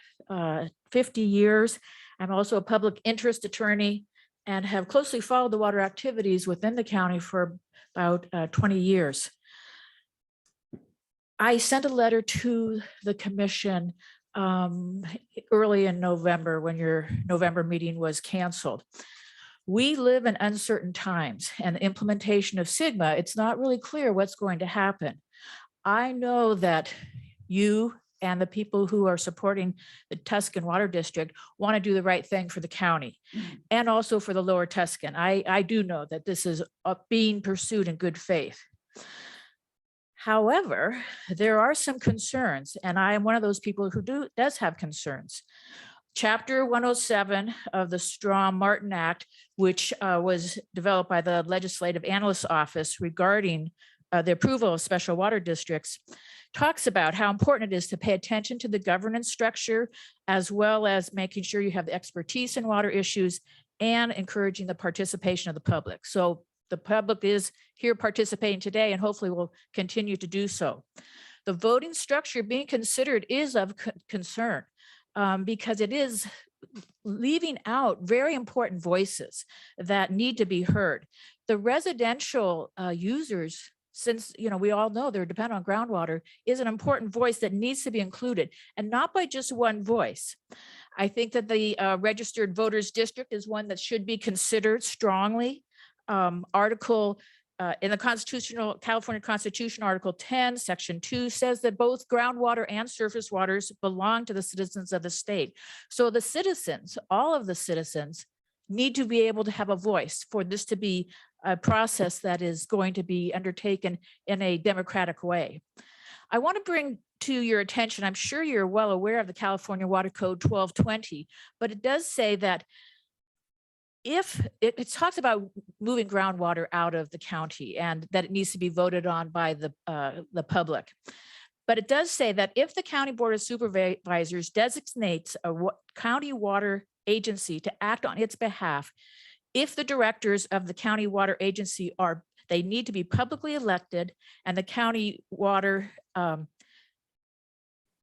50 years. I'm also a public interest attorney and have closely followed the water activities within the county for about 20 years. I sent a letter to the commission early in November when your November meeting was canceled. We live in uncertain times, and the implementation of Sigma, it's not really clear what's going to happen. I know that you and the people who are supporting the Tuscan Water District want to do the right thing for the county and also for the Lower Tuscan. I do know that this is being pursued in good faith. However, there are some concerns, and I am one of those people who does have concerns. Chapter 107 of the Strom-Martin Act, which was developed by the Legislative Analyst's Office regarding the approval of special water districts, talks about how important it is to pay attention to the governance structure, as well as making sure you have the expertise in water issues and encouraging the participation of the public. So the public is here participating today and hopefully will continue to do so. The voting structure being considered is of concern. Because it is leaving out very important voices that need to be heard. The residential users, since we all know they're dependent on groundwater, is an important voice that needs to be included, and not by just one voice. I think that the registered voters district is one that should be considered strongly. Article in the California Constitution, Article 10, Section 2 says that both groundwater and surface waters belong to the citizens of the state. So the citizens, all of the citizens, need to be able to have a voice for this to be a process that is going to be undertaken in a democratic way. I want to bring to your attention, I'm sure you're well aware of the California Water Code 1220, but it does say that if it talks about moving groundwater out of the county and that it needs to be voted on by the public. But it does say that if the County Board of Supervisors designates a county water agency to act on its behalf, if the directors of the county water agency they need to be publicly elected, and the county water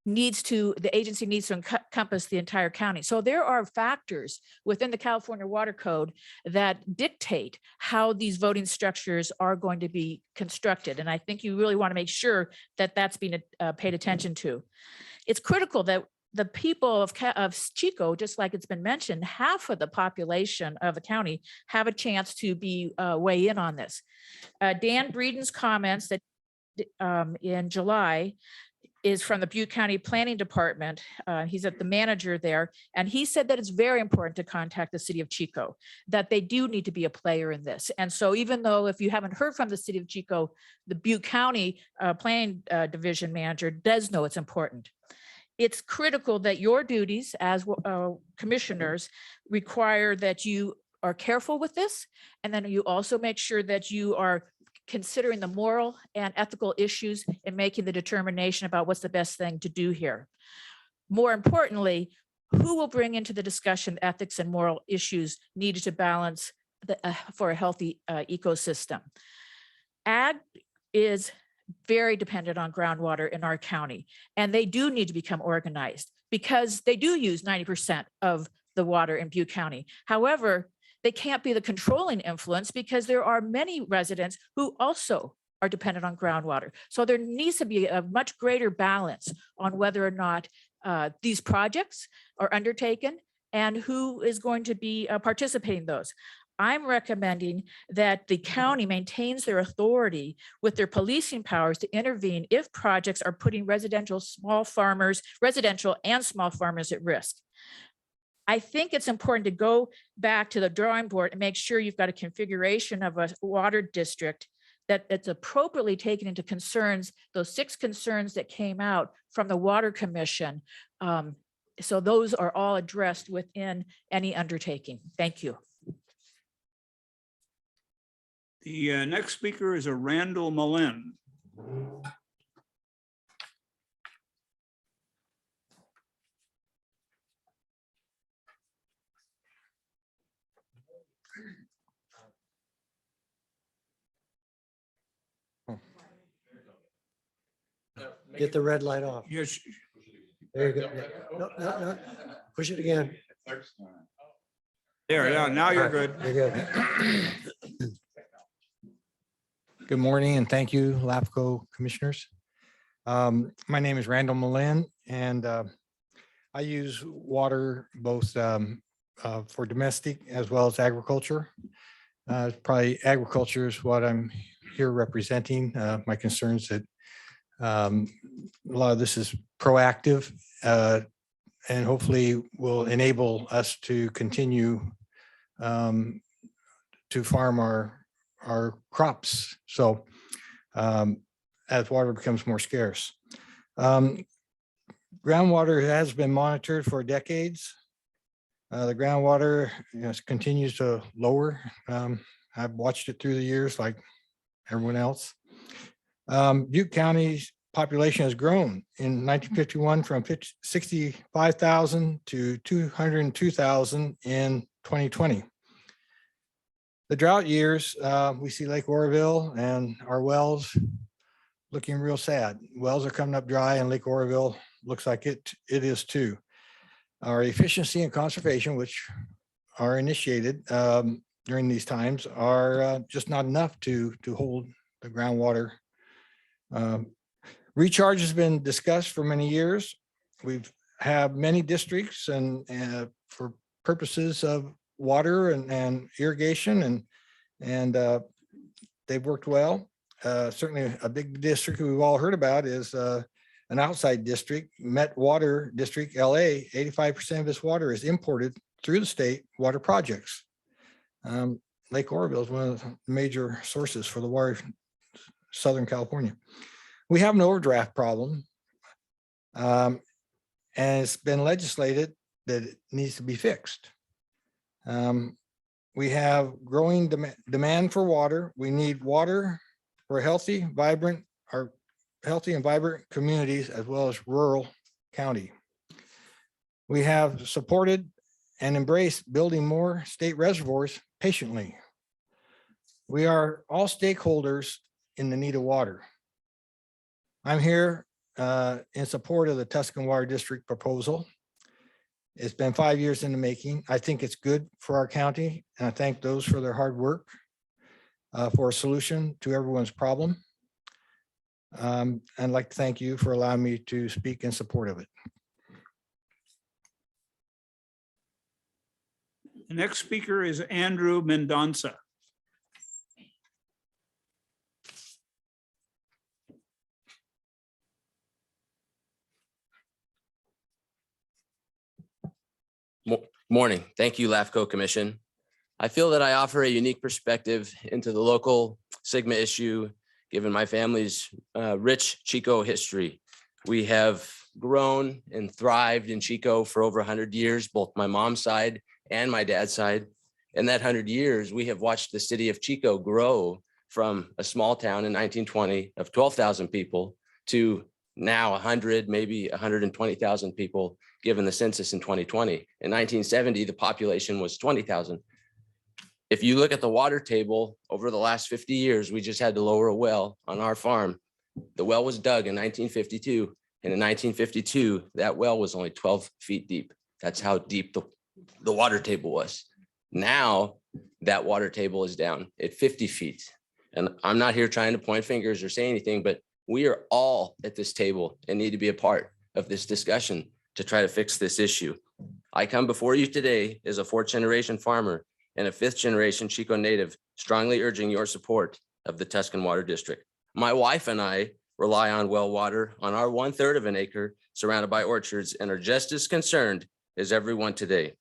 the agency needs to encompass the entire county. So there are factors within the California Water Code that dictate how these voting structures are going to be constructed. And I think you really want to make sure that that's being paid attention to. It's critical that the people of Chico, just like it's been mentioned, half of the population of the county have a chance to weigh in on this. Dan Breeden's comments that in July is from the Butte County Planning Department. He's the manager there. And he said that it's very important to contact the city of Chico, that they do need to be a player in this. And so even though if you haven't heard from the city of Chico, the Butte County Planning Division manager does know it's important. It's critical that your duties as commissioners require that you are careful with this. And then you also make sure that you are considering the moral and ethical issues and making the determination about what's the best thing to do here. More importantly, who will bring into the discussion ethics and moral issues needed to balance for a healthy ecosystem. Ag is very dependent on groundwater in our county, and they do need to become organized because they do use 90% of the water in Butte County. However, they can't be the controlling influence because there are many residents who also are dependent on groundwater. So there needs to be a much greater balance on whether or not these projects are undertaken and who is going to be participating in those. I'm recommending that the county maintains their authority with their policing powers to intervene if projects are putting residential and small farmers at risk. I think it's important to go back to the drawing board and make sure you've got a configuration of a water district that's appropriately taken into concerns, those 6 concerns that came out from the Water Commission. So those are all addressed within any undertaking. Thank you. The next speaker is Randall Mullen. Get the red light off. Yes. There you go. No, no, no. Push it again. There, yeah, now you're good. You're good. Good morning and thank you, LAFCo commissioners. My name is Randall Mullen and I use water both for domestic as well as agriculture. Probably agriculture is what I'm here representing. My concerns that a lot of this is proactive and hopefully will enable us to continue to farm our crops. So as water becomes more scarce. Groundwater has been monitored for decades. The groundwater continues to lower. I've watched it through the years like everyone else. Butte County's population has grown in 1951 from 65,000 to 202,000 in 2020. The drought years, we see Lake Oroville and our wells looking real sad. Wells are coming up dry and Lake Oroville looks like it is too. Our efficiency and conservation, which are initiated during these times, are just not enough to hold the groundwater. Recharge has been discussed for many years. We've had many districts and for purposes of water and irrigation and they've worked well. Certainly a big district we've all heard about is an outside district, Met Water District, LA. 85% of its water is imported through the state water projects. Lake Oroville is one of the major sources for the water in Southern California. We have an overdraft problem and it's been legislated that it needs to be fixed. we have growing demand for water. We need water for healthy, vibrant, our healthy and vibrant communities as well as rural county. We have supported and embraced building more state reservoirs patiently. We are all stakeholders in the need of water. I'm here in support of the Tuscan Water District proposal. It's been 5 years in the making. I think it's good for our county, and I thank those for their hard work for a solution to everyone's problem. I'd like to thank you for allowing me to speak in support of it. The next speaker is Andrew Mendonça. Morning. Thank you, LAFCo Commission. I feel that I offer a unique perspective into the local Sigma issue, given my family's rich Chico history. We have grown and thrived in Chico for over 100 years, both my mom's side and my dad's side. In that 100 years, we have watched the city of Chico grow from a small town in 1920 of 12,000 people to now 100, maybe 120,000 people, given the census in 2020. In 1970, the population was 20,000. If you look at the water table over the last 50 years, we just had to lower a well on our farm. The well was dug in 1952. And in 1952, that well was only 12 feet deep. That's how deep the water table was. Now that water table is down at 50 feet. And I'm not here trying to point fingers or say anything, but we are all at this table and need to be a part of this discussion to try to fix this issue. I come before you today as a 4th-generation farmer and a 5th-generation Chico native, strongly urging your support of the Tuscan Water District. My wife and I rely on well water on our 1/3 of an acre surrounded by orchards and are just as concerned as everyone today.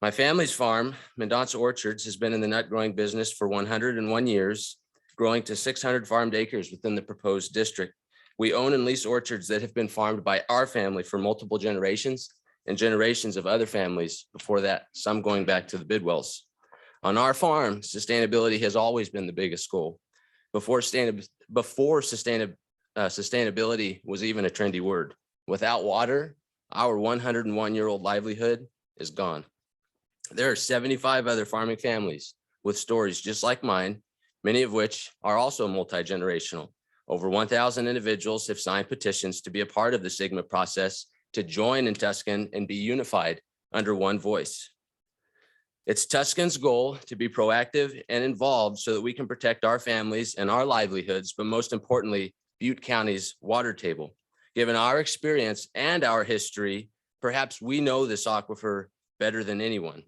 My family's farm, Mendonça Orchards, has been in the nut growing business for 101 years, growing to 600 farmed acres within the proposed district. We own and lease orchards that have been farmed by our family for multiple generations and generations of other families before that, some going back to the Bidwells. On our farm, sustainability has always been the biggest goal. Before sustainability was even a trendy word. Without water, our 101-year-old livelihood is gone. There are 75 other farming families with stories just like mine, many of which are also multi-generational. Over 1,000 individuals have signed petitions to be a part of the Sigma process, to join in Tuscan and be unified under one voice. It's Tuscan's goal to be proactive and involved so that we can protect our families and our livelihoods, but most importantly, Butte County's water table. Given our experience and our history, perhaps we know this aquifer better than anyone.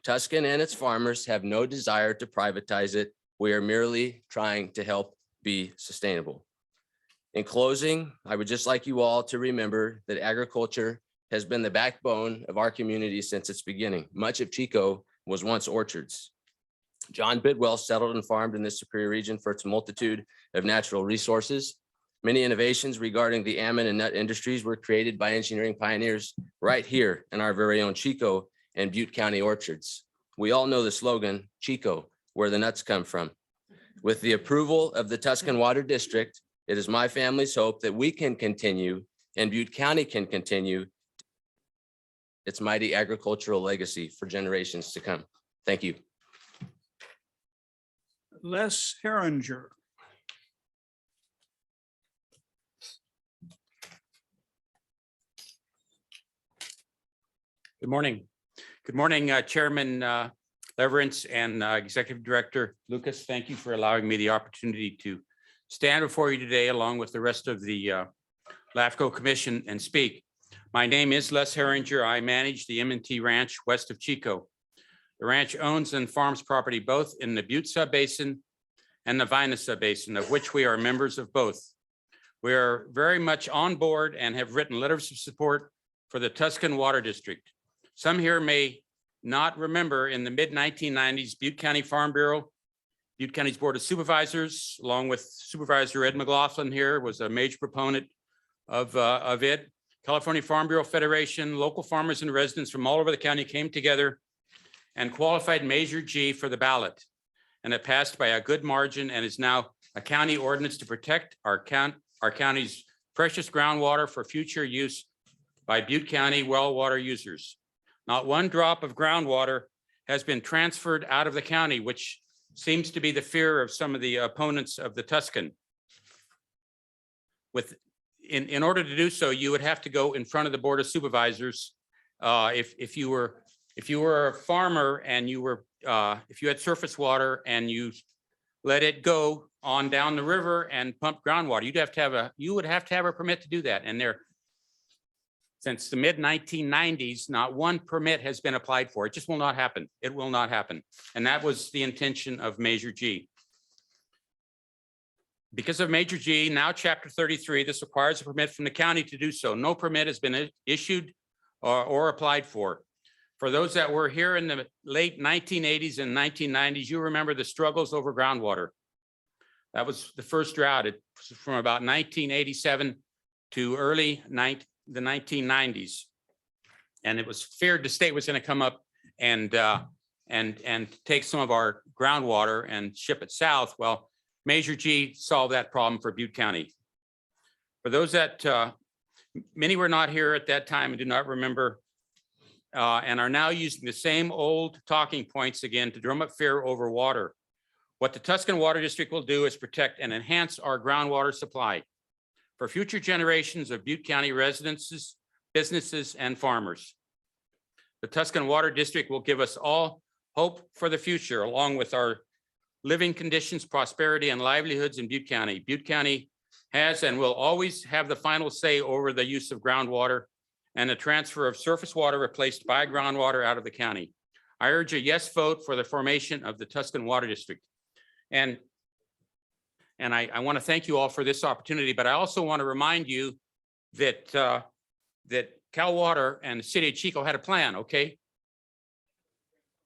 Tuscan and its farmers have no desire to privatize it. We are merely trying to help be sustainable. In closing, I would just like you all to remember that agriculture has been the backbone of our community since its beginning. Much of Chico was once orchards. John Bidwell settled and farmed in this Superior region for its multitude of natural resources. Many innovations regarding the almond and nut industries were created by engineering pioneers right here in our very own Chico and Butte County orchards. We all know the slogan, Chico, where the nuts come from. With the approval of the Tuscan Water District, it is my family's hope that we can continue and Butte County can continue its mighty agricultural legacy for generations to come. Thank you. Les Herringer. Good morning. Good morning, Chairman Leverance and Executive Director Lucas. Thank you for allowing me the opportunity to stand before you today along with the rest of the LAFCo Commission and speak. My name is Les Herringer. I manage the M&T Ranch west of Chico. The ranch owns and farms property both in the Butte Subbasin and the Vina Subbasin, of which we are members of both. We are very much on board and have written letters of support for the Tuscan Water District. Some here may not remember in the mid-1990s, Butte County Farm Bureau, Butte County's Board of Supervisors, along with Supervisor Ed McLaughlin here, was a major proponent of it. California Farm Bureau Federation, local farmers and residents from all over the county came together and qualified Measure G for the ballot. And it passed by a good margin and is now a county ordinance to protect our county's precious groundwater for future use by Butte County well water users. Not one drop of groundwater has been transferred out of the county, which seems to be the fear of some of the opponents of the Tuscan. In order to do so, you would have to go in front of the Board of Supervisors. If you were a farmer and if you had surface water and you let it go on down the river and pump groundwater, you would have to have a permit to do that. And since the mid 1990s, not one permit has been applied for. It just will not happen. It will not happen. And that was the intention of Measure G. Because of Measure G, now Chapter 33, this requires a permit from the county to do so. No permit has been issued or applied for. For those that were here in the late 1980s and 1990s, you remember the struggles over groundwater. That was the first drought. It was from about 1987 to early the 1990s. And it was feared the state was going to come up and take some of our groundwater and ship it south. Well, Measure G solved that problem for Butte County. For those that, many were not here at that time and do not remember, and are now using the same old talking points again to drum up fear over water. What the Tuscan Water District will do is protect and enhance our groundwater supply for future generations of Butte County residents, businesses, and farmers. The Tuscan Water District will give us all hope for the future, along with our living conditions, prosperity, and livelihoods in Butte County. Butte County has and will always have the final say over the use of groundwater and the transfer of surface water replaced by groundwater out of the county. I urge a yes vote for the formation of the Tuscan Water District. And I want to thank you all for this opportunity, but I also want to remind you that Cal Water and the city of Chico had a plan, okay?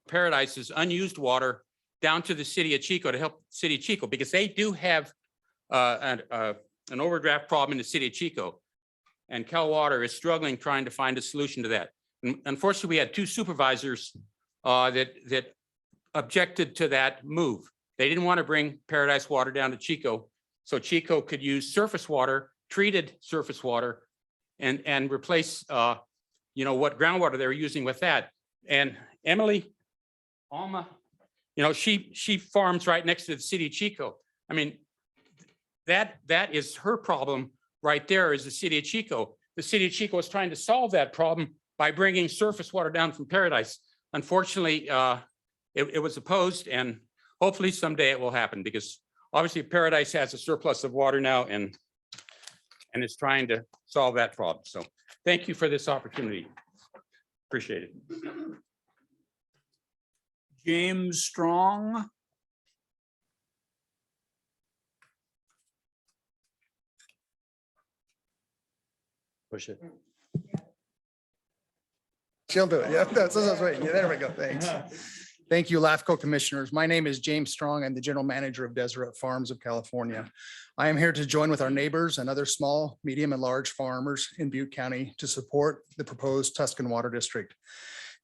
Paradise's unused water down to the city of Chico to help city of Chico, because they do have an overdraft problem in the city of Chico. And Cal Water is struggling trying to find a solution to that. And unfortunately, we had two supervisors that objected to that move. They didn't want to bring Paradise water down to Chico, so Chico could use surface water, treated surface water, and replace what groundwater they were using with that. And Emily Alma, she farms right next to the city of Chico. I mean, that is her problem right there, is the city of Chico. The city of Chico is trying to solve that problem by bringing surface water down from Paradise. Unfortunately, it was opposed, and hopefully someday it will happen, because obviously Paradise has a surplus of water now and is trying to solve that problem. So thank you for this opportunity. Appreciate it. James Strong. Push it. She'll do it. Yeah, that's what I was waiting. Yeah, there we go. Thanks. Thank you, LAFCo commissioners. My name is James Strong. I'm the general manager of Deseret Farms of California. I am here to join with our neighbors and other small, medium, and large farmers in Butte County to support the proposed Tuscan Water District.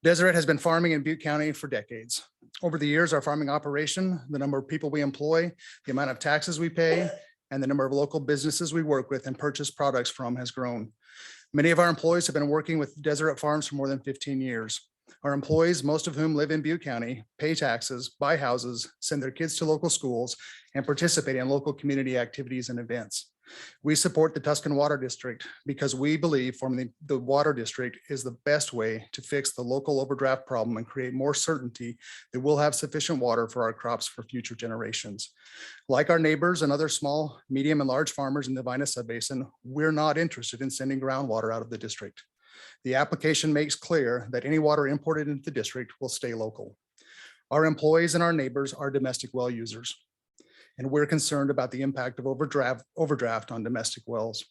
Deseret has been farming in Butte County for decades. Over the years, our farming operation, the number of people we employ, the amount of taxes we pay, and the number of local businesses we work with and purchase products from has grown. Many of our employees have been working with Deseret Farms for more than 15 years. Our employees, most of whom live in Butte County, pay taxes, buy houses, send their kids to local schools, and participate in local community activities and events. We support the Tuscan Water District because we believe forming the water district is the best way to fix the local overdraft problem and create more certainty that we'll have sufficient water for our crops for future generations. Like our neighbors and other small, medium, and large farmers in the Vina Subbasin, we're not interested in sending groundwater out of the district. The application makes clear that any water imported into the district will stay local. Our employees and our neighbors are domestic well users, and we're concerned about the impact of overdraft on domestic wells.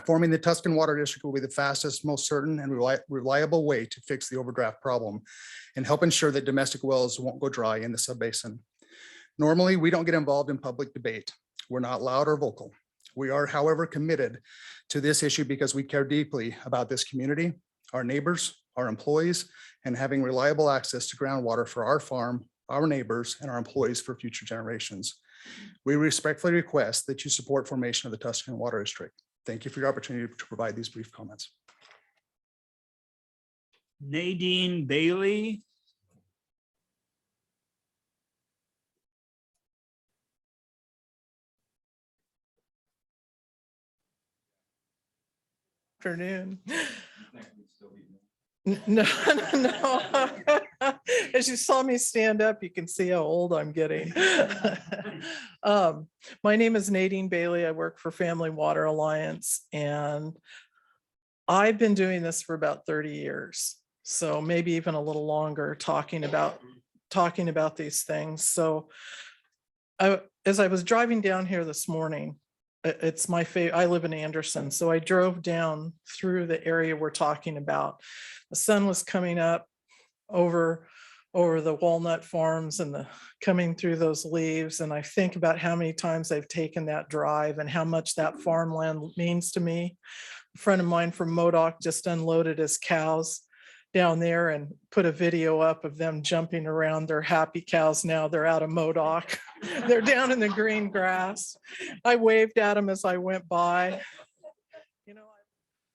Forming the Tuscan Water District will be the fastest, most certain, and reliable way to fix the overdraft problem and help ensure that domestic wells won't go dry in the subbasin. Normally, we don't get involved in public debate. We're not loud or vocal. We are, however, committed to this issue because we care deeply about this community, our neighbors, our employees, and having reliable access to groundwater for our farm, our neighbors, and our employees for future generations. We respectfully request that you support formation of the Tuscan Water District. Thank you for your opportunity to provide these brief comments. Nadine Bailey. Afternoon. No, no. As you saw me stand up, you can see how old I'm getting. My name is Nadine Bailey. I work for Family Water Alliance, and I've been doing this for about 30 years. So maybe even a little longer, talking about these things. So as I was driving down here this morning, it's my favorite. I live in Anderson, so I drove down through the area we're talking about. The sun was coming up over the walnut farms and coming through those leaves. And I think about how many times I've taken that drive and how much that farmland means to me. A friend of mine from Modoc just unloaded his cows down there and put a video up of them jumping around. They're happy cows now. They're out of Modoc. They're down in the green grass. I waved at them as I went by. You know,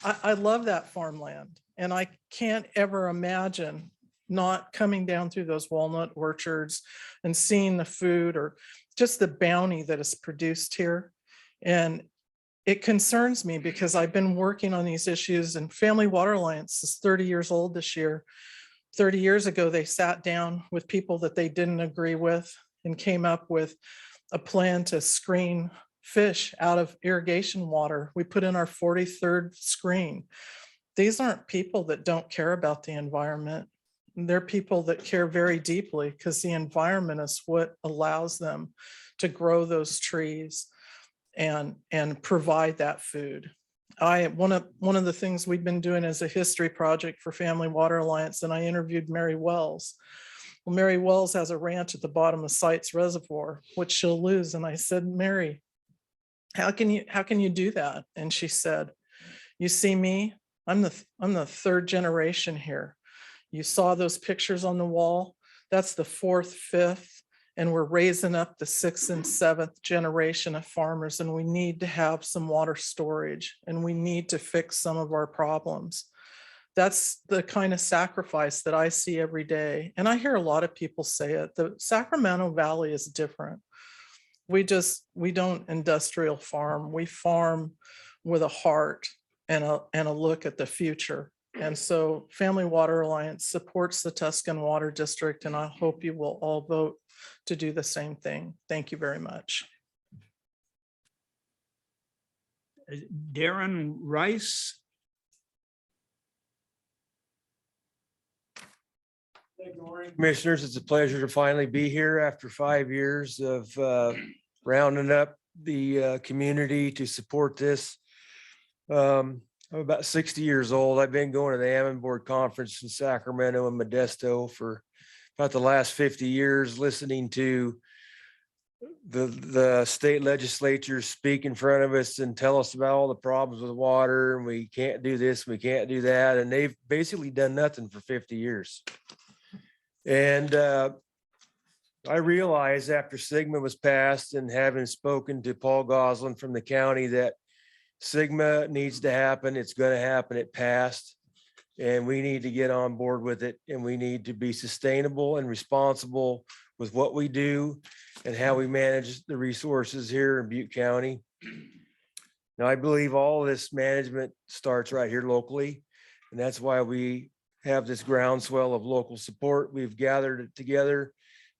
I love that farmland, and I can't ever imagine not coming down through those walnut orchards and seeing the food or just the bounty that is produced here. And it concerns me because I've been working on these issues, and Family Water Alliance is 30 years old this year. 30 years ago, they sat down with people that they didn't agree with and came up with a plan to screen fish out of irrigation water. We put in our 43rd screen. These aren't people that don't care about the environment. They're people that care very deeply because the environment is what allows them to grow those trees and provide that food. One of the things we've been doing as a history project for Family Water Alliance, and I interviewed Mary Wells. Well, Mary Wells has a ranch at the bottom of Sites Reservoir, which she'll lose. And I said, Mary, how can you do that? And she said, you see me, I'm the third generation here. You saw those pictures on the wall. That's the fourth, fifth, and we're raising up the sixth and seventh generation of farmers, and we need to have some water storage, and we need to fix some of our problems. That's the kind of sacrifice that I see every day. And I hear a lot of people say it. The Sacramento Valley is different. We don't industrial farm. We farm with a heart and a look at the future. And so Family Water Alliance supports the Tuscan Water District, and I hope you will all vote to do the same thing. Thank you very much. Darren Rice. Good morning, commissioners. It's a pleasure to finally be here after 5 years of rounding up the community to support this. I'm about 60 years old. I've been going to the Ammon Board Conference in Sacramento and Modesto for about the last 50 years, listening to the state legislatures speak in front of us and tell us about all the problems with water, and we can't do this, we can't do that. And they've basically done nothing for 50 years. And I realized after SGMA was passed and having spoken to Paul Goslin from the county that SGMA needs to happen. It's going to happen. It passed, and we need to get on board with it. And we need to be sustainable and responsible with what we do and how we manage the resources here in Butte County. Now, I believe all of this management starts right here locally, and that's why we have this groundswell of local support. We've gathered it together.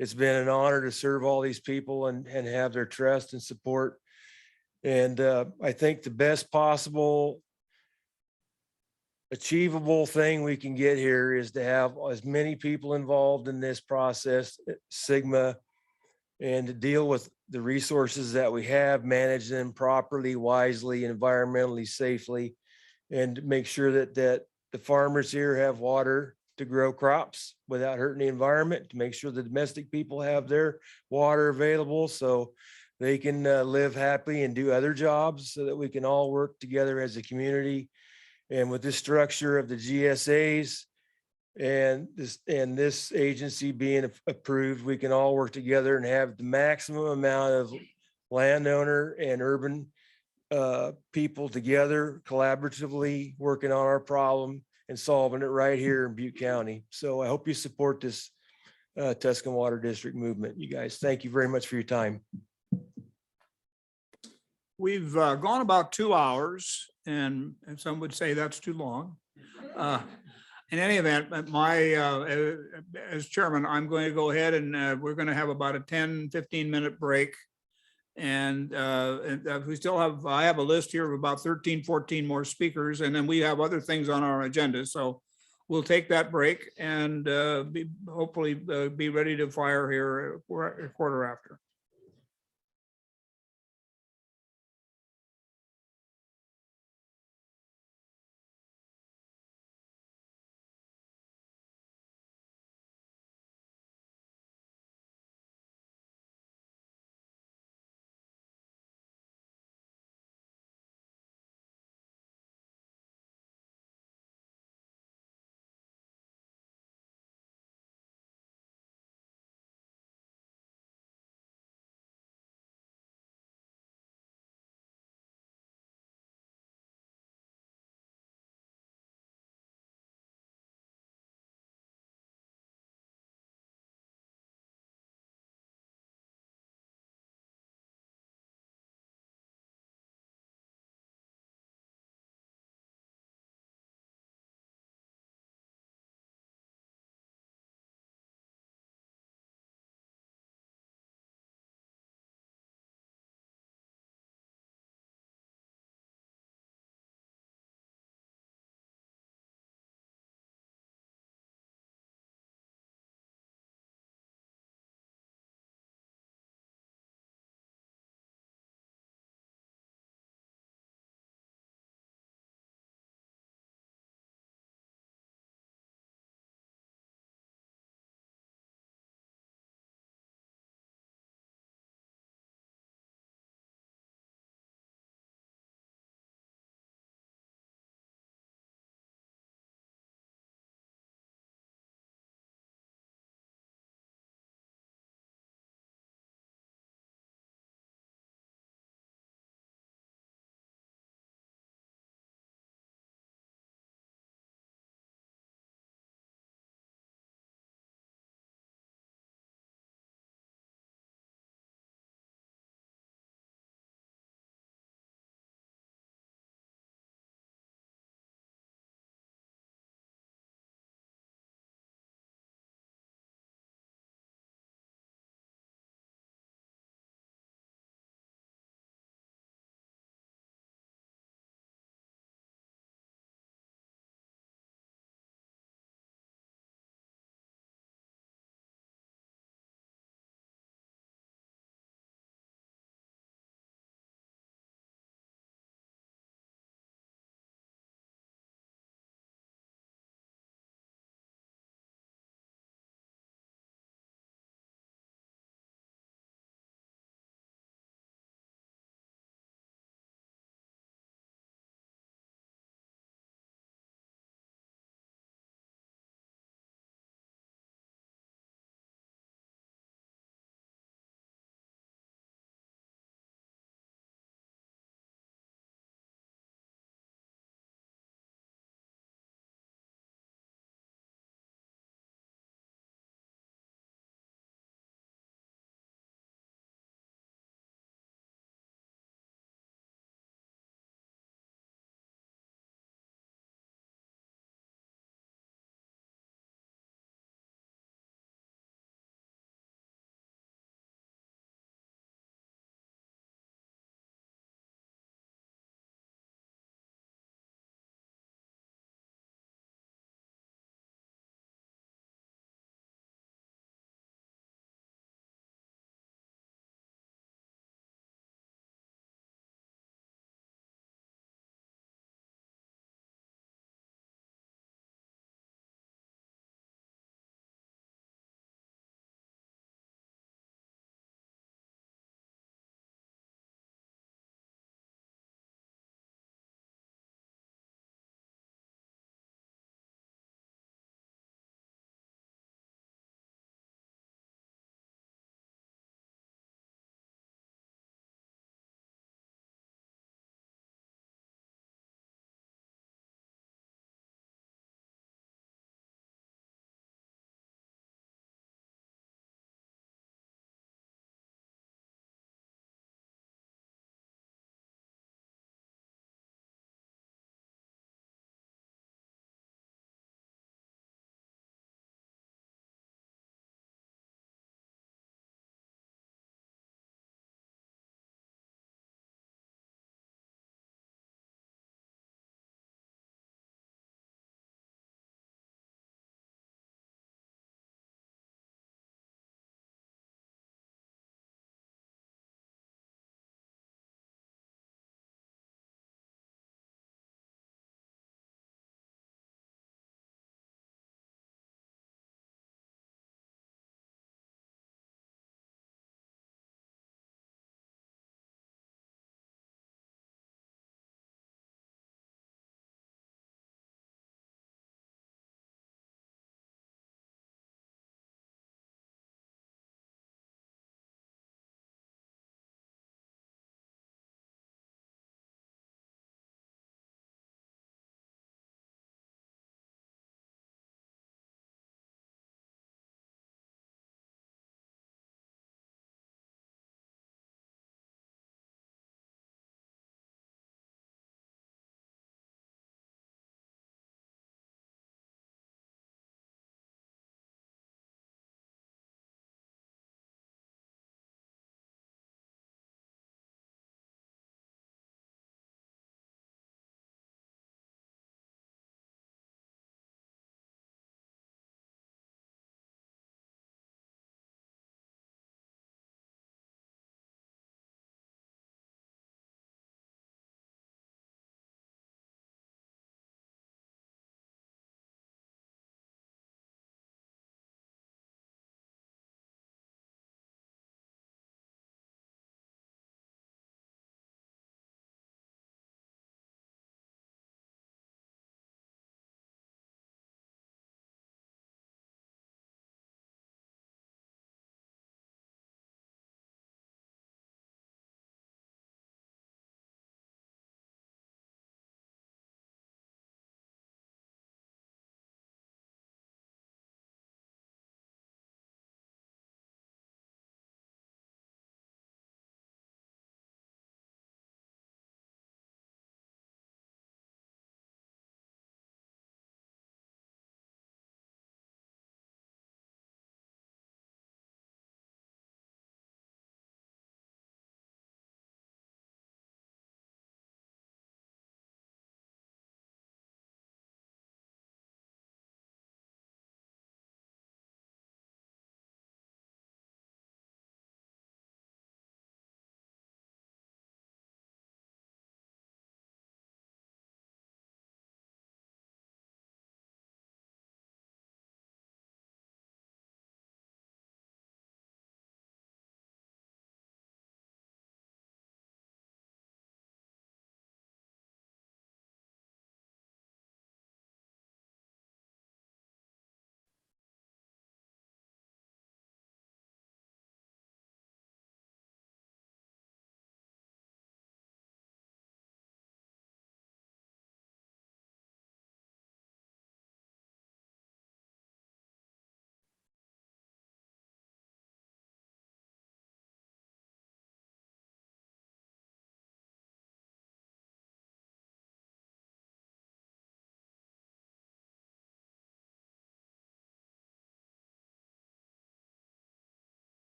It's been an honor to serve all these people and have their trust and support. And I think the best possible achievable thing we can get here is to have as many people involved in this process, SGMA, and to deal with the resources that we have, manage them properly, wisely, environmentally, safely, and make sure that the farmers here have water to grow crops without hurting the environment, to make sure the domestic people have their water available so they can live happily and do other jobs, so that we can all work together as a community. And with this structure of the GSAs, and this agency being approved, we can all work together and have the maximum amount of landowner and urban people together collaboratively working on our problem and solving it right here in Butte County. So I hope you support this Tuscan Water District movement. You guys, thank you very much for your time. We've gone about 2 hours, and some would say that's too long. In any event, as chairman, I'm going to go ahead and we're going to have about a 10-15 minute break. And we still have, I have a list here of about 13-14 more speakers, and then we have other things on our agenda. So we'll take that break and hopefully be ready to fire here a quarter after.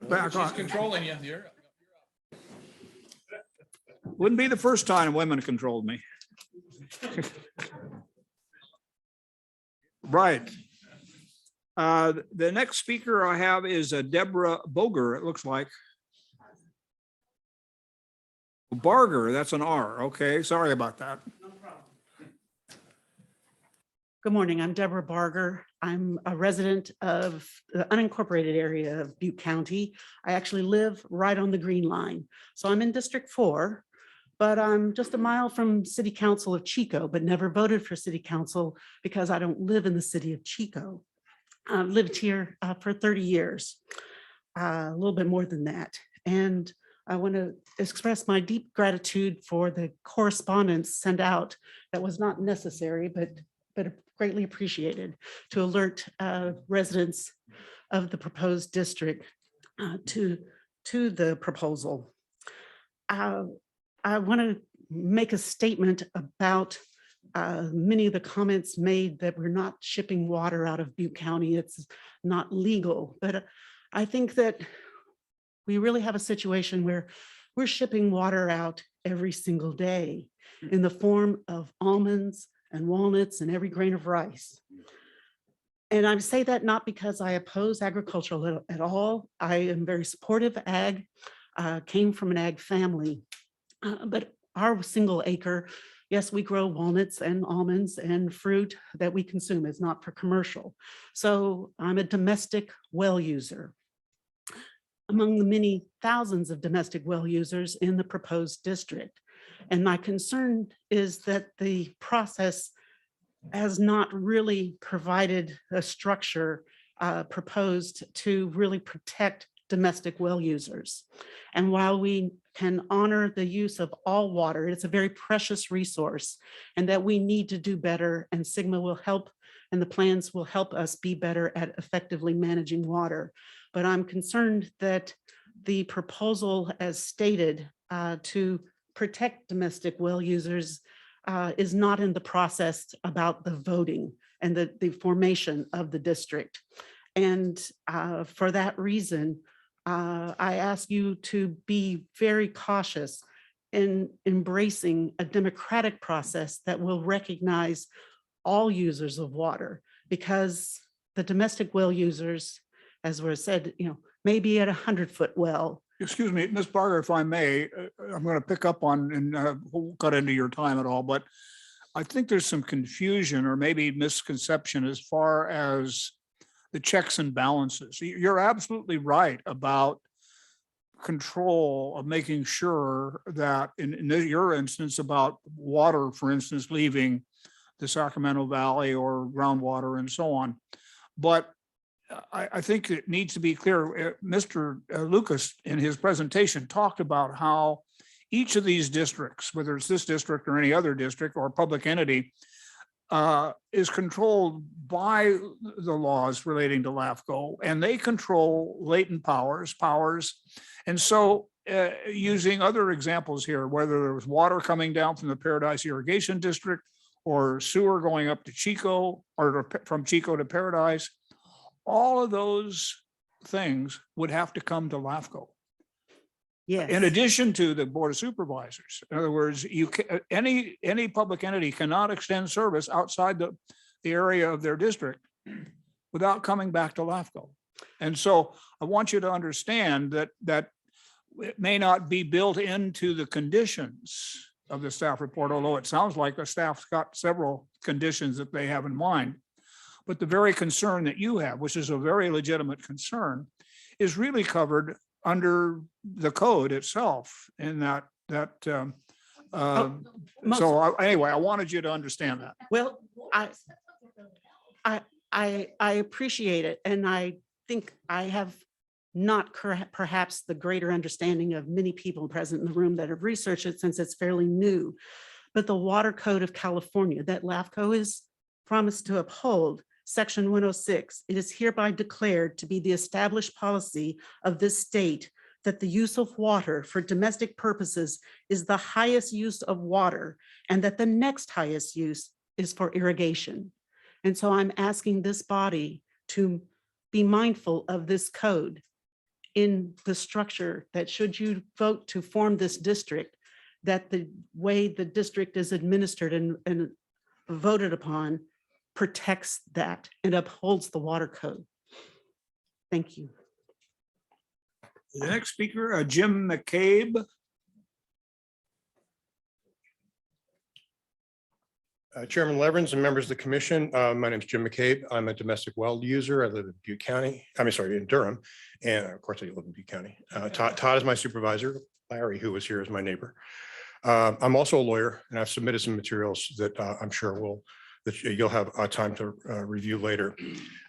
Back on. controlling you. You're. Wouldn't be the first time women controlled me. Right. The next speaker I have is Deborah Boger, it looks like. Barger, that's an R. Okay, sorry about that. Good morning, I'm Deborah Barger. I'm a resident of the unincorporated area of Butte County. I actually live right on the Green Line. So I'm in District 4, but I'm just a mile from City Council of Chico, but never voted for City Council because I don't live in the city of Chico. I've lived here for 30 years, a little bit more than that. And I want to express my deep gratitude for the correspondence sent out that was not necessary, but greatly appreciated to alert residents of the proposed district to the proposal. I want to make a statement about many of the comments made that we're not shipping water out of Butte County. It's not legal, but I think that we really have a situation where we're shipping water out every single day in the form of almonds and walnuts and every grain of rice. And I say that not because I oppose agriculture at all. I am very supportive of ag, came from an ag family, but our single acre, yes, we grow walnuts and almonds and fruit that we consume. It's not for commercial. So I'm a domestic well user. Among the many thousands of domestic well users in the proposed district. And my concern is that the process has not really provided a structure proposed to really protect domestic well users. And while we can honor the use of all water, it's a very precious resource and that we need to do better, and Sigma will help, and the plans will help us be better at effectively managing water. But I'm concerned that the proposal as stated to protect domestic well users is not in the process about the voting and the formation of the district. And for that reason, I ask you to be very cautious in embracing a democratic process that will recognize all users of water, because the domestic well users, as was said, maybe at 100-foot well. Excuse me, Ms. Barger, if I may, I'm going to pick up on and won't cut into your time at all, but I think there's some confusion or maybe misconception as far as the checks and balances. You're absolutely right about control of making sure that in your instance about water, for instance, leaving the Sacramento Valley or groundwater and so on. But I think it needs to be clear. Mr. Lucas in his presentation talked about how each of these districts, whether it's this district or any other district or public entity, is controlled by the laws relating to LAFCo, and they control latent powers. And so using other examples here, whether there was water coming down from the Paradise Irrigation District or sewer going up to Chico or from Chico to Paradise, all of those things would have to come to LAFCO. Yes. In addition to the Board of Supervisors. In other words, any public entity cannot extend service outside the area of their district without coming back to LAFCO. And so I want you to understand that it may not be built into the conditions of the staff report, although it sounds like the staff's got several conditions that they have in mind. But the very concern that you have, which is a very legitimate concern, is really covered under the code itself. In anyway, I wanted you to understand that. Well, I appreciate it, and I think I have not perhaps the greater understanding of many people present in the room that have researched it since it's fairly new. But the Water Code of California that LAFCO is promised to uphold, Section 106, it is hereby declared to be the established policy of this state that the use of water for domestic purposes is the highest use of water, and that the next highest use is for irrigation. And so I'm asking this body to be mindful of this code in the structure that should you vote to form this district, that the way the district is administered and voted upon protects that and upholds the water code. Thank you. The next speaker, Jim McCabe. Chairman Leverins and members of the commission, my name is Jim McCabe. I'm a domestic well user. I live in Butte County. In Durham. And of course I live in Butte County. Todd is my supervisor. Larry, who was here, is my neighbor. I'm also a lawyer, and I've submitted some materials that I'm sure that you'll have time to review later.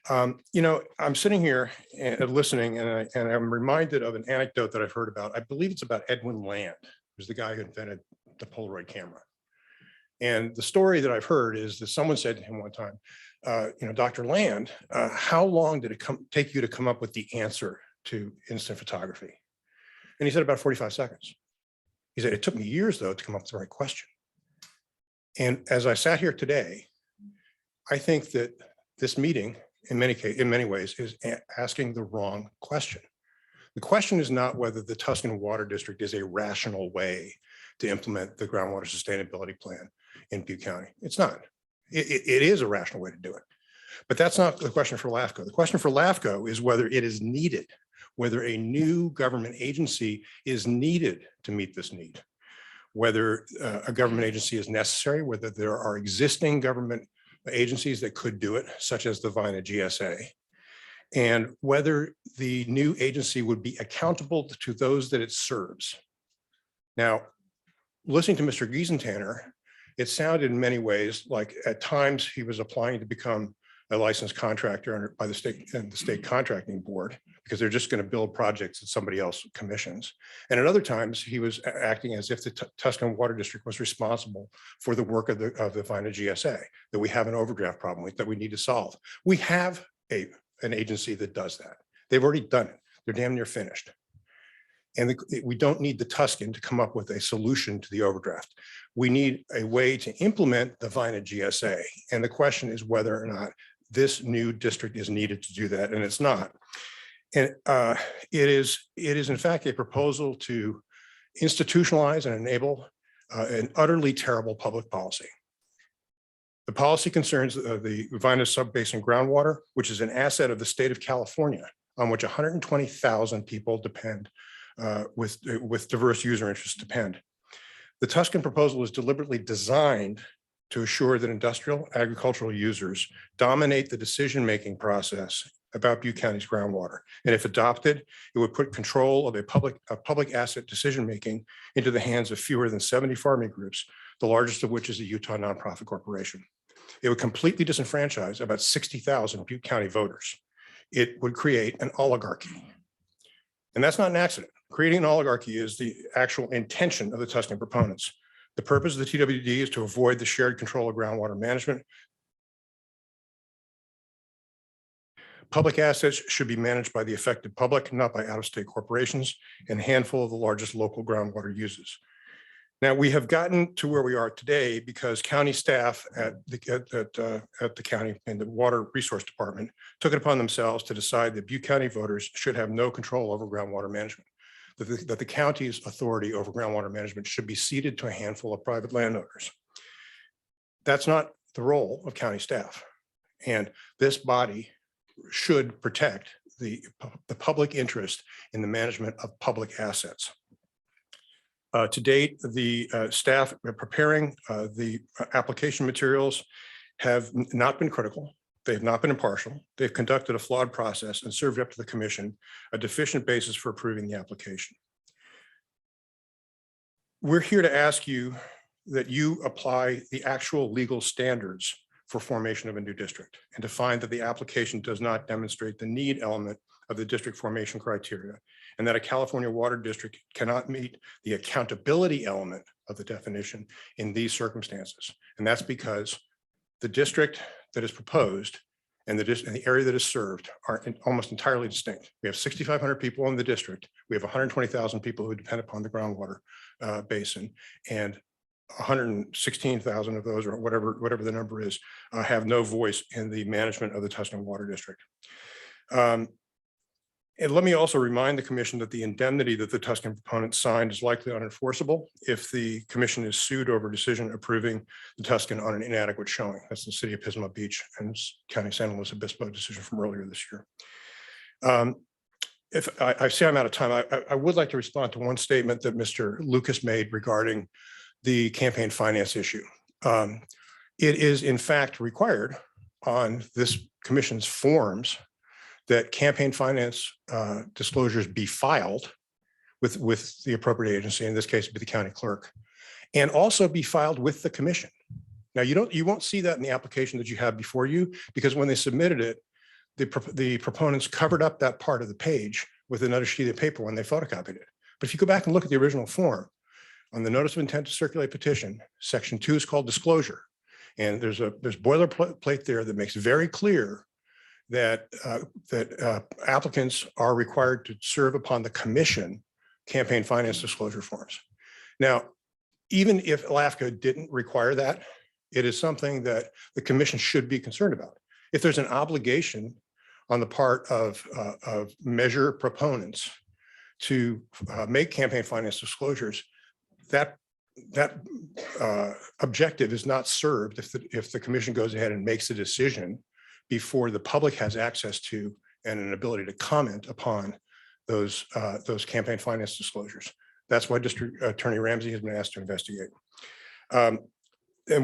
I'm sitting here and listening, and I'm reminded of an anecdote that I've heard about. I believe it's about Edwin Land, who's the guy who invented the Polaroid camera. And the story that I've heard is that someone said to him one time, Dr. Land, how long did it take you to come up with the answer to instant photography? And he said about 45 seconds. He said, it took me years, though, to come up with the right question. And as I sat here today, I think that this meeting, in many ways, is asking the wrong question. The question is not whether the Tuscan Water District is a rational way to implement the groundwater sustainability plan in Butte County. It's not. It is a rational way to do it. But that's not the question for LAFCo. The question for LAFCo is whether it is needed, whether a new government agency is needed to meet this need, whether a government agency is necessary, whether there are existing government agencies that could do it, such as the VINA GSA, and whether the new agency would be accountable to those that it serves. Now, listening to Mr. Giesentanner, it sounded in many ways like at times he was applying to become a licensed contractor by the state and the state contracting board, because they're just going to build projects that somebody else commissions. And at other times he was acting as if the Tuscan Water District was responsible for the work of the VINA GSA, that we have an overdraft problem that we need to solve. We have an agency that does that. They've already done it. They're damn near finished. And we don't need the Tuscan to come up with a solution to the overdraft. We need a way to implement the VINA GSA. And the question is whether or not this new district is needed to do that, and it's not. And it is in fact a proposal to institutionalize and enable an utterly terrible public policy. The policy concerns the VINA subbasin groundwater, which is an asset of the state of California, on which 120,000 people depend, with diverse user interests depend. The Tuscan proposal is deliberately designed to assure that industrial agricultural users dominate the decision-making process about Butte County's groundwater. And if adopted, it would put control of a public asset decision-making into the hands of fewer than 70 farming groups, the largest of which is a Utah nonprofit corporation. It would completely disenfranchise about 60,000 Butte County voters. It would create an oligarchy. And that's not an accident. Creating an oligarchy is the actual intention of the Tuscan proponents. The purpose of the TWD is to avoid the shared control of groundwater management. Public assets should be managed by the affected public, not by out-of-state corporations and a handful of the largest local groundwater users. Now, we have gotten to where we are today because county staff at the county and the Water Resource Department took it upon themselves to decide that Butte County voters should have no control over groundwater management, that the county's authority over groundwater management should be ceded to a handful of private landowners. That's not the role of county staff. And this body should protect the public interest in the management of public assets. To date, the staff preparing the application materials have not been critical. They have not been impartial. They've conducted a flawed process and served up to the commission a deficient basis for approving the application. We're here to ask you that you apply the actual legal standards for formation of a new district and to find that the application does not demonstrate the need element of the district formation criteria, and that a California water district cannot meet the accountability element of the definition in these circumstances. And that's because the district that is proposed and the area that is served are almost entirely distinct. We have 6,500 people in the district. We have 120,000 people who depend upon the groundwater basin, and 116,000 of those, or whatever the number is, have no voice in the management of the Tuscan Water District. And let me also remind the commission that the indemnity that the Tuscan proponent signed is likely unenforceable if the commission is sued over a decision approving the Tuscan on an inadequate showing. That's the city of Pismo Beach and County of San Luis Obispo decision from earlier this year. If I say I'm out of time, I would like to respond to one statement that Mr. Lucas made regarding the campaign finance issue. It is in fact required on this commission's forms that campaign finance disclosures be filed with the appropriate agency, in this case, be the county clerk, and also be filed with the commission. Now, you won't see that in the application that you have before you, because when they submitted it, the proponents covered up that part of the page with another sheet of paper when they photocopied it. But if you go back and look at the original form, on the notice of intent to circulate petition, section 2 is called disclosure. And there's boilerplate there that makes very clear that applicants are required to serve upon the commission campaign finance disclosure forms. Now, even if LAFCo didn't require that, it is something that the commission should be concerned about. If there's an obligation on the part of measure proponents to make campaign finance disclosures, that objective is not served if the commission goes ahead and makes a decision before the public has access to and an ability to comment upon those campaign finance disclosures. That's why District Attorney Ramsey has been asked to investigate. And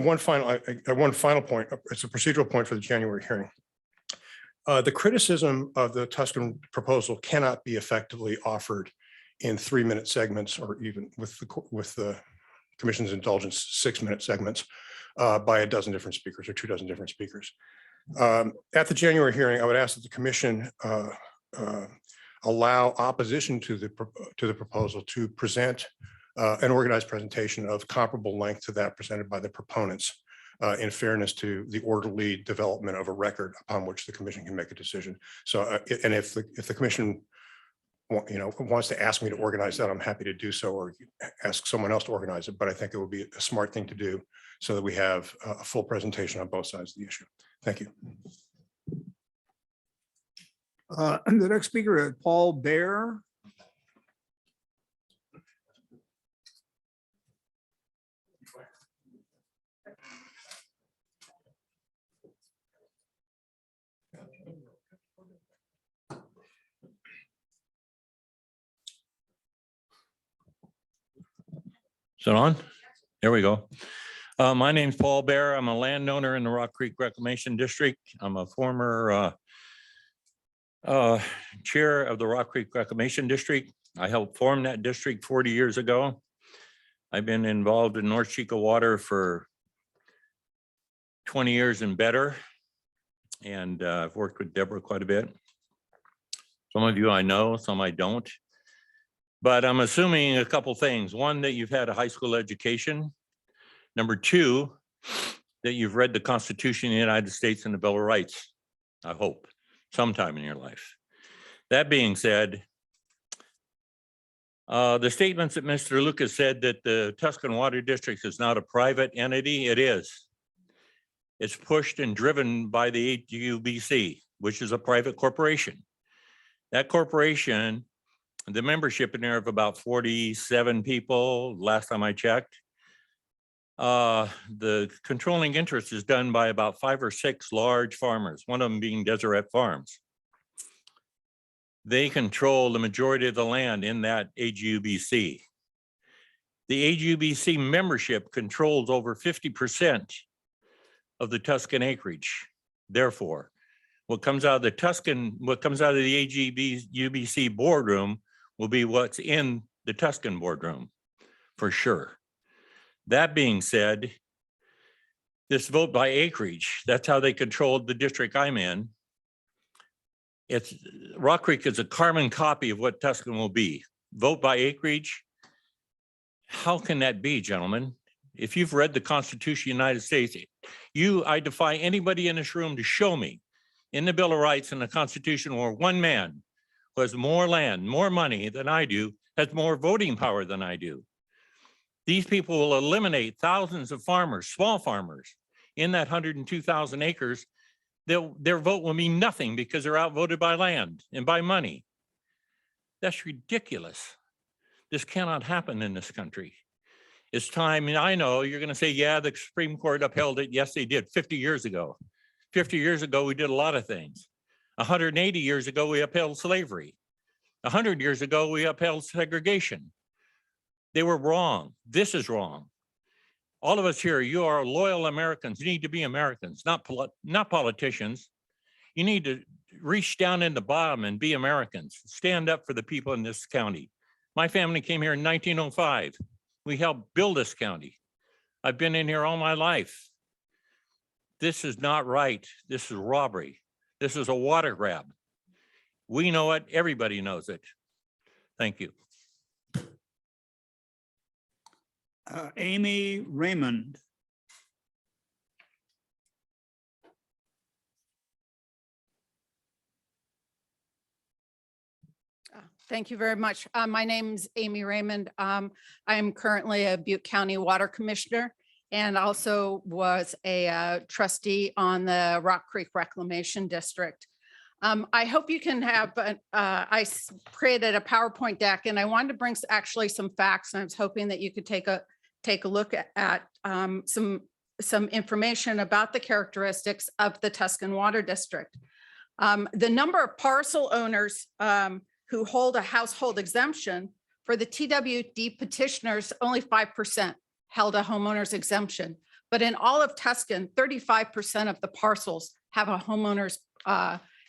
one final point, it's a procedural point for the January hearing. The criticism of the Tuscan proposal cannot be effectively offered in 3-minute segments, or even with the commission's indulgence, 6-minute segments by a dozen different speakers or 24 different speakers. At the January hearing, I would ask that the commission allow opposition to the proposal to present an organized presentation of comparable length to that presented by the proponents, in fairness to the orderly development of a record upon which the commission can make a decision. So, and if the commission wants to ask me to organize that, I'm happy to do so, or ask someone else to organize it. But I think it would be a smart thing to do so that we have a full presentation on both sides of the issue. Thank you. The next speaker is Paul Bear. Is it on? There we go. My name's Paul Bear. I'm a landowner in the Rock Creek Reclamation District. I'm a former chair of the Rock Creek Reclamation District. I helped form that district 40 years ago. I've been involved in North Chico Water for 20 years and better. And I've worked with Deborah quite a bit. Some of you I know, some I don't. But I'm assuming a couple things. One, that you've had a high school education. Number two, that you've read the Constitution of the United States and the Bill of Rights, I hope, sometime in your life. That being said, the statements that Mr. Lucas said that the Tuscan Water District is not a private entity, it is. It's pushed and driven by the HUBC, which is a private corporation. That corporation, the membership in there of about 47 people, last time I checked. The controlling interest is done by about 5 or 6 large farmers, one of them being Deseret Farms. They control the majority of the land in that HUBC. The HUBC membership controls over 50% of the Tuscan acreage. Therefore, what comes out of the HUBC boardroom will be what's in the Tuscan boardroom, for sure. That being said, this vote by acreage, that's how they controlled the district I'm in. Rock Creek is a carbon copy of what Tuscan will be. Vote by acreage. How can that be, gentlemen? If you've read the Constitution of the United States, I defy anybody in this room to show me in the Bill of Rights and the Constitution where one man who has more land, more money than I do, has more voting power than I do. These people will eliminate thousands of farmers, small farmers, in that 102,000 acres. Their vote will mean nothing because they're outvoted by land and by money. That's ridiculous. This cannot happen in this country. It's time, and I know you're going to say, yeah, the Supreme Court upheld it. Yes, they did 50 years ago. 50 years ago, we did a lot of things. 180 years ago, we upheld slavery. 100 years ago, we upheld segregation. They were wrong. This is wrong. All of us here, you are loyal Americans. You need to be Americans, not politicians. You need to reach down in the bottom and be Americans. Stand up for the people in this county. My family came here in 1905. We helped build this county. I've been in here all my life. This is not right. This is robbery. This is a water grab. We know it. Everybody knows it. Thank you. Amy Raymond. Thank you very much. My name's Amy Raymond. I am currently a Butte County Water Commissioner and also was a trustee on the Rock Creek Reclamation District. I hope you can have, I created a PowerPoint deck and I wanted to bring actually some facts. And I was hoping that you could take a look at some information about the characteristics of the Tuscan Water District. The number of parcel owners who hold a household exemption for the TWD petitioners, only 5% held a homeowner's exemption. But in all of Tuscan, 35% of the parcels have a homeowner's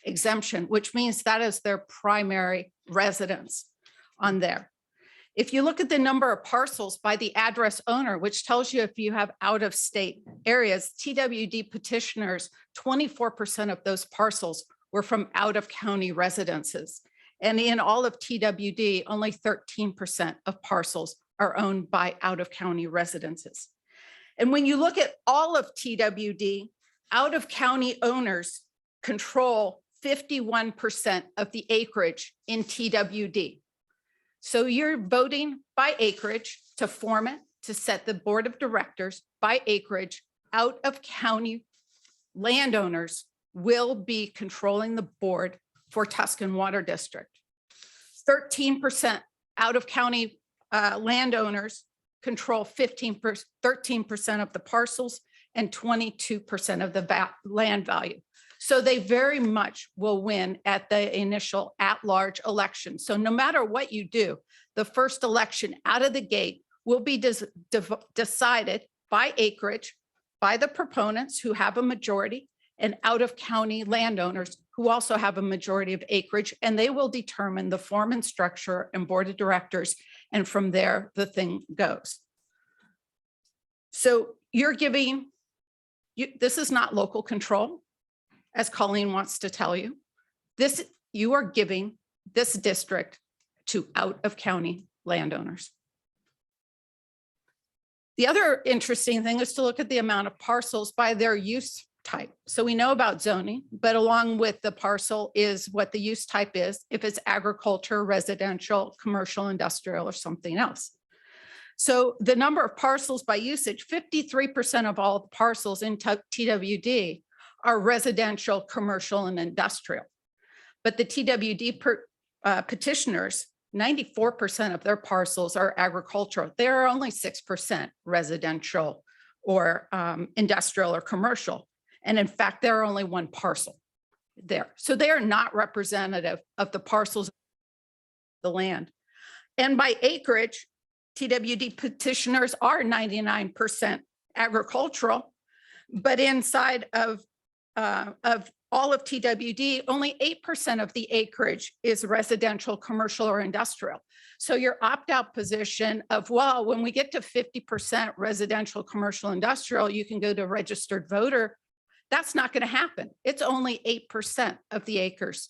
exemption, which means that is their primary residence on there. If you look at the number of parcels by the address owner, which tells you if you have out-of-state areas, TWD petitioners, 24% of those parcels were from out-of-county residences. And in all of TWD, only 13% of parcels are owned by out-of-county residences. And when you look at all of TWD, out-of-county owners control 51% of the acreage in TWD. So you're voting by acreage to form it, to set the board of directors by acreage. Out-of-county landowners will be controlling the board for Tuscan Water District. 13% out-of-county landowners control 13% of the parcels and 22% of the land value. So they very much will win at the initial at-large election. So no matter what you do, the first election out of the gate will be decided by acreage, by the proponents who have a majority, and out-of-county landowners who also have a majority of acreage, and they will determine the form and structure and board of directors, and from there, the thing goes. So you're giving, this is not local control, as Colleen wants to tell you. You are giving this district to out-of-county landowners. The other interesting thing is to look at the amount of parcels by their use type. So we know about zoning, but along with the parcel is what the use type is, if it's agriculture, residential, commercial, industrial, or something else. So the number of parcels by usage, 53% of all the parcels in TWD are residential, commercial, and industrial. But the TWD petitioners, 94% of their parcels are agricultural. There are only 6% residential or industrial or commercial. And in fact, there are only one parcel there. So they are not representative of the parcels of the land. And by acreage, TWD petitioners are 99% agricultural, but inside of all of TWD, only 8% of the acreage is residential, commercial, or industrial. So your opt-out position of, well, when we get to 50% residential, commercial, industrial, you can go to registered voter. That's not going to happen. It's only 8% of the acres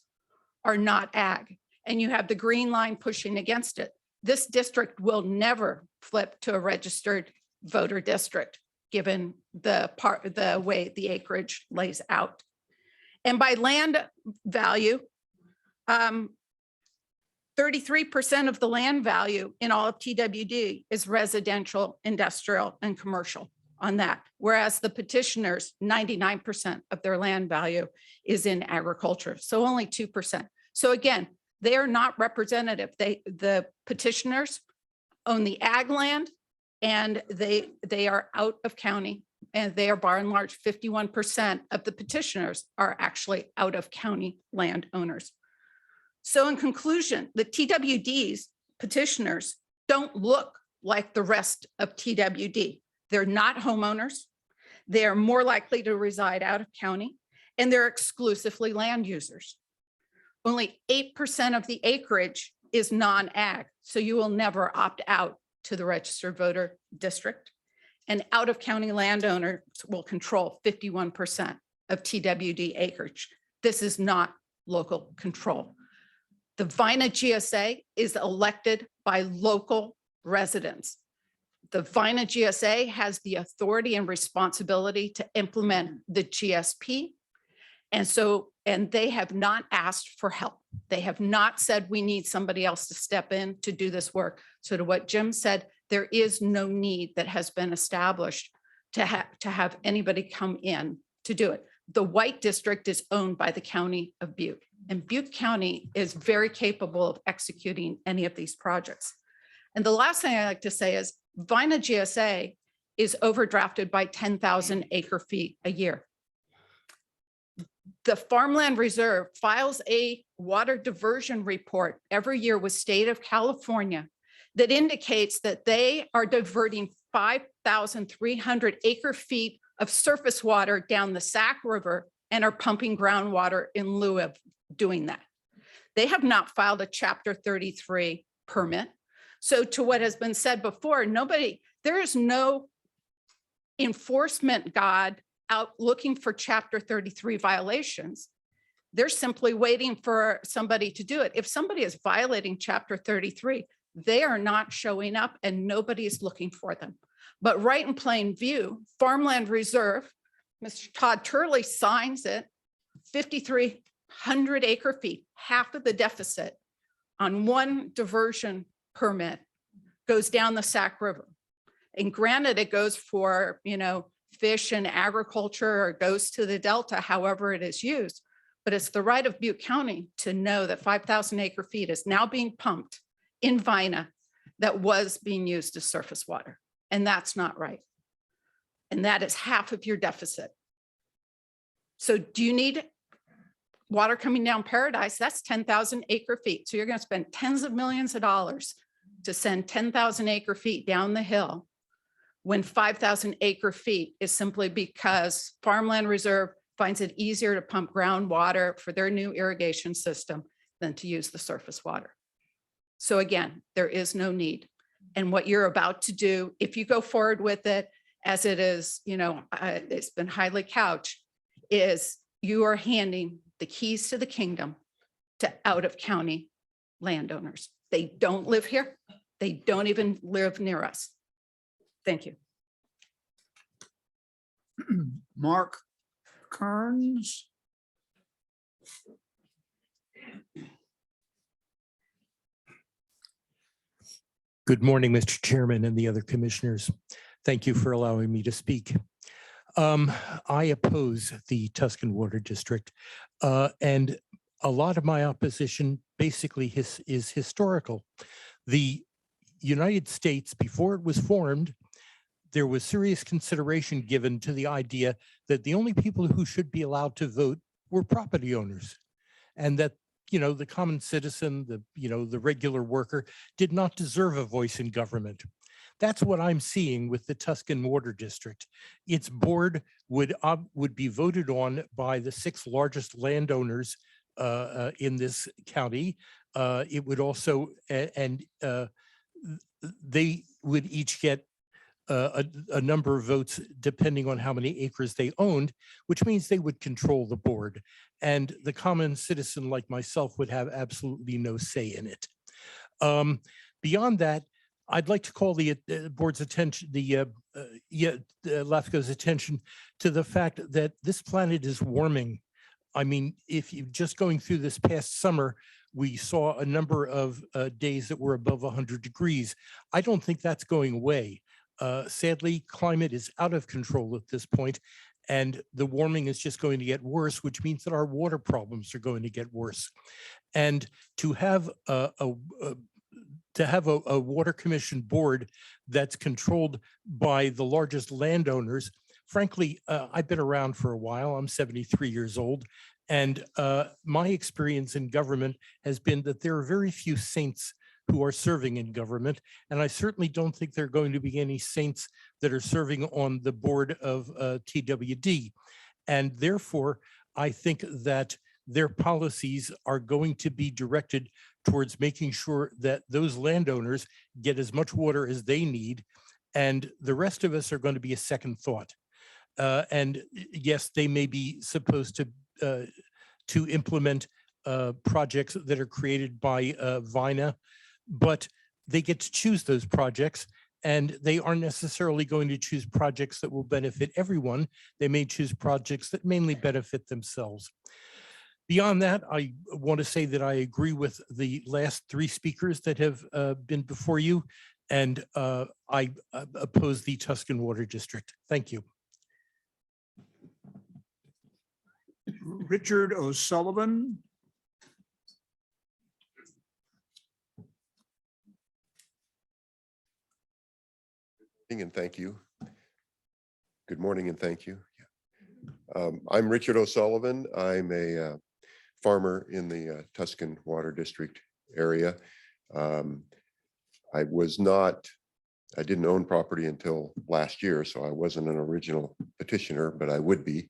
are not ag. And you have the green line pushing against it. This district will never flip to a registered voter district, given the way the acreage lays out. And by land value, 33% of the land value in all of TWD is residential, industrial, and commercial on that. Whereas the petitioners, 99% of their land value is in agriculture. So only 2%. So again, They are not representative. The petitioners own the ag land, and they are out of county, and they are by and large 51% of the petitioners are actually out of county landowners. So in conclusion, the TWD's petitioners don't look like the rest of TWD. They're not homeowners. They are more likely to reside out of county, and they're exclusively land users. Only 8% of the acreage is non-ag, so you will never opt out to the registered voter district. And out of county landowners will control 51% of TWD acreage. This is not local control. The VINA GSA is elected by local residents. The VINA GSA has the authority and responsibility to implement the GSP. And they have not asked for help. They have not said we need somebody else to step in to do this work. So to what Jim said, there is no need that has been established to have anybody come in to do it. The White District is owned by the County of Butte, and Butte County is very capable of executing any of these projects. And the last thing I like to say is VINA GSA is overdrafted by 10,000 acre feet a year. The Farmland Reserve files a water diversion report every year with state of California that indicates that they are diverting 5,300 acre feet of surface water down the Sac River and are pumping groundwater in lieu of doing that. They have not filed a Chapter 33 permit. So to what has been said before, there is no enforcement god out looking for Chapter 33 violations. They're simply waiting for somebody to do it. If somebody is violating Chapter 33, they are not showing up and nobody is looking for them. But right in plain view, Farmland Reserve, Mr. Todd Turley signs it, 5,300 acre feet, half of the deficit on one diversion permit goes down the Sac River. And granted, it goes for, fish and agriculture, or goes to the Delta, however it is used. But it's the right of Butte County to know that 5,000 acre feet is now being pumped in VINA that was being used as surface water. And that's not right. And that is half of your deficit. So do you need water coming down Paradise? That's 10,000 acre feet. So you're going to spend tens of millions of dollars to send 10,000 acre feet down the hill when 5,000 acre feet is simply because Farmland Reserve finds it easier to pump groundwater for their new irrigation system than to use the surface water. So again, there is no need. And what you're about to do, if you go forward with it, as it is, it's been highly couched, is you are handing the keys to the kingdom to out of county landowners. They don't live here. They don't even live near us. Thank you. Mark Kearns. Good morning, Mr. Chairman and the other commissioners. Thank you for allowing me to speak. I oppose the Tuscan Water District, and a lot of my opposition basically is historical. The United States, before it was formed, there was serious consideration given to the idea that the only people who should be allowed to vote were property owners, and that the common citizen, the regular worker did not deserve a voice in government. That's what I'm seeing with the Tuscan Water District. Its board would be voted on by the 6 largest landowners in this county. It would also, they would each get a number of votes depending on how many acres they owned, which means they would control the board. And the common citizen like myself would have absolutely no say in it. Beyond that, I'd like to call the board's attention, the LAFCo's attention to the fact that this planet is warming. I mean, if you just going through this past summer, we saw a number of days that were above 100 degrees. I don't think that's going away. Sadly, climate is out of control at this point, And the warming is just going to get worse, which means that our water problems are going to get worse. And to have a water commission board that's controlled by the largest landowners, frankly, I've been around for a while. I'm 73 years old. And my experience in government has been that there are very few saints who are serving in government. And I certainly don't think there are going to be any saints that are serving on the board of TWD. And therefore, I think that their policies are going to be directed towards making sure that those landowners get as much water as they need. And the rest of us are going to be a second thought. And yes, they may be supposed to implement projects that are created by VINA, but they get to choose those projects, and they aren't necessarily going to choose projects that will benefit everyone. They may choose projects that mainly benefit themselves. Beyond that, I want to say that I agree with the last three speakers that have been before you, and I oppose the Tuscan Water District. Thank you. Richard O'Sullivan. And thank you. Good morning and thank you. I'm Richard O'Sullivan. I'm a farmer in the Tuscan Water District area. I didn't own property until last year, so I wasn't an original petitioner, but I would be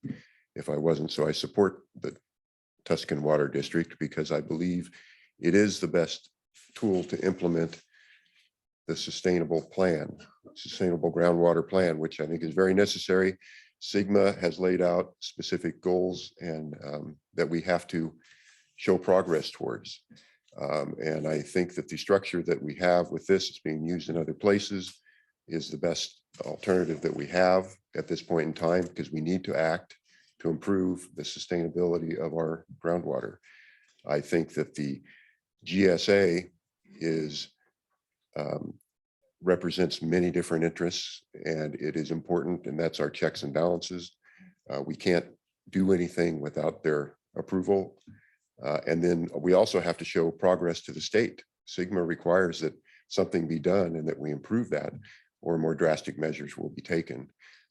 if I wasn't. So I support the Tuscan Water District because I believe it is the best tool to implement the sustainable groundwater plan, which I think is very necessary. SGMA has laid out specific goals and that we have to show progress towards. And I think that the structure that we have with this, it's being used in other places, is the best alternative that we have at this point in time, because we need to act to improve the sustainability of our groundwater. I think that the GSA represents many different interests, and it is important, and that's our checks and balances. We can't do anything without their approval. And then we also have to show progress to the state. SGMA requires that something be done and that we improve that, or more drastic measures will be taken.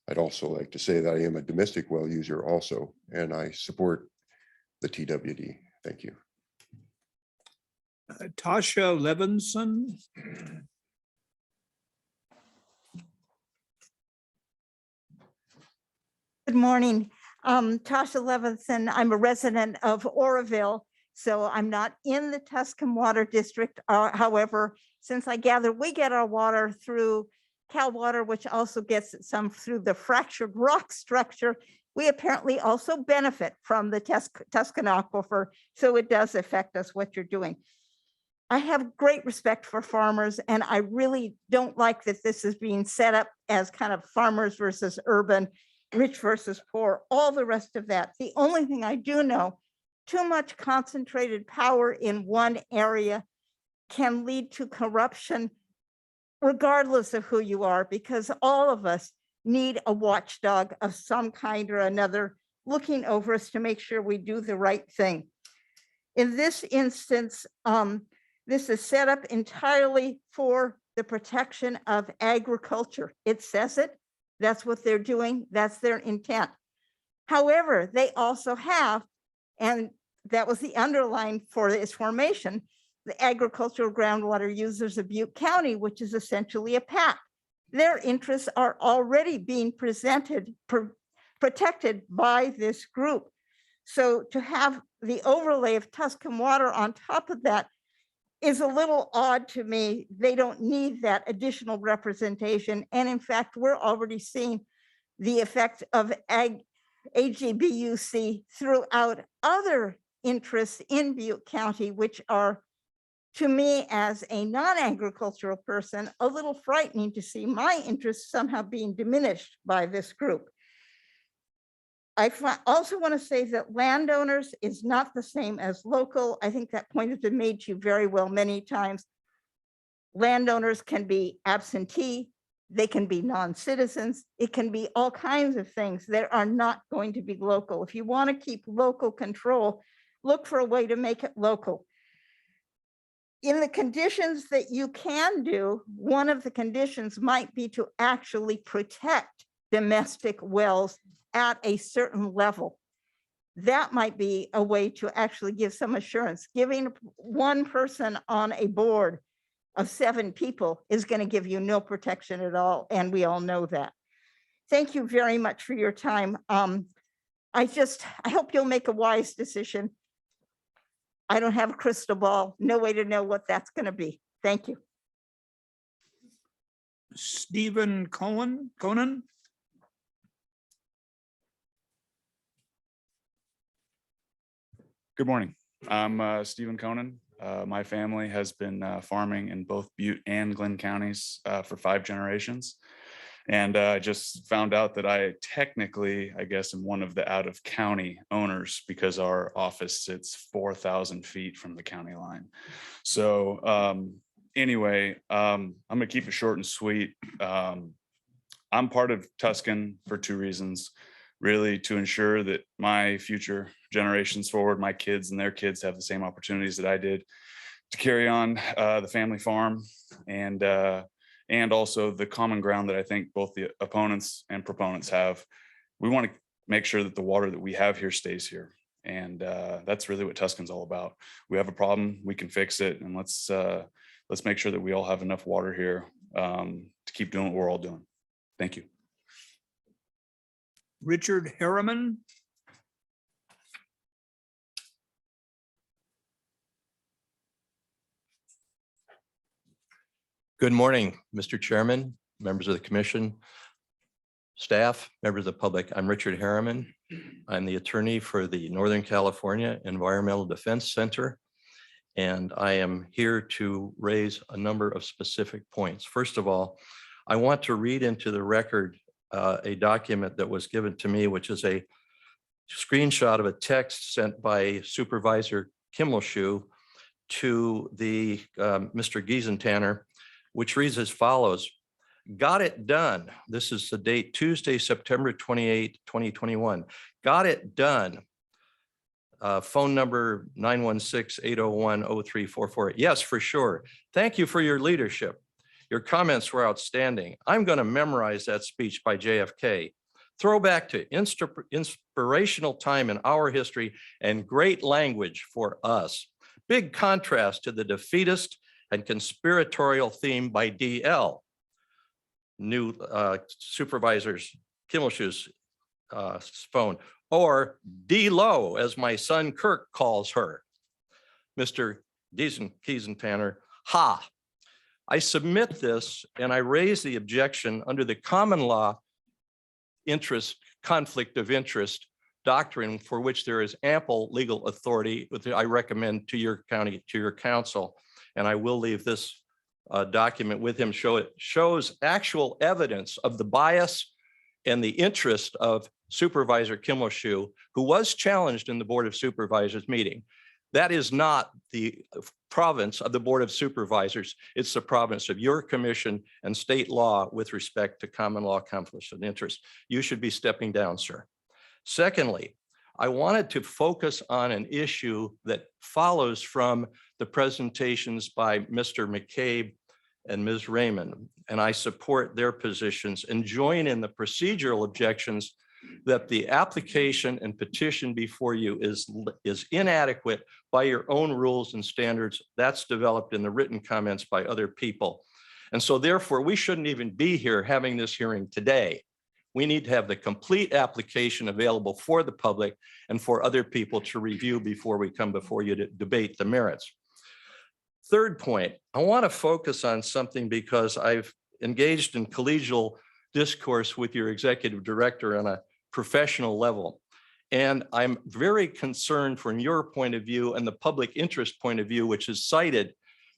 I'd also like to say that I am a domestic well user also, and I support the TWD. Thank you. Tasha Levinson. Good morning. Tasha Levinson. I'm a resident of Oroville, so I'm not in the Tuscan Water District. However, since we get our water through Cal Water, which also gets some through the fractured rock structure, we apparently also benefit from the Tuscan aquifer. So it does affect us, what you're doing. I have great respect for farmers, and I really don't like that this is being set up as kind of farmers versus urban, rich versus poor, all the rest of that. The only thing I do know, too much concentrated power in one area can lead to corruption, regardless of who you are, because all of us need a watchdog of some kind or another looking over us to make sure we do the right thing. In this instance, this is set up entirely for the protection of agriculture. It says it. That's what they're doing. That's their intent. However, they also have, and that was the underline for its formation, the agricultural groundwater users of Butte County, which is essentially a PAC. Their interests are already being protected by this group. So to have the overlay of Tuscan Water on top of that is a little odd to me. They don't need that additional representation. And in fact, we're already seeing the effect of AGBUC throughout other interests in Butte County, which are, to me as a non-agricultural person, a little frightening to see my interests somehow being diminished by this group. I also want to say that landowners is not the same as local. I think that point has been made to you very well many times. Landowners can be absentee. They can be non-citizens. It can be all kinds of things that are not going to be local. If you want to keep local control, look for a way to make it local. In the conditions that you can do, one of the conditions might be to actually protect domestic wells at a certain level. That might be a way to actually give some assurance. Giving one person on a board of 7 people is going to give you no protection at all, and we all know that. Thank you very much for your time. I hope you'll make a wise decision. I don't have a crystal ball, no way to know what that's going to be. Thank you. Stephen Conan? Good morning. I'm Stephen Conan. My family has been farming in both Butte and Glenn counties for 5 generations. And I just found out that I technically, I guess, am one of the out of county owners because our office sits 4,000 feet from the county line. So anyway, I'm gonna keep it short and sweet. I'm part of Tuscan for 2 reasons. Really to ensure that my future generations forward, my kids and their kids have the same opportunities that I did to carry on the family farm, and also the common ground that I think both the opponents and proponents have. We want to make sure that the water that we have here stays here. And that's really what Tuscan's all about. We have a problem, we can fix it, and let's make sure that we all have enough water here to keep doing what we're all doing. Thank you. Richard Harriman. Good morning, Mr. Chairman, members of the commission, staff, members of the public. I'm Richard Harriman. I'm the attorney for the Northern California Environmental Defense Center, and I am here to raise a number of specific points. First of all, I want to read into the record a document that was given to me, which is a screenshot of a text sent by Supervisor Kimmelshue to the Mr. Giesentanner, which reads as follows. Got it done. This is the date Tuesday, September 28, 2021. Got it done. Phone number 916-801-0344. Yes, for sure. Thank you for your leadership. Your comments were outstanding. I'm going to memorize that speech by JFK. Throwback to inspirational time in our history and great language for us. Big contrast to the defeatist and conspiratorial theme by DL. New Supervisors Kimmelshue's phone, or D-Lo, as my son Kirk calls her. Mr. Giesentanner, ha. I submit this and I raise the objection under the common law conflict of interest doctrine for which there is ample legal authority, which I recommend to your county, to your council. And I will leave this document with him. Shows actual evidence of the bias and the interest of Supervisor Kimmelshue, who was challenged in the Board of Supervisors meeting. That is not the province of the Board of Supervisors. It's the province of your commission and state law with respect to common law conflicts of interest. You should be stepping down, sir. Secondly, I wanted to focus on an issue that follows from the presentations by Mr. McCabe and Ms. Raymond, and I support their positions and join in the procedural objections that the application and petition before you is inadequate by your own rules and standards. That's developed in the written comments by other people. And so therefore, we shouldn't even be here having this hearing today. We need to have the complete application available for the public and for other people to review before we come before you to debate the merits. Third point, I want to focus on something because I've engaged in collegial discourse with your executive director on a professional level. And I'm very concerned from your point of view and the public interest point of view, which is cited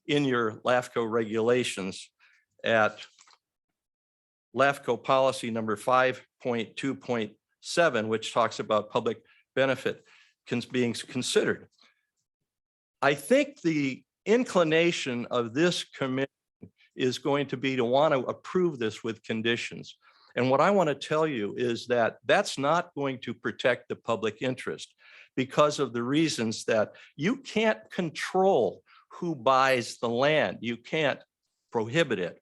in your LAFCo regulations at LAFCO policy number 5.2.7, which talks about public benefit being considered. I think the inclination of this committee is going to be to want to approve this with conditions. And what I want to tell you is that that's not going to protect the public interest because of the reasons that you can't control who buys the land. You can't prohibit it.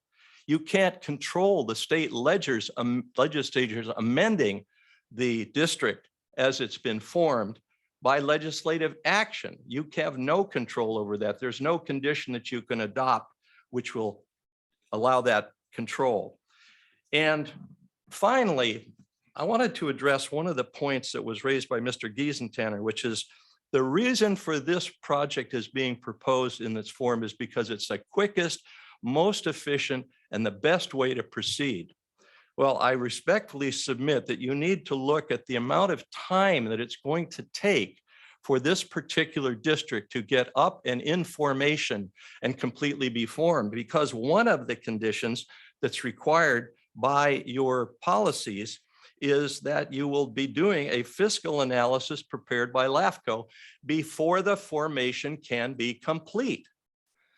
You can't control the state legislatures amending the district as it's been formed by legislative action. You have no control over that. There's no condition that you can adopt which will allow that control. And finally, I wanted to address one of the points that was raised by Mr. Giesenthaler, which is the reason for this project is being proposed in this form is because it's the quickest, most efficient, and the best way to proceed. Well, I respectfully submit that you need to look at the amount of time that it's going to take for this particular district to get up and in formation and completely be formed, because one of the conditions that's required by your policies is that you will be doing a fiscal analysis prepared by LAFCo before the formation can be complete.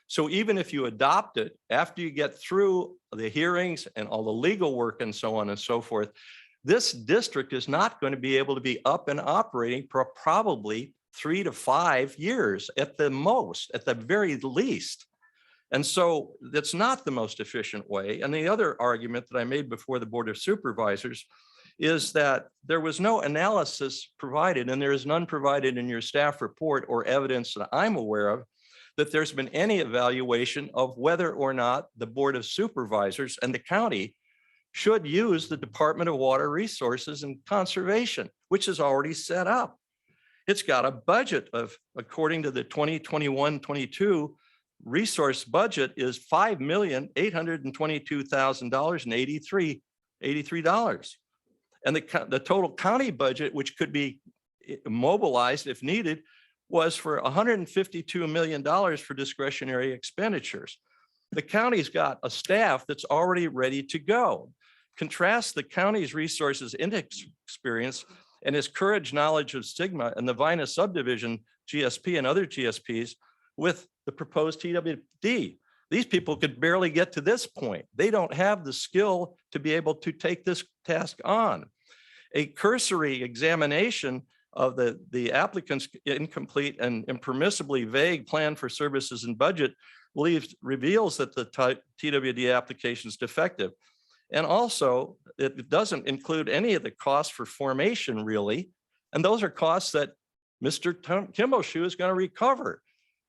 So even if you adopt it, after you get through the hearings and all the legal work and so on and so forth, this district is not going to be able to be up and operating for probably 3 to 5 years at the most, at the very least. And so that's not the most efficient way. And the other argument that I made before the Board of Supervisors is that there was no analysis provided, and there is none provided in your staff report or evidence that I'm aware of, that there's been any evaluation of whether or not the Board of Supervisors and the county should use the Department of Water Resources and Conservation, which is already set up. It's got a budget of, according to the 2021-22 resource budget, is $5,822,083. And the total county budget, which could be mobilized if needed, was for $152 million for discretionary expenditures. The county's got a staff that's already ready to go. Contrast the county's resources experience and his courage knowledge of stigma and the Vina subdivision GSP and other GSPs with the proposed TWD. These people could barely get to this point. They don't have the skill to be able to take this task on. A cursory examination of the applicant's incomplete and impermissibly vague plan for services and budget reveals that the TWD application is defective. And also, it doesn't include any of the costs for formation, really. And those are costs that Mr. Kimbleshoe is going to recover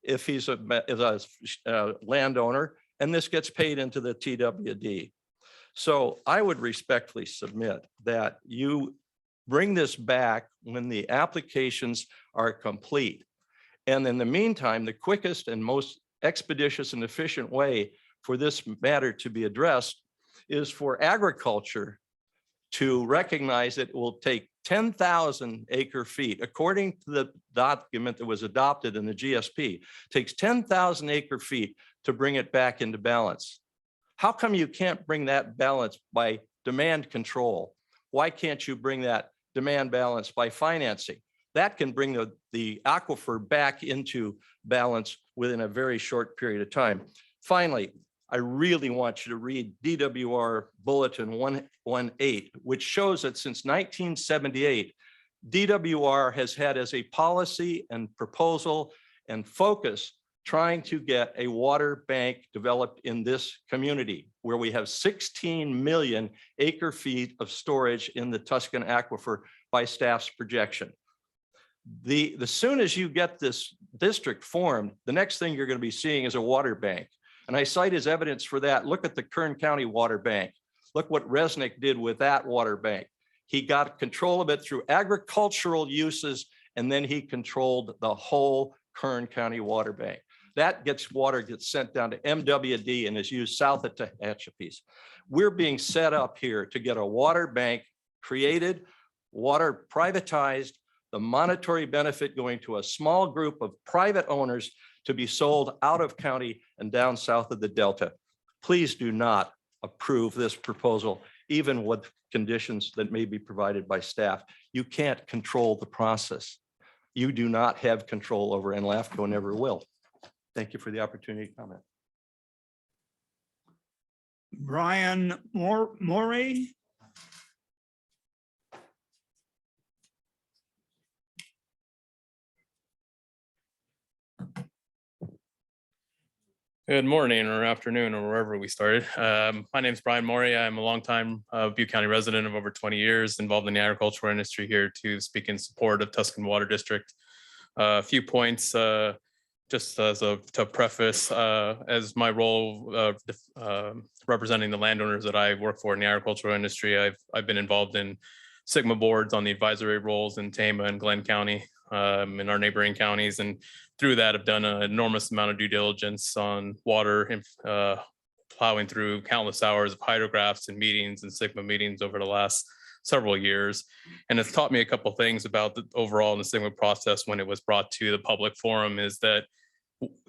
if he's a landowner, and this gets paid into the TWD. So I would respectfully submit that you bring this back when the applications are complete. And in the meantime, the quickest and most expeditious and efficient way for this matter to be addressed is for agriculture to recognize that it will take 10,000 acre feet, according to the document that was adopted in the GSP, takes 10,000 acre feet to bring it back into balance. How come you can't bring that balance by demand control? Why can't you bring that demand balance by financing? That can bring the aquifer back into balance within a very short period of time. Finally, I really want you to read DWR Bulletin 118, which shows that since 1978, DWR has had as a policy and proposal and focus trying to get a water bank developed in this community where we have 16 million acre feet of storage in the Tuscan aquifer by staff's projection. The soon as you get this district formed, the next thing you're going to be seeing is a water bank. And I cite as evidence for that. Look at the Kern County Water Bank. Look what Resnick did with that water bank. He got control of it through agricultural uses, and then he controlled the whole Kern County Water Bank. That water gets sent down to MWD and is used south of Tehachapi's. We're being set up here to get a water bank created, water privatized, the monetary benefit going to a small group of private owners to be sold out of county and down south of the Delta. Please do not approve this proposal, even with conditions that may be provided by staff. You can't control the process. You do not have control over, and LAFCo never will. Thank you for the opportunity to comment. Brian Morey. Good morning or afternoon or wherever we started. My name is Brian Morey. I'm a longtime Butte County resident of over 20 years, involved in the agricultural industry, here to speak in support of Tuscan Water District. A few points just to preface, as my role representing the landowners that I work for in the agricultural industry, I've been involved in Sigma boards on the advisory roles in Tama and Glenn County, in our neighboring counties, and through that have done an enormous amount of due diligence on water and plowing through countless hours of hydrographs and meetings and Sigma meetings over the last several years. And it's taught me a couple of things about the overall in the Sigma process when it was brought to the public forum, is that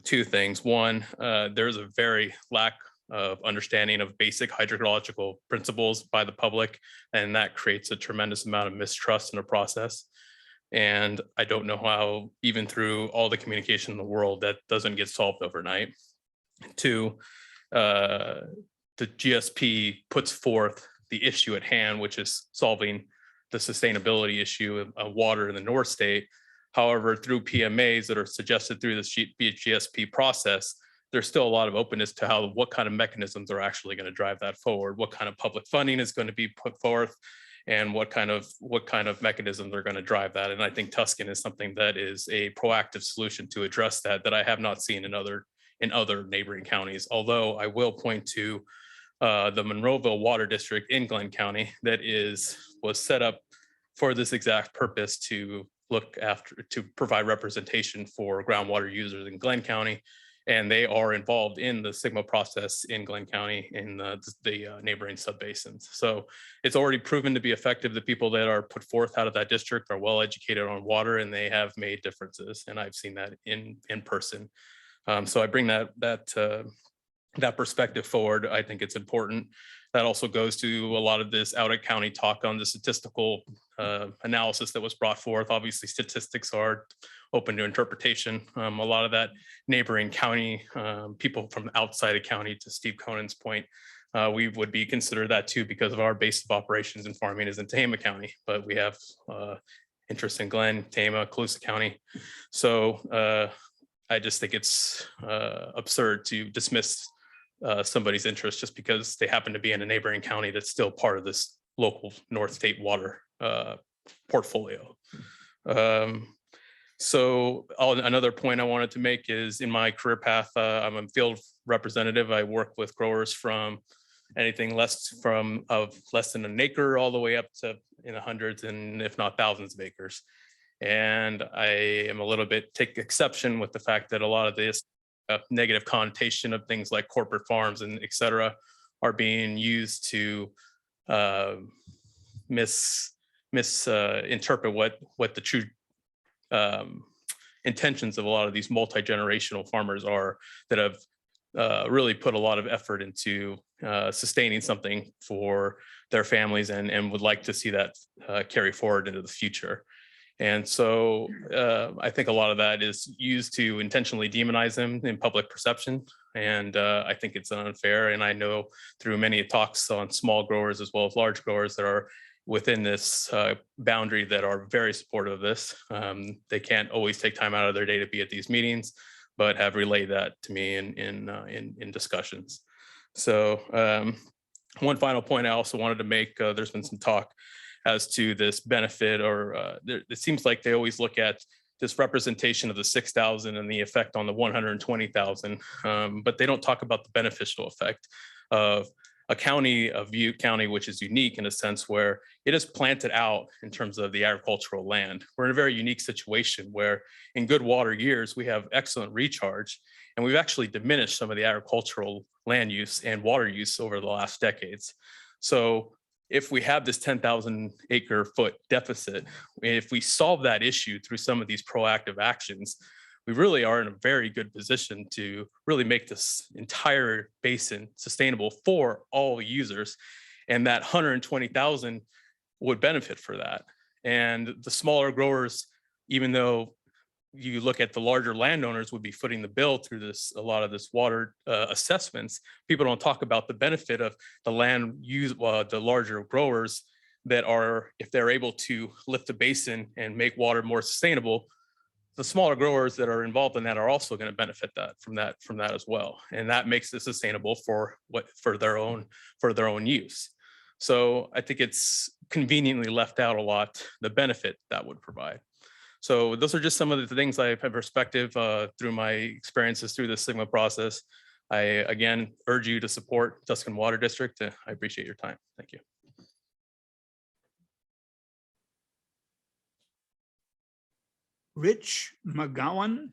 two things. One, there's a very lack of understanding of basic hydrological principles by the public, and that creates a tremendous amount of mistrust in the process. And I don't know how, even through all the communication in the world, that doesn't get solved overnight. Two, the GSP puts forth the issue at hand, which is solving the sustainability issue of water in the North State. However, through PMAs that are suggested through this GSP process, there's still a lot of openness to what kind of mechanisms are actually going to drive that forward, what kind of public funding is going to be put forth, and what kind of mechanisms are going to drive that. And I think Tuscan is something that is a proactive solution to address that I have not seen in other neighboring counties. Although I will point to the Monroeville Water District in Glenn County that was set up for this exact purpose, to provide representation for groundwater users in Glenn County. And they are involved in the Sigma process in Glenn County in the neighboring subbasins. So it's already proven to be effective. The people that are put forth out of that district are well educated on water, and they have made differences. And I've seen that in person. So I bring that perspective forward. I think it's important. That also goes to a lot of this out of county talk on the statistical analysis that was brought forth. Obviously, statistics are open to interpretation. A lot of that neighboring county, people from outside of county, to Steve Conan's point, we would be considered that too, because of our base of operations and farming is in Tama County, but we have interest in Glenn, Tama, Colusa County. So I just think it's absurd to dismiss somebody's interest just because they happen to be in a neighboring county that's still part of this local North State water portfolio. So another point I wanted to make is, in my career path, I'm a field representative. I work with growers from anything less than an acre all the way up to in the hundreds and if not thousands of acres. And I am a little bit take exception with the fact that a lot of this negative connotation of things like corporate farms and et cetera are being used to misinterpret what the true intentions of a lot of these multi-generational farmers are, that have really put a lot of effort into sustaining something for their families and would like to see that carry forward into the future. And so I think a lot of that is used to intentionally demonize them in public perception. And I think it's unfair. And I know through many talks on small growers as well as large growers that are within this boundary that are very supportive of this. They can't always take time out of their day to be at these meetings, but have relayed that to me in discussions. So one final point I also wanted to make, there's been some talk as to this benefit, or it seems like they always look at this representation of the 6,000 and the effect on the 120,000, but they don't talk about the beneficial effect of a county, of Butte County, which is unique in a sense where it is planted out in terms of the agricultural land. We're in a very unique situation where in good water years, we have excellent recharge, and we've actually diminished some of the agricultural land use and water use over the last decades. So if we have this 10,000 acre foot deficit, if we solve that issue through some of these proactive actions, we really are in a very good position to really make this entire basin sustainable for all users. And that 120,000 would benefit for that. And the smaller growers, even though you look at the larger landowners would be footing the bill through this, a lot of this water assessments. People don't talk about the benefit of the land use, the larger growers that are, if they're able to lift the basin and make water more sustainable, the smaller growers that are involved in that are also going to benefit from that as well. And that makes it sustainable for their own use. So I think it's conveniently left out a lot, the benefit that would provide. So those are just some of the things I have perspective through my experiences through the SIGMA process. I again urge you to support Tuscan Water District. I appreciate your time. Thank you. Rich McGowan.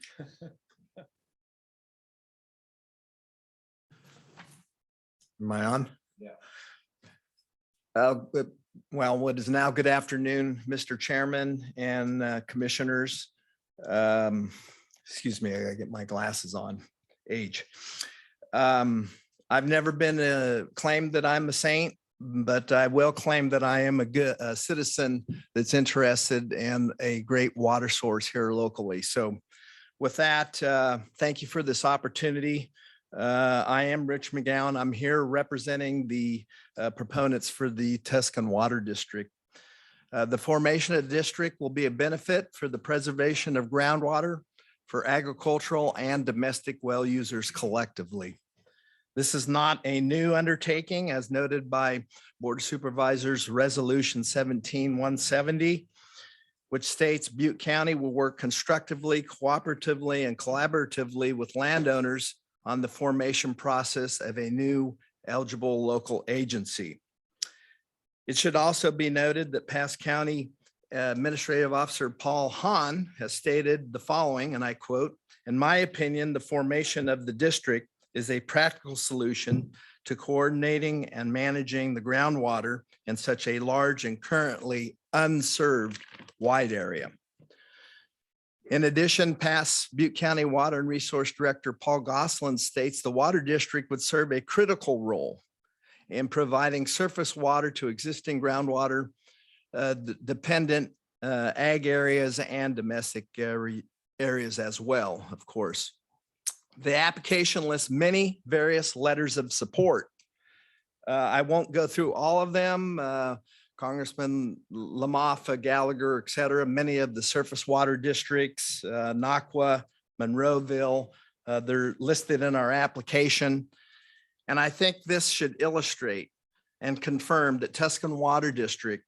Am I on? Yeah. Well, what is now good afternoon, Mr. Chairman and commissioners. Excuse me, I gotta get my glasses on. Age. I've never been claimed that I'm a saint, but I will claim that I am a good citizen that's interested in a great water source here locally. So with that, thank you for this opportunity. I am Rich McGowan. I'm here representing the proponents for the Tuscan Water District. The formation of the district will be a benefit for the preservation of groundwater for agricultural and domestic well users collectively. This is not a new undertaking, as noted by Board of Supervisors Resolution 17-170, which states Butte County will work constructively, cooperatively, and collaboratively with landowners on the formation process of a new eligible local agency. It should also be noted that Pass County Administrative Officer Paul Hahn has stated the following, and I quote, "In my opinion, the formation of the district is a practical solution to coordinating and managing the groundwater in such a large and currently unserved wide area." In addition, past Butte County Water and Resource Director Paul Goslin states the water district would serve a critical role in providing surface water to existing groundwater dependent ag areas and domestic areas as well, of course. The application lists many various letters of support. I won't go through all of them. Congressman Lamoffa, Gallagher, et cetera, many of the surface water districts, Naqua, Monroeville, they're listed in our application. And I think this should illustrate and confirm that Tuscan Water District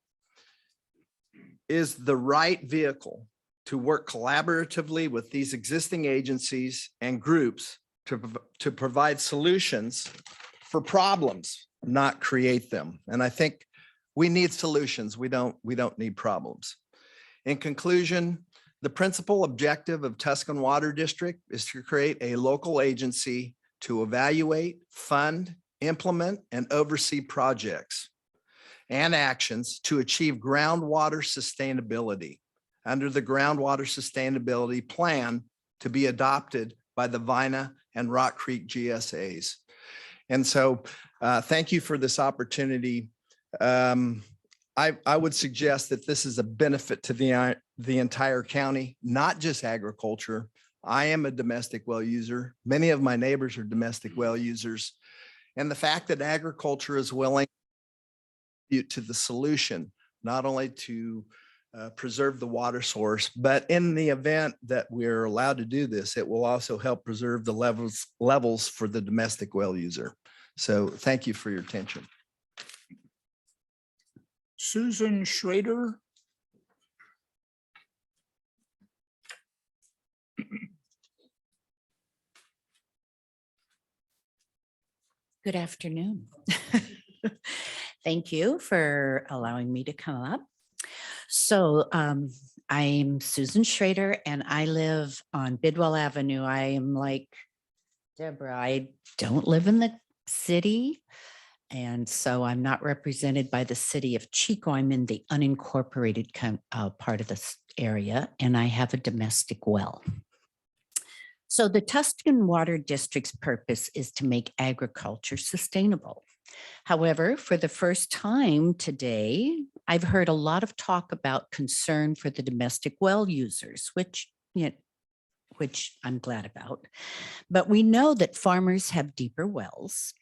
is the right vehicle to work collaboratively with these existing agencies and groups to provide solutions for problems, not create them. And I think we need solutions. We don't need problems. In conclusion, the principal objective of Tuscan Water District is to create a local agency to evaluate, fund, implement, and oversee projects and actions to achieve groundwater sustainability under the Groundwater Sustainability Plan to be adopted by the Vina and Rock Creek GSAs. And so thank you for this opportunity. I would suggest that this is a benefit to the entire county, not just agriculture. I am a domestic well user. Many of my neighbors are domestic well users. And the fact that agriculture is willing to the solution, not only to preserve the water source, but in the event that we're allowed to do this, it will also help preserve the levels for the domestic well user. So thank you for your attention. Susan Schrader. Good afternoon. Thank you for allowing me to come up. So I'm Susan Schrader and I live on Bidwell Avenue. I am like Deborah, I don't live in the city. And so I'm not represented by the city of Chico. I'm in the unincorporated part of this area and I have a domestic well. So the Tuscan Water District's purpose is to make agriculture sustainable. However, for the first time today, I've heard a lot of talk about concern for the domestic well users, which which I'm glad about. But we know that farmers have deeper wells,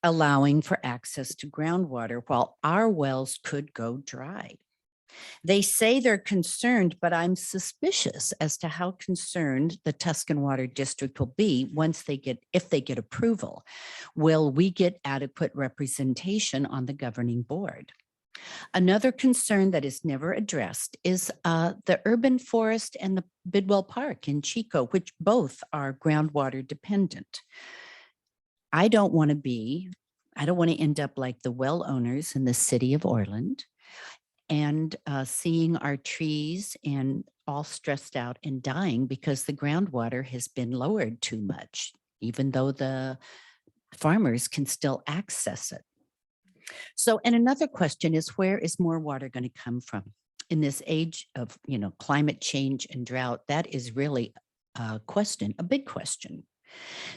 allowing for access to groundwater while our wells could go dry. They say they're concerned, but I'm suspicious as to how concerned the Tuscan Water District will be if they get approval. Will we get adequate representation on the governing board? Another concern that is never addressed is the urban forest and the Bidwell Park in Chico, which both are groundwater dependent. I don't want to end up like the well owners in the city of Orland and seeing our trees and all stressed out and dying because the groundwater has been lowered too much, even though the farmers can still access it. So, and another question is, where is more water going to come from? In this age of, climate change and drought, that is really a question, a big question.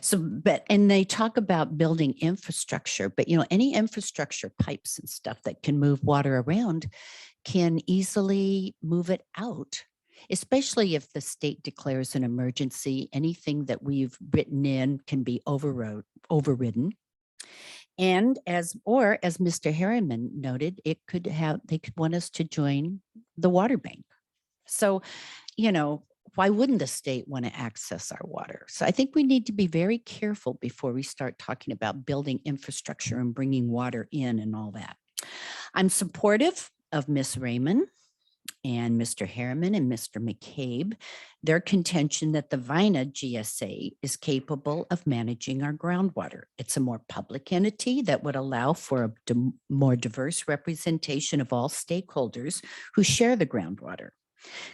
So, and they talk about building infrastructure, but any infrastructure pipes and stuff that can move water around can easily move it out, especially if the state declares an emergency. Anything that we've written in can be overridden. And as Mr. Harriman noted, they could want us to join the water bank. So, why wouldn't the state want to access our water? So I think we need to be very careful before we start talking about building infrastructure and bringing water in and all that. I'm supportive of Ms. Raymond and Mr. Harriman and Mr. McCabe, their contention that the VINA GSA is capable of managing our groundwater. It's a more public entity that would allow for a more diverse representation of all stakeholders who share the groundwater.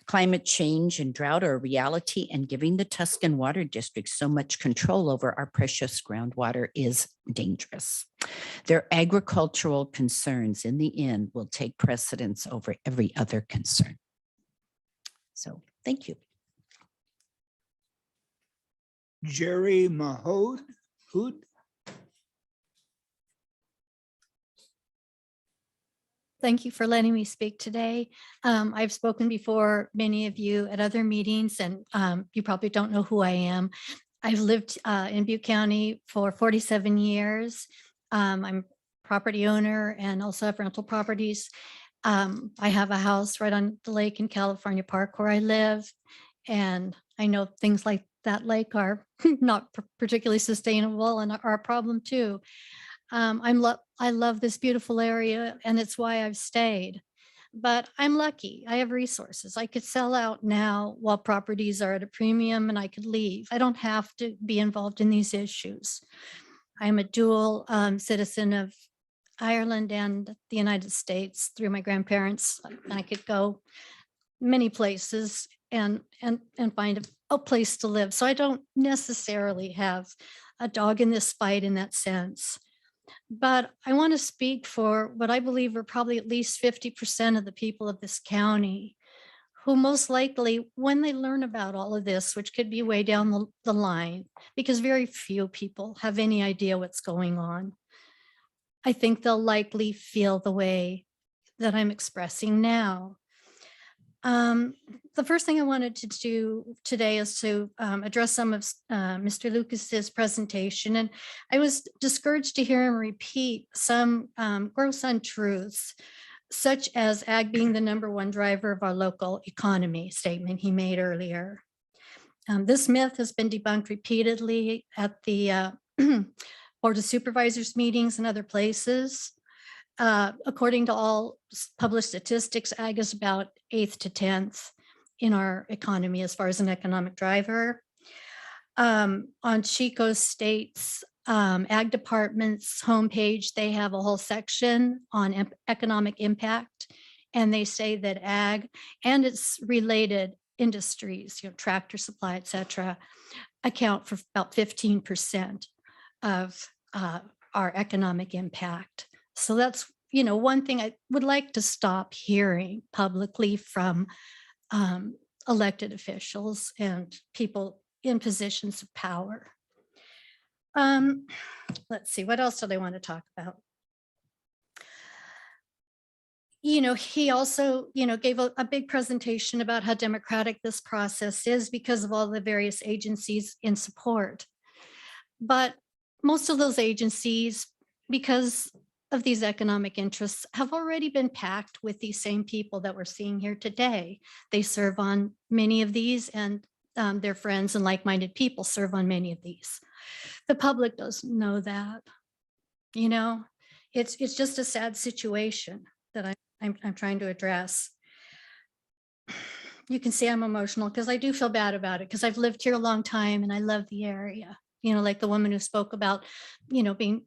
Climate change and drought are a reality, and giving the Tuscan Water District so much control over our precious groundwater is dangerous. Their agricultural concerns in the end will take precedence over every other concern. So, thank you. Jerry Mahode. Thank you for letting me speak today. I've spoken before many of you at other meetings, and you probably don't know who I am. I've lived in Butte County for 47 years. I'm a property owner and also have rental properties. I have a house right on the lake in California Park where I live, and I know things like that lake are not particularly sustainable and are a problem too. I love this beautiful area, and it's why I've stayed. But I'm lucky. I have resources. I could sell out now while properties are at a premium, and I could leave. I don't have to be involved in these issues. I'm a dual citizen of Ireland and the United States through my grandparents. I could go many places and find a place to live. So I don't necessarily have a dog in this fight in that sense. But I want to speak for what I believe are probably at least 50% of the people of this county who most likely, when they learn about all of this, which could be way down the line, because very few people have any idea what's going on, I think they'll likely feel the way that I'm expressing now. The first thing I wanted to do today is to address some of Mr. Lucas's presentation, and I was discouraged to hear him repeat some gross untruths, such as ag being the #1 driver of our local economy statement he made earlier. This myth has been debunked repeatedly at the Board of Supervisors meetings and other places. According to all published statistics, ag is about 8th to 10th in our economy as far as an economic driver. On Chico State's ag department's homepage, they have a whole section on economic impact, and they say that ag and its related industries, tractor supply, et cetera, account for about 15% of our economic impact. So that's, one thing I would like to stop hearing publicly from elected officials and people in positions of power. Let's see, what else do they want to talk about? he also, gave a big presentation about how democratic this process is because of all the various agencies in support. But most of those agencies, because of these economic interests, have already been packed with these same people that we're seeing here today. They serve on many of these, and their friends and like-minded people serve on many of these. The public doesn't know that. It's just a sad situation that I'm trying to address. You can see I'm emotional because I do feel bad about it, because I've lived here a long time and I love the area. Like the woman who spoke about, being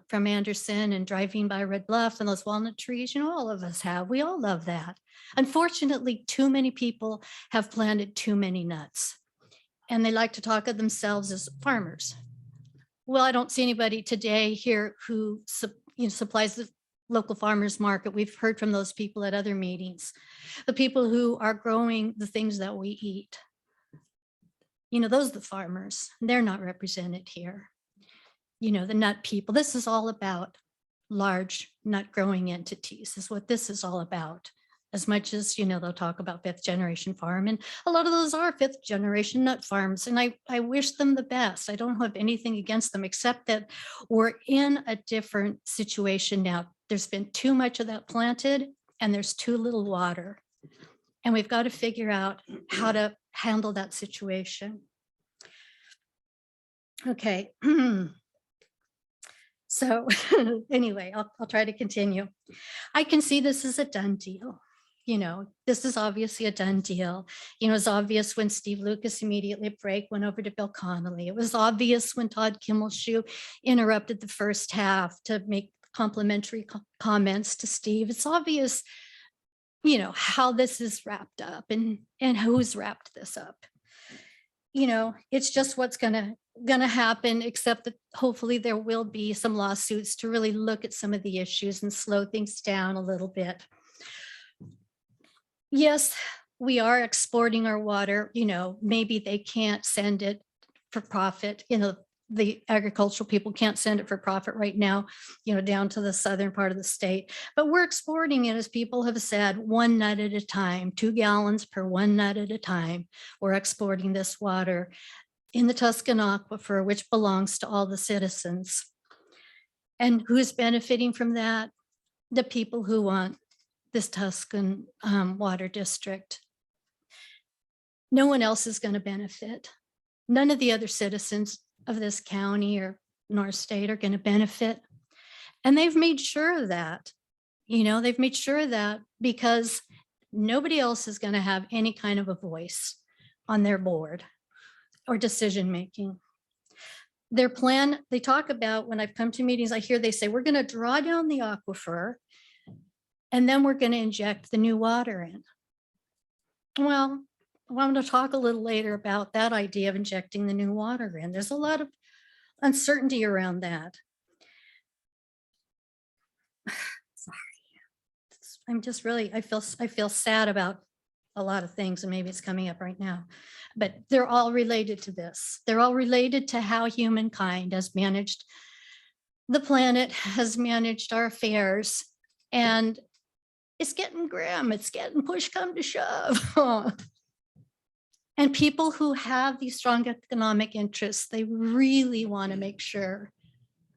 from Anderson and driving by Red Bluff and those walnut trees, all of us have. We all love that. Unfortunately, too many people have planted too many nuts, and they like to talk of themselves as farmers. Well, I don't see anybody today here who supplies the local farmers market. We've heard from those people at other meetings, the people who are growing the things that we eat. Those are the farmers. They're not represented here. The nut people. This is all about large nut growing entities, is what this is all about. As much as, they'll talk about 5th generation farm, and a lot of those are 5th generation nut farms. And I wish them the best. I don't have anything against them, except that we're in a different situation now. There's been too much of that planted and there's too little water. And we've got to figure out how to handle that situation. Okay. So anyway, I'll try to continue. I can see this as a done deal. This is obviously a done deal. It's obvious when Steve Lucas immediately at break went over to Bill Connolly. It was obvious when Todd Kimmelshoe interrupted the first half to make complimentary comments to Steve. It's obvious, how this is wrapped up and who's wrapped this up. It's just what's gonna happen, except that hopefully there will be some lawsuits to really look at some of the issues and slow things down a little bit. Yes, we are exporting our water. Maybe they can't send it for profit. The agricultural people can't send it for profit right now, down to the southern part of the state. But we're exporting it, as people have said, 1 nut at a time, 2 gallons per 1 nut at a time. We're exporting this water in the Tuscan Aquifer, which belongs to all the citizens. And who's benefiting from that? The people who want this Tuscan water district. No one else is going to benefit. None of the other citizens of this county or North State are going to benefit. And they've made sure of that. They've made sure of that because nobody else is going to have any kind of a voice on their board or decision-making. Their plan, they talk about, when I've come to meetings, I hear they say, we're going to draw down the aquifer and then we're going to inject the new water in. Well, I want to talk a little later about that idea of injecting the new water in. There's a lot of uncertainty around that. Sorry. I'm just really, I feel sad about a lot of things, and maybe it's coming up right now, but they're all related to this. They're all related to how humankind has managed the planet, has managed our affairs, and it's getting grim. It's getting push come to shove. And people who have these strong economic interests, they really want to make sure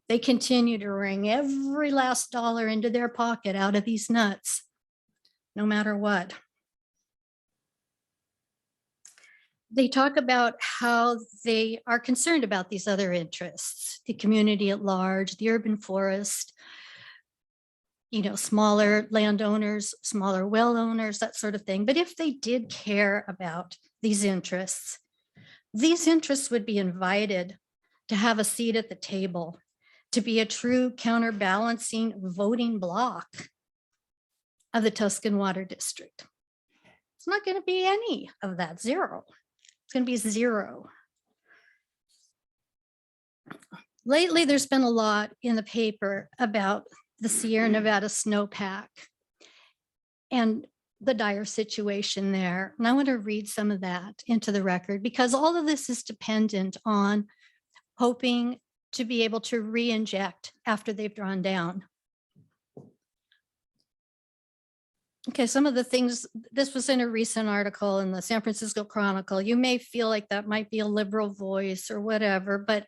they continue to wring every last dollar into their pocket out of these nuts, no matter what. They talk about how they are concerned about these other interests, the community at large, the urban forest, smaller landowners, smaller well owners, that sort of thing. But if they did care about these interests would be invited to have a seat at the table, to be a true counterbalancing voting bloc of the Tuscan Water District. It's not going to be any of that, zero. It's going to be zero. Lately, there's been a lot in the paper about the Sierra Nevada snowpack and the dire situation there. And I want to read some of that into the record, because all of this is dependent on hoping to be able to re-inject after they've drawn down. Okay, some of the things, this was in a recent article in the San Francisco Chronicle. You may feel like that might be a liberal voice or whatever, but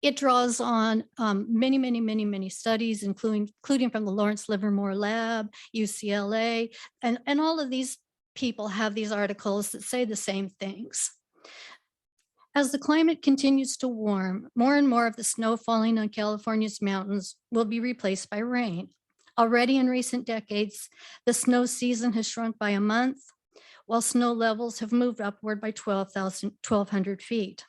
it draws on many studies, including from the Lawrence Livermore Lab, UCLA, and all of these people have these articles that say the same things. As the climate continues to warm, more and more of the snow falling on California's mountains will be replaced by rain. Already in recent decades, the snow season has shrunk by a month, while snow levels have moved upward by 1,200 feet.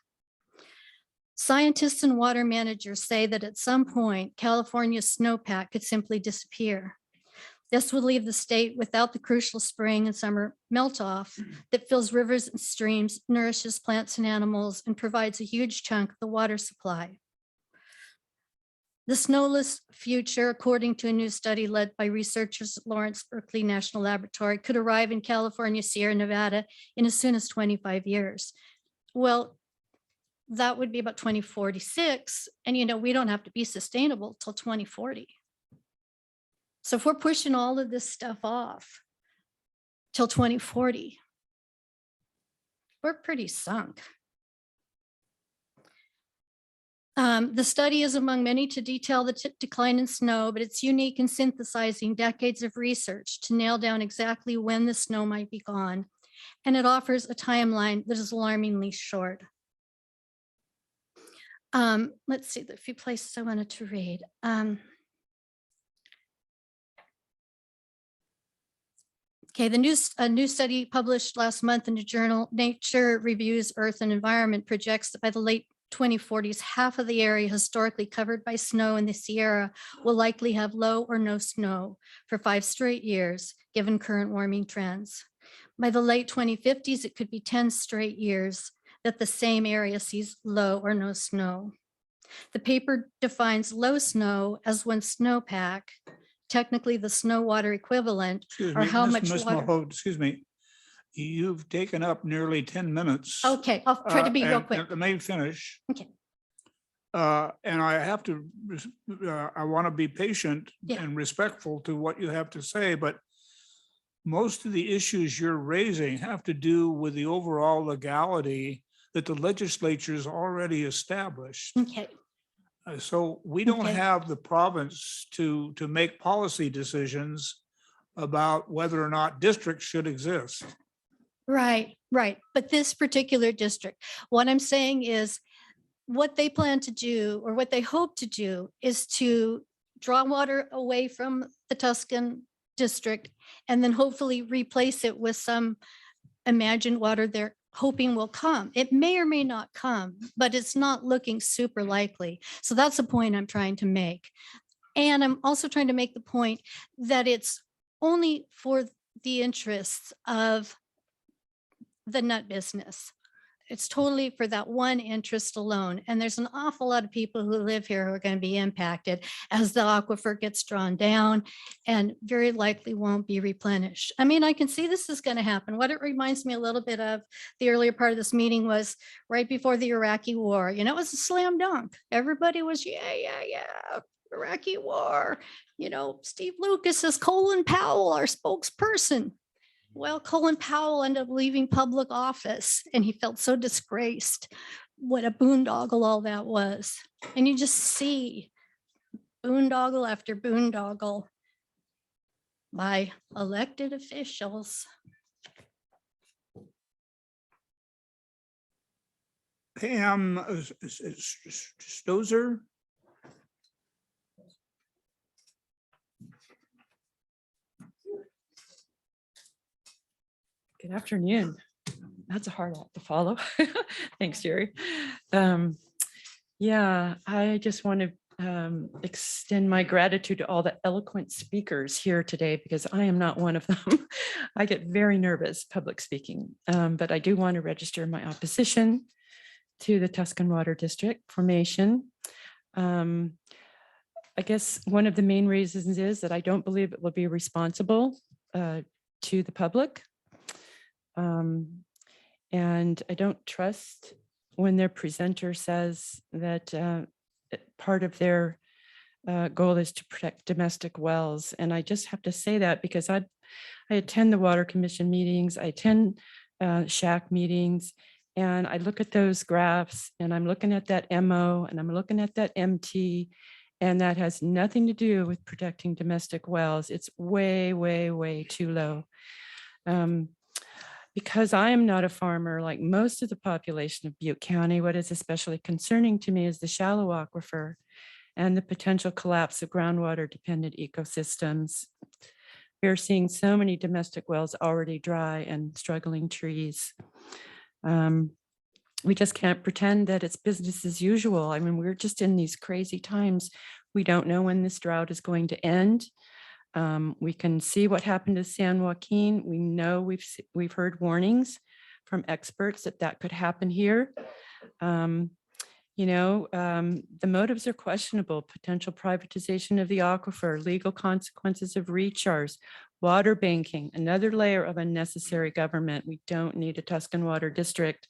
Scientists and water managers say that at some point, California's snowpack could simply disappear. This would leave the state without the crucial spring and summer melt-off that fills rivers and streams, nourishes plants and animals, and provides a huge chunk of the water supply. The snowless future, according to a new study led by researchers at Lawrence Berkeley National Laboratory, could arrive in California, Sierra Nevada in as soon as 25 years. Well, that would be about 2046. And we don't have to be sustainable till 2040. So if we're pushing all of this stuff off till 2040, we're pretty sunk. The study is among many to detail the decline in snow, but it's unique in synthesizing decades of research to nail down exactly when the snow might be gone. And it offers a timeline that is alarmingly short. Let's see, the few places I wanted to read. Okay, a new study published last month in the journal Nature Reviews Earth and Environment projects that by the late 2040s, half of the area historically covered by snow in the Sierra will likely have low or no snow for 5 straight years, given current warming trends. By the late 2050s, it could be 10 straight years that the same area sees low or no snow. The paper defines low snow as when snowpack, technically the snow water equivalent, Excuse or me, how Ms. much Ms. water. Mahoney, excuse me. You've taken up nearly 10 minutes. Okay, I'll try to be real quick. Let me finish. Okay. And I have to, I want to be patient Yeah. and respectful to what you have to say, but most of the issues you're raising have to do with the overall legality that the legislature's already established. Okay. So we don't Okay. have the province to make policy decisions about whether or not districts should exist. Right. But this particular district, what I'm saying is what they plan to do, or what they hope to do, is to draw water away from the Tuscan district and then hopefully replace it with some imagined water they're hoping will come. It may or may not come, but it's not looking super likely. So that's the point I'm trying to make. And I'm also trying to make the point that it's only for the interests of the nut business. It's totally for that one interest alone. And there's an awful lot of people who live here who are going to be impacted as the aquifer gets drawn down and very likely won't be replenished. I mean, I can see this is going to happen. What it reminds me a little bit of the earlier part of this meeting was right before the Iraqi war. It was a slam dunk. Everybody was, yeah, Iraqi war. Steve Lucas is Colin Powell, our spokesperson. Well, Colin Powell ended up leaving public office and he felt so disgraced. What a boondoggle all that was. And you just see boondoggle after boondoggle by elected officials. Pam Stozer? Good afternoon. That's a hard act to follow. Thanks, Jerry. Yeah, I just want to extend my gratitude to all the eloquent speakers here today, because I am not one of them. I get very nervous public speaking, but I do want to register my opposition to the Tuscan Water District formation. I guess one of the main reasons is that I don't believe it will be responsible to the public. And I don't trust when their presenter says that part of their goal is to protect domestic wells. And I just have to say that because I attend the Water Commission meetings, I attend SHAC meetings, and I look at those graphs and I'm looking at that MO and I'm looking at that MT, and that has nothing to do with protecting domestic wells. It's way, way, way too low. Because I am not a farmer like most of the population of Butte County, what is especially concerning to me is the shallow aquifer and the potential collapse of groundwater dependent ecosystems. We're seeing so many domestic wells already dry and struggling trees. We just can't pretend that it's business as usual. I mean, we're just in these crazy times. We don't know when this drought is going to end. We can see what happened to San Joaquin. We know we've heard warnings from experts that that could happen here. The motives are questionable: potential privatization of the aquifer, legal consequences of recharge, water banking, another layer of unnecessary government. We don't need a Tuscan Water District.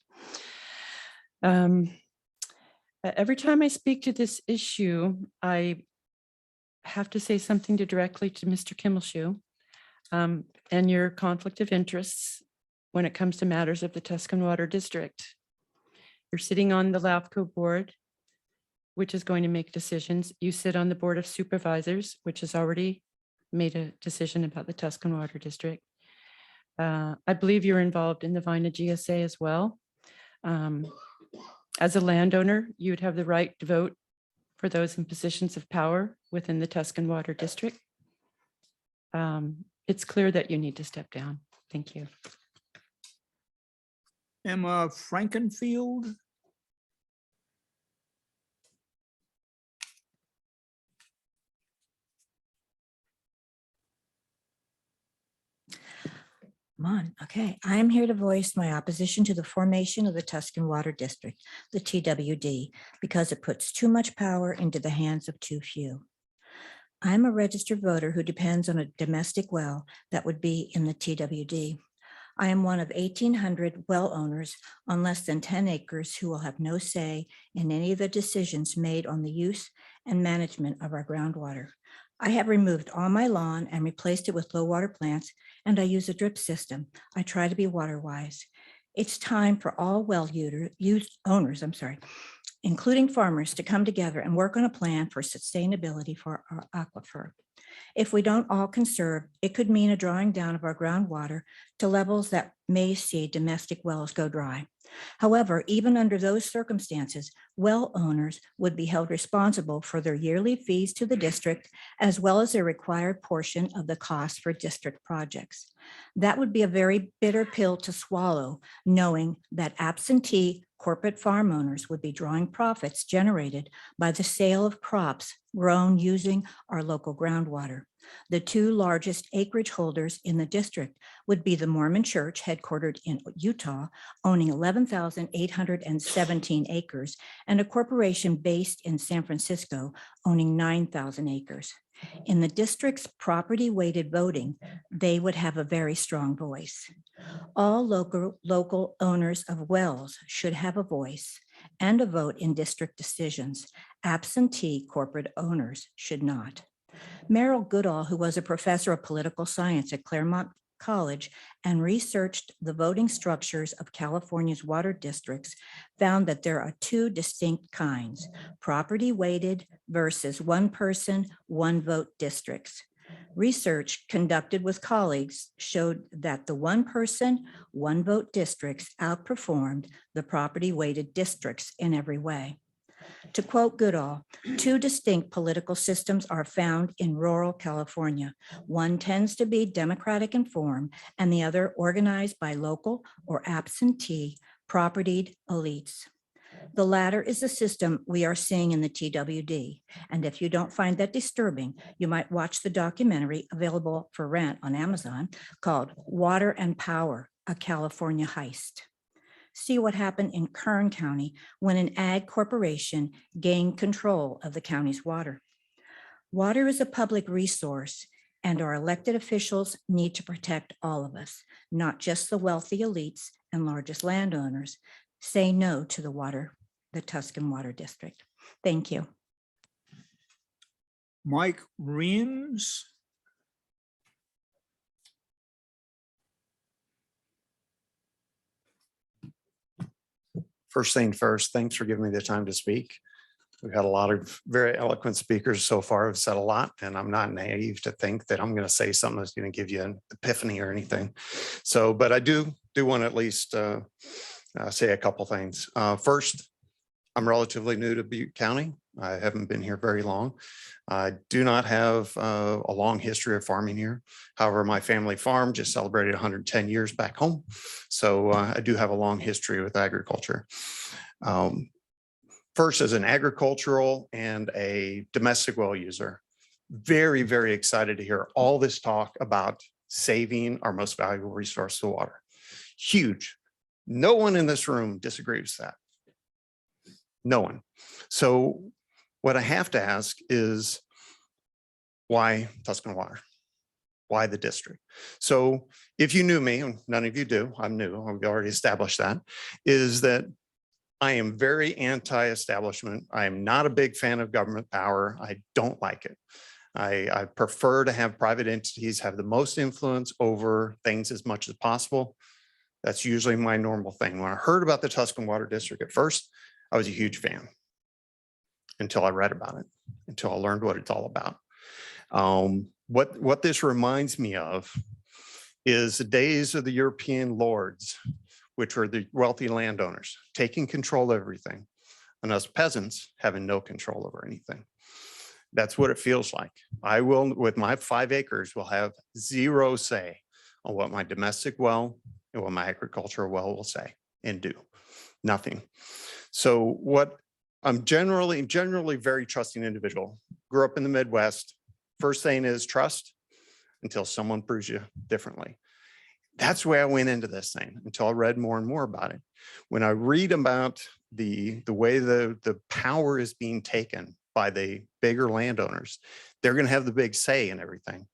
Every time I speak to this issue, I have to say something directly to Mr. Kimmelshoe and your conflict of interests when it comes to matters of the Tuscan Water District. You're sitting on the LAFCo board, which is going to make decisions. You sit on the Board of Supervisors, which has already made a decision about the Tuscan Water District. I believe you're involved in the Vina GSA as well. As a landowner, you'd have the right to vote for those in positions of power within the Tuscan Water District. It's clear that you need to step down. Thank you. Emma Frankenfield. Come on. Okay. I'm here to voice my opposition to the formation of the Tuscan Water District, the TWD, because it puts too much power into the hands of too few. I'm a registered voter who depends on a domestic well that would be in the TWD. I am one of 1,800 well owners on less than 10 acres who will have no say in any of the decisions made on the use and management of our groundwater. I have removed all my lawn and replaced it with low water plants, and I use a drip system. I try to be water wise. It's time for all well owners, including farmers, to come together and work on a plan for sustainability for our aquifer. If we don't all conserve, it could mean a drawing down of our groundwater to levels that may see domestic wells go dry. However, even under those circumstances, well owners would be held responsible for their yearly fees to the district, as well as their required portion of the cost for district projects. That would be a very bitter pill to swallow, knowing that absentee corporate farm owners would be drawing profits generated by the sale of crops grown using our local groundwater. The two largest acreage holders in the district would be the Mormon Church, headquartered in Utah, owning 11,817 acres, and a corporation based in San Francisco, owning 9,000 acres. In the district's property-weighted voting, they would have a very strong voice. All local owners of wells should have a voice and a vote in district decisions. Absentee corporate owners should not. Merrill Goodall, who was a professor of political science at Claremont College and researched the voting structures of California's water districts, found that there are two distinct kinds: property weighted versus one person, one vote districts. Research conducted with colleagues showed that the one person, one vote districts outperformed the property weighted districts in every way. To quote Goodall, two distinct political systems are found in rural California. One tends to be Democratic in form, and the other organized by local or absentee propertied elites. The latter is the system we are seeing in the TWD. And if you don't find that disturbing, you might watch the documentary available for rent on Amazon called Water and Power, a California Heist. See what happened in Kern County when an ag corporation gained control of the county's water. Water is a public resource, and our elected officials need to protect all of us, not just the wealthy elites and largest landowners. Say no to the Tuscan Water District. Thank you. Mike Reams. First thing first, thanks for giving me the time to speak. We've had a lot of very eloquent speakers so far who've said a lot, and I'm not naive to think that I'm going to say something that's going to give you an epiphany or anything. So, but I do want to at least say a couple things. First, I'm relatively new to Butte County. I haven't been here very long. I do not have a long history of farming here. However, my family farm just celebrated 110 years back home. So I do have a long history with agriculture. First, as an agricultural and a domestic well user, very, very excited to hear all this talk about saving our most valuable resource, the water. Huge. No one in this room disagrees with that. No one. So what I have to ask is, why Tuscan Water? Why the district? So if you knew me, and none of you do, I'm new, we've already established that, is that I am very anti-establishment. I am not a big fan of government power. I don't like it. I prefer to have private entities have the most influence over things as much as possible. That's usually my normal thing. When I heard about the Tuscan Water District at first, I was a huge fan until I read about it, until I learned what it's all about. What this reminds me of is the days of the European lords, which were the wealthy landowners taking control of everything, and us peasants having no control over anything. That's what it feels like. I will, with my 5 acres, will have zero say on what my domestic well and what my agricultural well will say and do. Nothing. So what I'm generally very trusting individual. Grew up in the Midwest. First thing is trust until someone proves you differently. That's where I went into this thing until I read more and more about it. When I read about the way the power is being taken by the bigger landowners, they're going to have the big say in everything.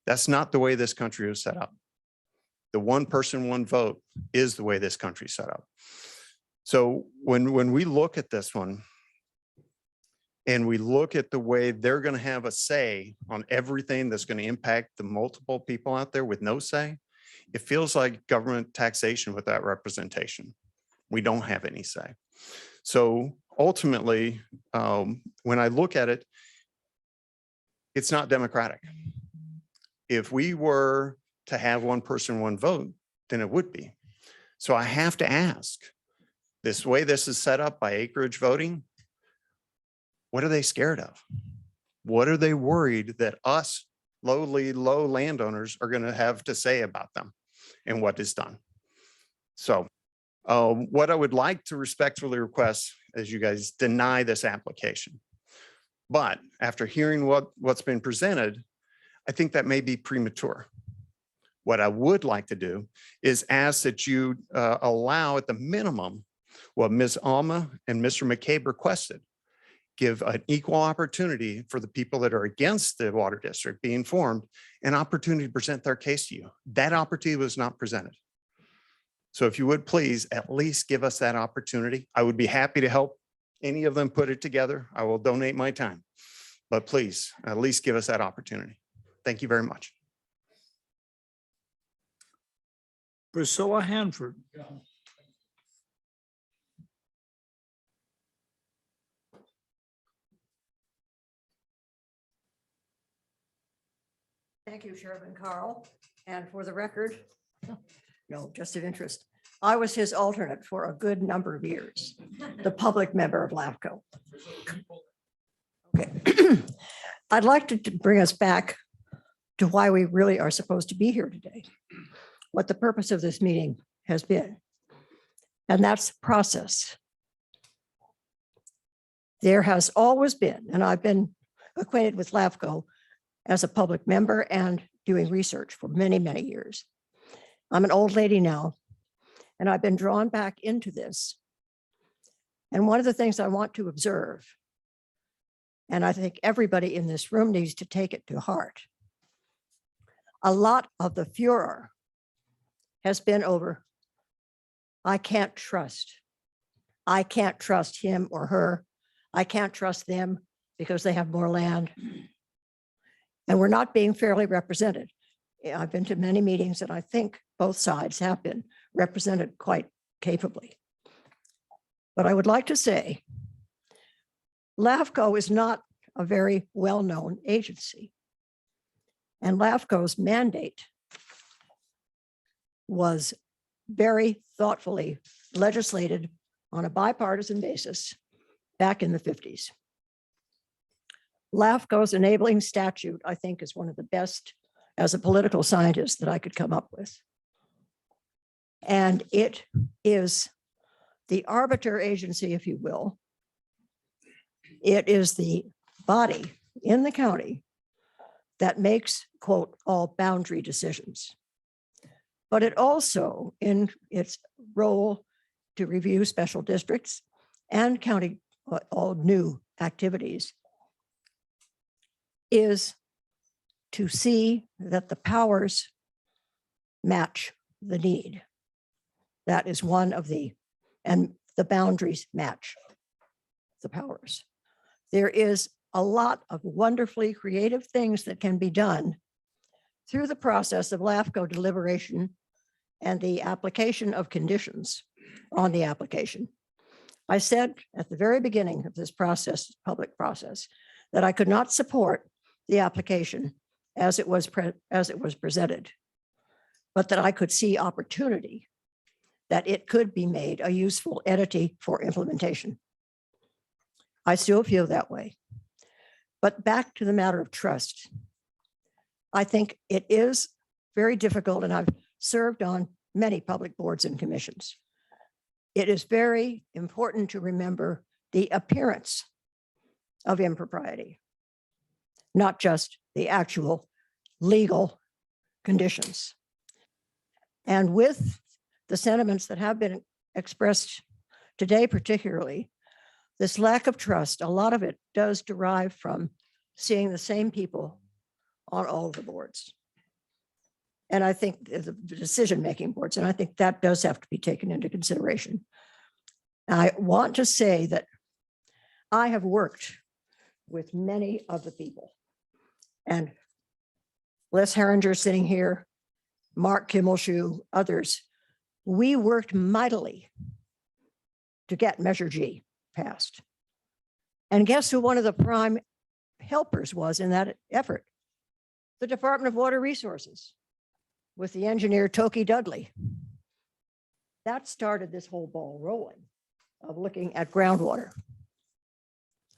That's not the way this country was set up. The one person, one vote is the way this country is set up. So when we look at this one and we look at the way they're going to have a say on everything that's going to impact the multiple people out there with no say, it feels like government taxation without representation. We don't have any say. So ultimately, when I look at it, it's not democratic. If we were to have one person, one vote, then it would be. So I have to ask, this way this is set up by acreage voting, what are they scared of? What are they worried that us lowly, low landowners are going to have to say about them and what is done? So what I would like to respectfully request is you guys deny this application. But after hearing what's been presented, I think that may be premature. What I would like to do is ask that you allow at the minimum what Ms. Alma and Mr. McCabe requested. Give an equal opportunity for the people that are against the water district being formed an opportunity to present their case to you. That opportunity was not presented. So if you would please at least give us that opportunity. I would be happy to help any of them put it together. I will donate my time, but please at least give us that opportunity. Thank you very much. Priscilla Hanford. Thank you, Chairman Carl. And for the record, no, just of interest, I was his alternate for a good number of years, the public member of LAFCo. Okay. I'd like to bring us back to why we really are supposed to be here today, what the purpose of this meeting has been. And that's process. There has always been, and I've been acquainted with LAFCo as a public member and doing research for many, many years. I'm an old lady now, and I've been drawn back into this. And one of the things I want to observe, and I think everybody in this room needs to take it to heart, a lot of the furor has been over, I can't trust. I can't trust him or her. I can't trust them because they have more land. And we're not being fairly represented. I've been to many meetings and I think both sides have been represented quite capably. But I would like to say, LAFCo is not a very well-known agency. And LAFCo's mandate was very thoughtfully legislated on a bipartisan basis back in the 50s. LAFCo's enabling statute, I think, is one of the best as a political scientist that I could come up with. And it is the arbiter agency, if you will. It is the body in the county that makes, quote, all boundary decisions. But it also, in its role to review special districts and county all new activities, is to see that the powers match the need. That is one of and the boundaries match the powers. There is a lot of wonderfully creative things that can be done through the process of LAFCO deliberation and the application of conditions on the application. I said at the very beginning of this process, public process, that I could not support the application as it was presented, but that I could see opportunity that it could be made a useful entity for implementation. I still feel that way. But back to the matter of trust. I think it is very difficult, and I've served on many public boards and commissions. It is very important to remember the appearance of impropriety, not just the actual legal conditions. And with the sentiments that have been expressed today, particularly, this lack of trust, a lot of it does derive from seeing the same people on all of the boards. And I think the decision-making boards, and I think that does have to be taken into consideration. I want to say that I have worked with many of the people, and Les Herringer sitting here, Mark Kimmelshoe, others. We worked mightily to get Measure G passed. And guess who one of the prime helpers was in that effort? The Department of Water Resources with the engineer Toki Dudley. That started this whole ball rolling of looking at groundwater.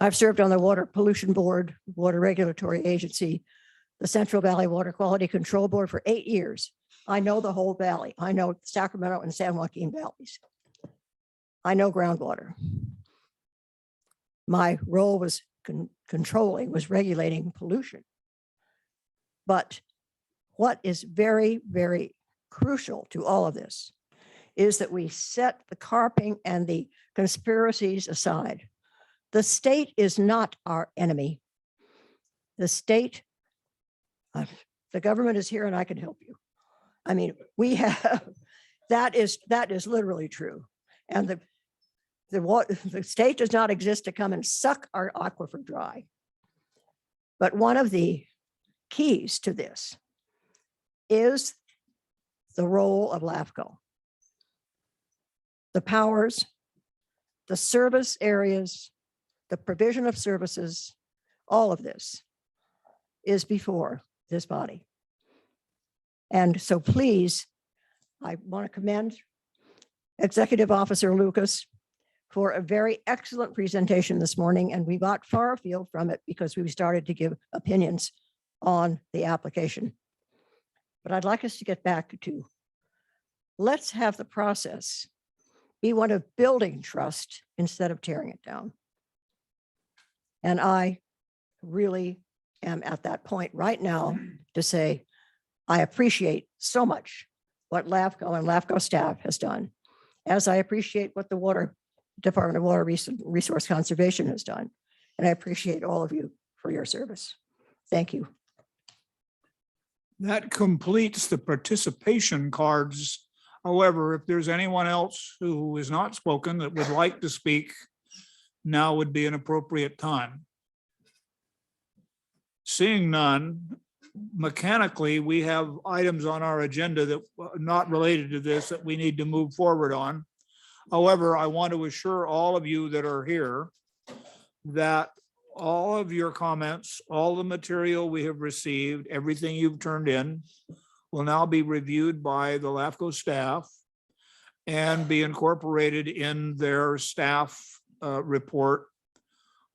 I've served on the Water Pollution Board, Water Regulatory Agency, the Central Valley Water Quality Control Board for 8 years. I know the whole valley. I know Sacramento and San Joaquin valleys. I know groundwater. My role was regulating pollution. But what is very, very crucial to all of this is that we set the carping and the conspiracies aside. The state is not our enemy. The state, the government is here and I can help you. I mean, we have, that is literally true. And the state does not exist to come and suck our aquifer dry. But one of the keys to this is the role of LAFCo. The powers, the service areas, the provision of services, all of this is before this body. And so please, I want to commend Executive Officer Lucas for a very excellent presentation this morning. And we got far afield from it because we started to give opinions on the application. But I'd like us to get back to, let's have the process be one of building trust instead of tearing it down. And I really am at that point right now to say, I appreciate so much what LAFCO and LAFCO staff has done, as I appreciate what the Department of Water Resource Conservation has done. And I appreciate all of you for your service. Thank you. That completes the participation cards. However, if there's anyone else who is not spoken that would like to speak, now would be an appropriate time. Seeing none, mechanically, we have items on our agenda that are not related to this that we need to move forward on. However, I want to assure all of you that are here that all of your comments, all the material we have received, everything you've turned in will now be reviewed by the LAFCO staff and be incorporated in their staff report,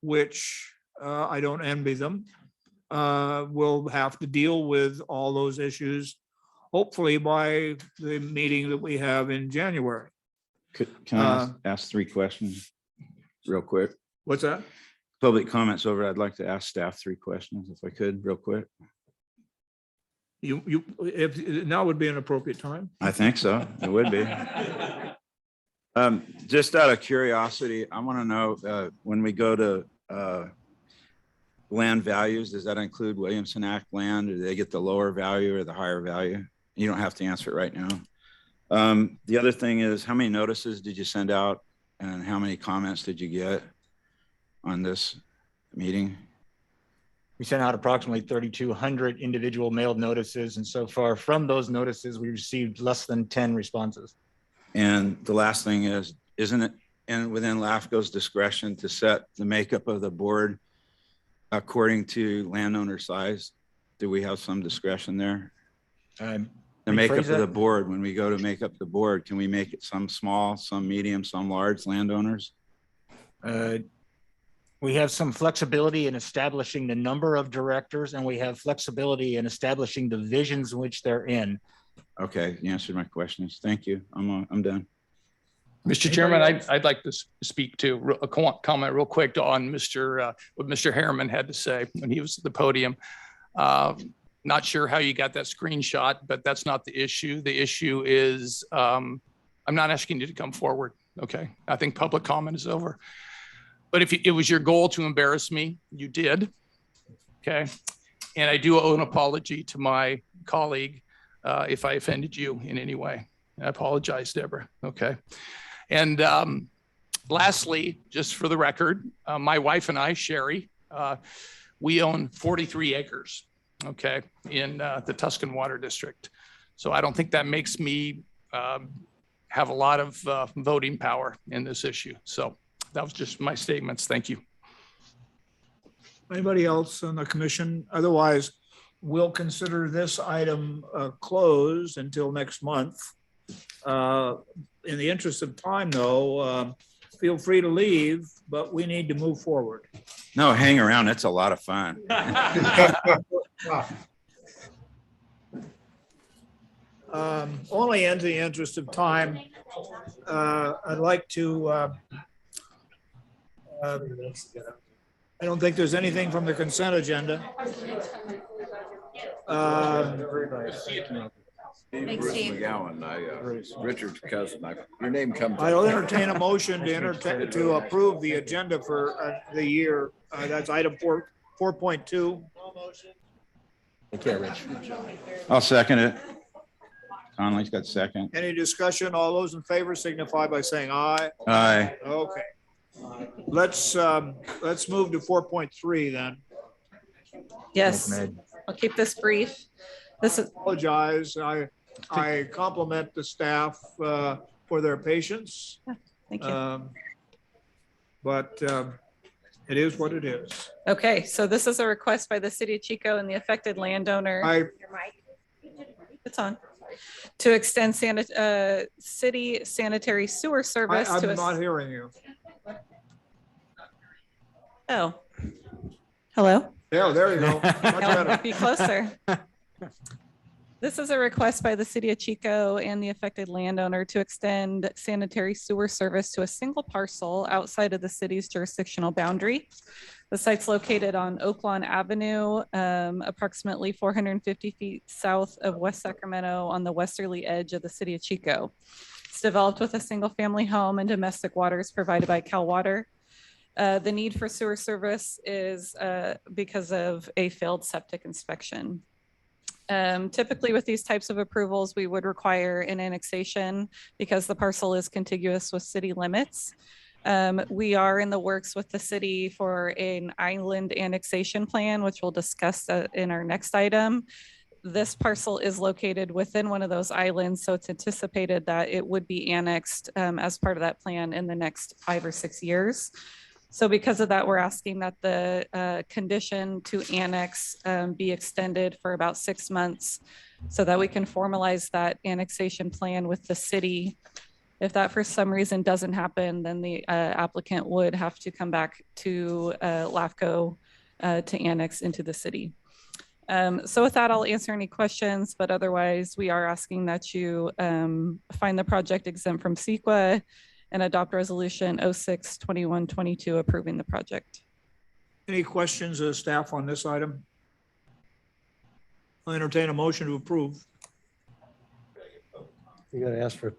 which I don't envy them. We'll have to deal with all those issues, hopefully by the meeting that we have in January. Can I ask 3 questions real quick? What's that? Public comments over. I'd like to ask staff 3 questions if I could, real quick. If now would be an appropriate time. I think so. It would be. Just out of curiosity, I want to know when we go to land values, does that include Williamson Act land? Or do they get the lower value or the higher value? You don't have to answer it right now. The other thing is, how many notices did you send out and how many comments did you get on this meeting? We sent out approximately 3,200 individual mailed notices. And so far from those notices, we received less than 10 responses. And the last thing is, isn't it within LAFCO's discretion to set the makeup of the board according to landowner size? Do we have some discretion there? The makeup of the board, when we go to make up the board, can we make it some small, some medium, some large landowners? We have some flexibility in establishing the number of directors, and we have flexibility in establishing the visions in which they're in. Okay, you answered my questions. Thank you. I'm done. Mr. Chairman, I'd like to speak to a comment real quick on what Mr. Harriman had to say when he was at the podium. Not sure how you got that screenshot, but that's not the issue. The issue is, I'm not asking you to come forward. Okay, I think public comment is over. But if it was your goal to embarrass me, you did. Okay, and I do owe an apology to my colleague if I offended you in any way. I apologize, Deborah. Okay. And lastly, just for the record, my wife and I, Sherry, we own 43 acres, okay, in the Tuscan Water District. So I don't think that makes me have a lot of voting power in this issue. So that was just my statements. Thank you. Anybody else on the commission? Otherwise, we'll consider this item closed until next month. In the interest of time, though, feel free to leave, but we need to move forward. No, hang around. It's a lot of fun. Only in the interest of time, I'd like to I don't think there's anything from the consent agenda. Thanks, Steve. McGowan, Richard's cousin. Your name comes. I'll entertain a motion to approve the agenda for the year. That's item 4.2. Okay, Rich. I'll second it. Conley's got second. Any discussion? All those in favor signify by saying aye. Aye. Okay. Let's move to 4.3 then. Yes, I'll keep this brief. This is. Apologize. I compliment the staff for their patience. Thank you. But it is what it is. Okay, so this is a request by the city of Chico and the affected landowner. It's on. To extend city sanitary sewer service. I'm not hearing you. Oh, hello? Yeah, there you go. Much better. Be closer. This is a request by the city of Chico and the affected landowner to extend sanitary sewer service to a single parcel outside of the city's jurisdictional boundary. The site's located on Oaklawn Avenue, approximately 450 feet south of West Sacramento on the westerly edge of the city of Chico. It's developed with a single family home and domestic waters provided by Cal Water. The need for sewer service is because of a failed septic inspection. Typically with these types of approvals, we would require an annexation because the parcel is contiguous with city limits. We are in the works with the city for an island annexation plan, which we'll discuss in our next item. This parcel is located within one of those islands, so it's anticipated that it would be annexed as part of that plan in the next 5 or 6 years. So because of that, we're asking that the condition to annex be extended for about 6 months so that we can formalize that annexation plan with the city. If that for some reason doesn't happen, then the applicant would have to come back to LAFCo to annex into the city. So with that, I'll answer any questions, but otherwise we are asking that you find the project exempt from CEQA and adopt resolution 06-2122 approving the project. Any questions of staff on this item? I'll entertain a motion to approve. You got to ask for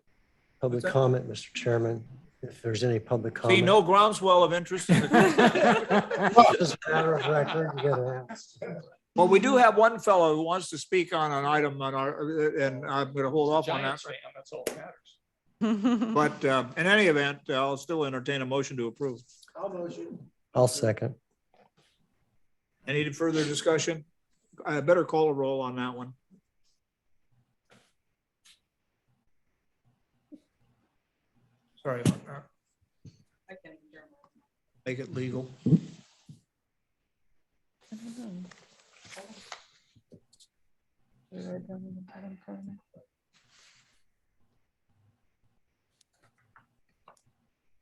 public that? comment, Mr. Chairman, if there's any public comment. See, no groundswell of interest. In the Just a matter of record, you got to ask. Well, we do have one fellow who wants to speak on an item on our, and I'm going to hold off on that. That's all that matters. But in any event, I'll still entertain a motion to approve. I'll second. Any further discussion? I better call a roll on that one. Sorry about that. Make it legal.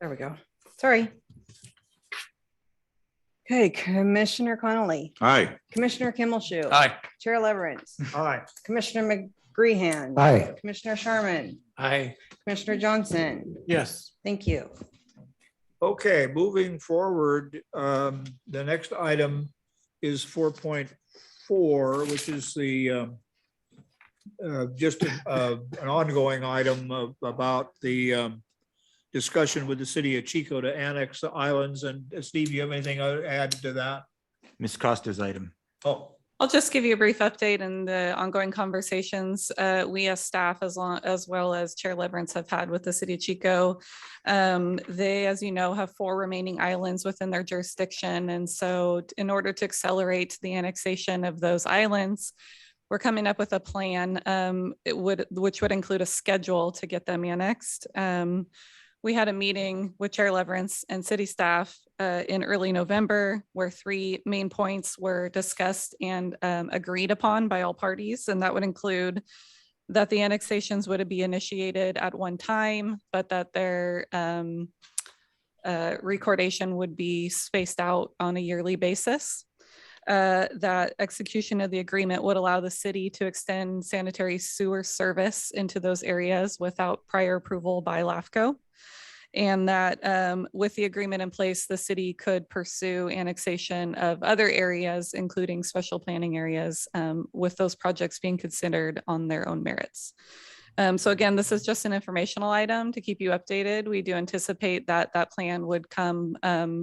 There we go. Sorry. Okay, Commissioner Connolly. Aye. Commissioner Kimmelshoe. Aye. Chair Leverance. Aye. Commissioner McGreehan. Aye. Commissioner Sharman. Aye. Commissioner Johnson. Yes. Thank you. Okay, moving forward, the next item is 4.4, which is the just an ongoing item about the discussion with the city of Chico to annex the islands. And Steve, you have anything to add to that? Ms. Costa's item. Oh, I'll just give you a brief update in the ongoing conversations we as staff as well as Chair Leverance have had with the city of Chico. They, as you know, have 4 remaining islands within their jurisdiction. And so in order to accelerate the annexation of those islands, we're coming up with a plan which would include a schedule to get them annexed. We had a meeting with Chair Leverance and city staff in early November where 3 main points were discussed and agreed upon by all parties. And that would include that the annexations would be initiated at one time, but that their recordation would be spaced out on a yearly basis. That execution of the agreement would allow the city to extend sanitary sewer service into those areas without prior approval by LAFCo. And that with the agreement in place, the city could pursue annexation of other areas, including special planning areas, with those projects being considered on their own merits. So again, this is just an informational item to keep you updated. We do anticipate that that plan would come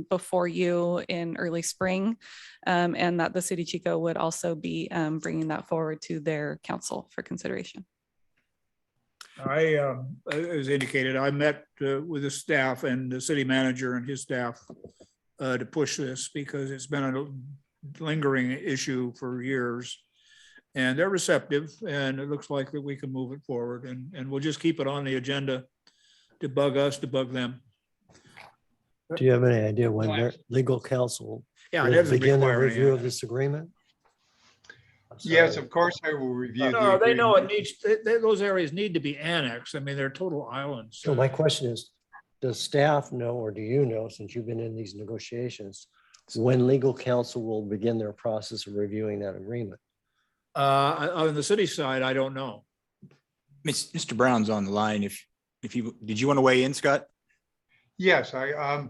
before you in early spring, and that the city of Chico would also be bringing that forward to their council for consideration. as indicated, I met with the staff and the city manager and his staff to push this because it's been a lingering issue for years. And they're receptive, and it looks like that we can move it forward, and we'll just keep it on the agenda to bug us, to bug them. Do you have any idea when their legal counsel Yeah, it will doesn't begin their require any review of action. this agreement? Yes, of course I will review. No, they know it needs, those areas need to be annexed. I mean, they're total islands. So my question is, does staff know, or do you know, since you've been in these negotiations, when legal counsel will begin their process of reviewing that agreement? On the city side, I don't know. Mr. Brown's on the line. If you, did you want to weigh in, Scott? Yes, I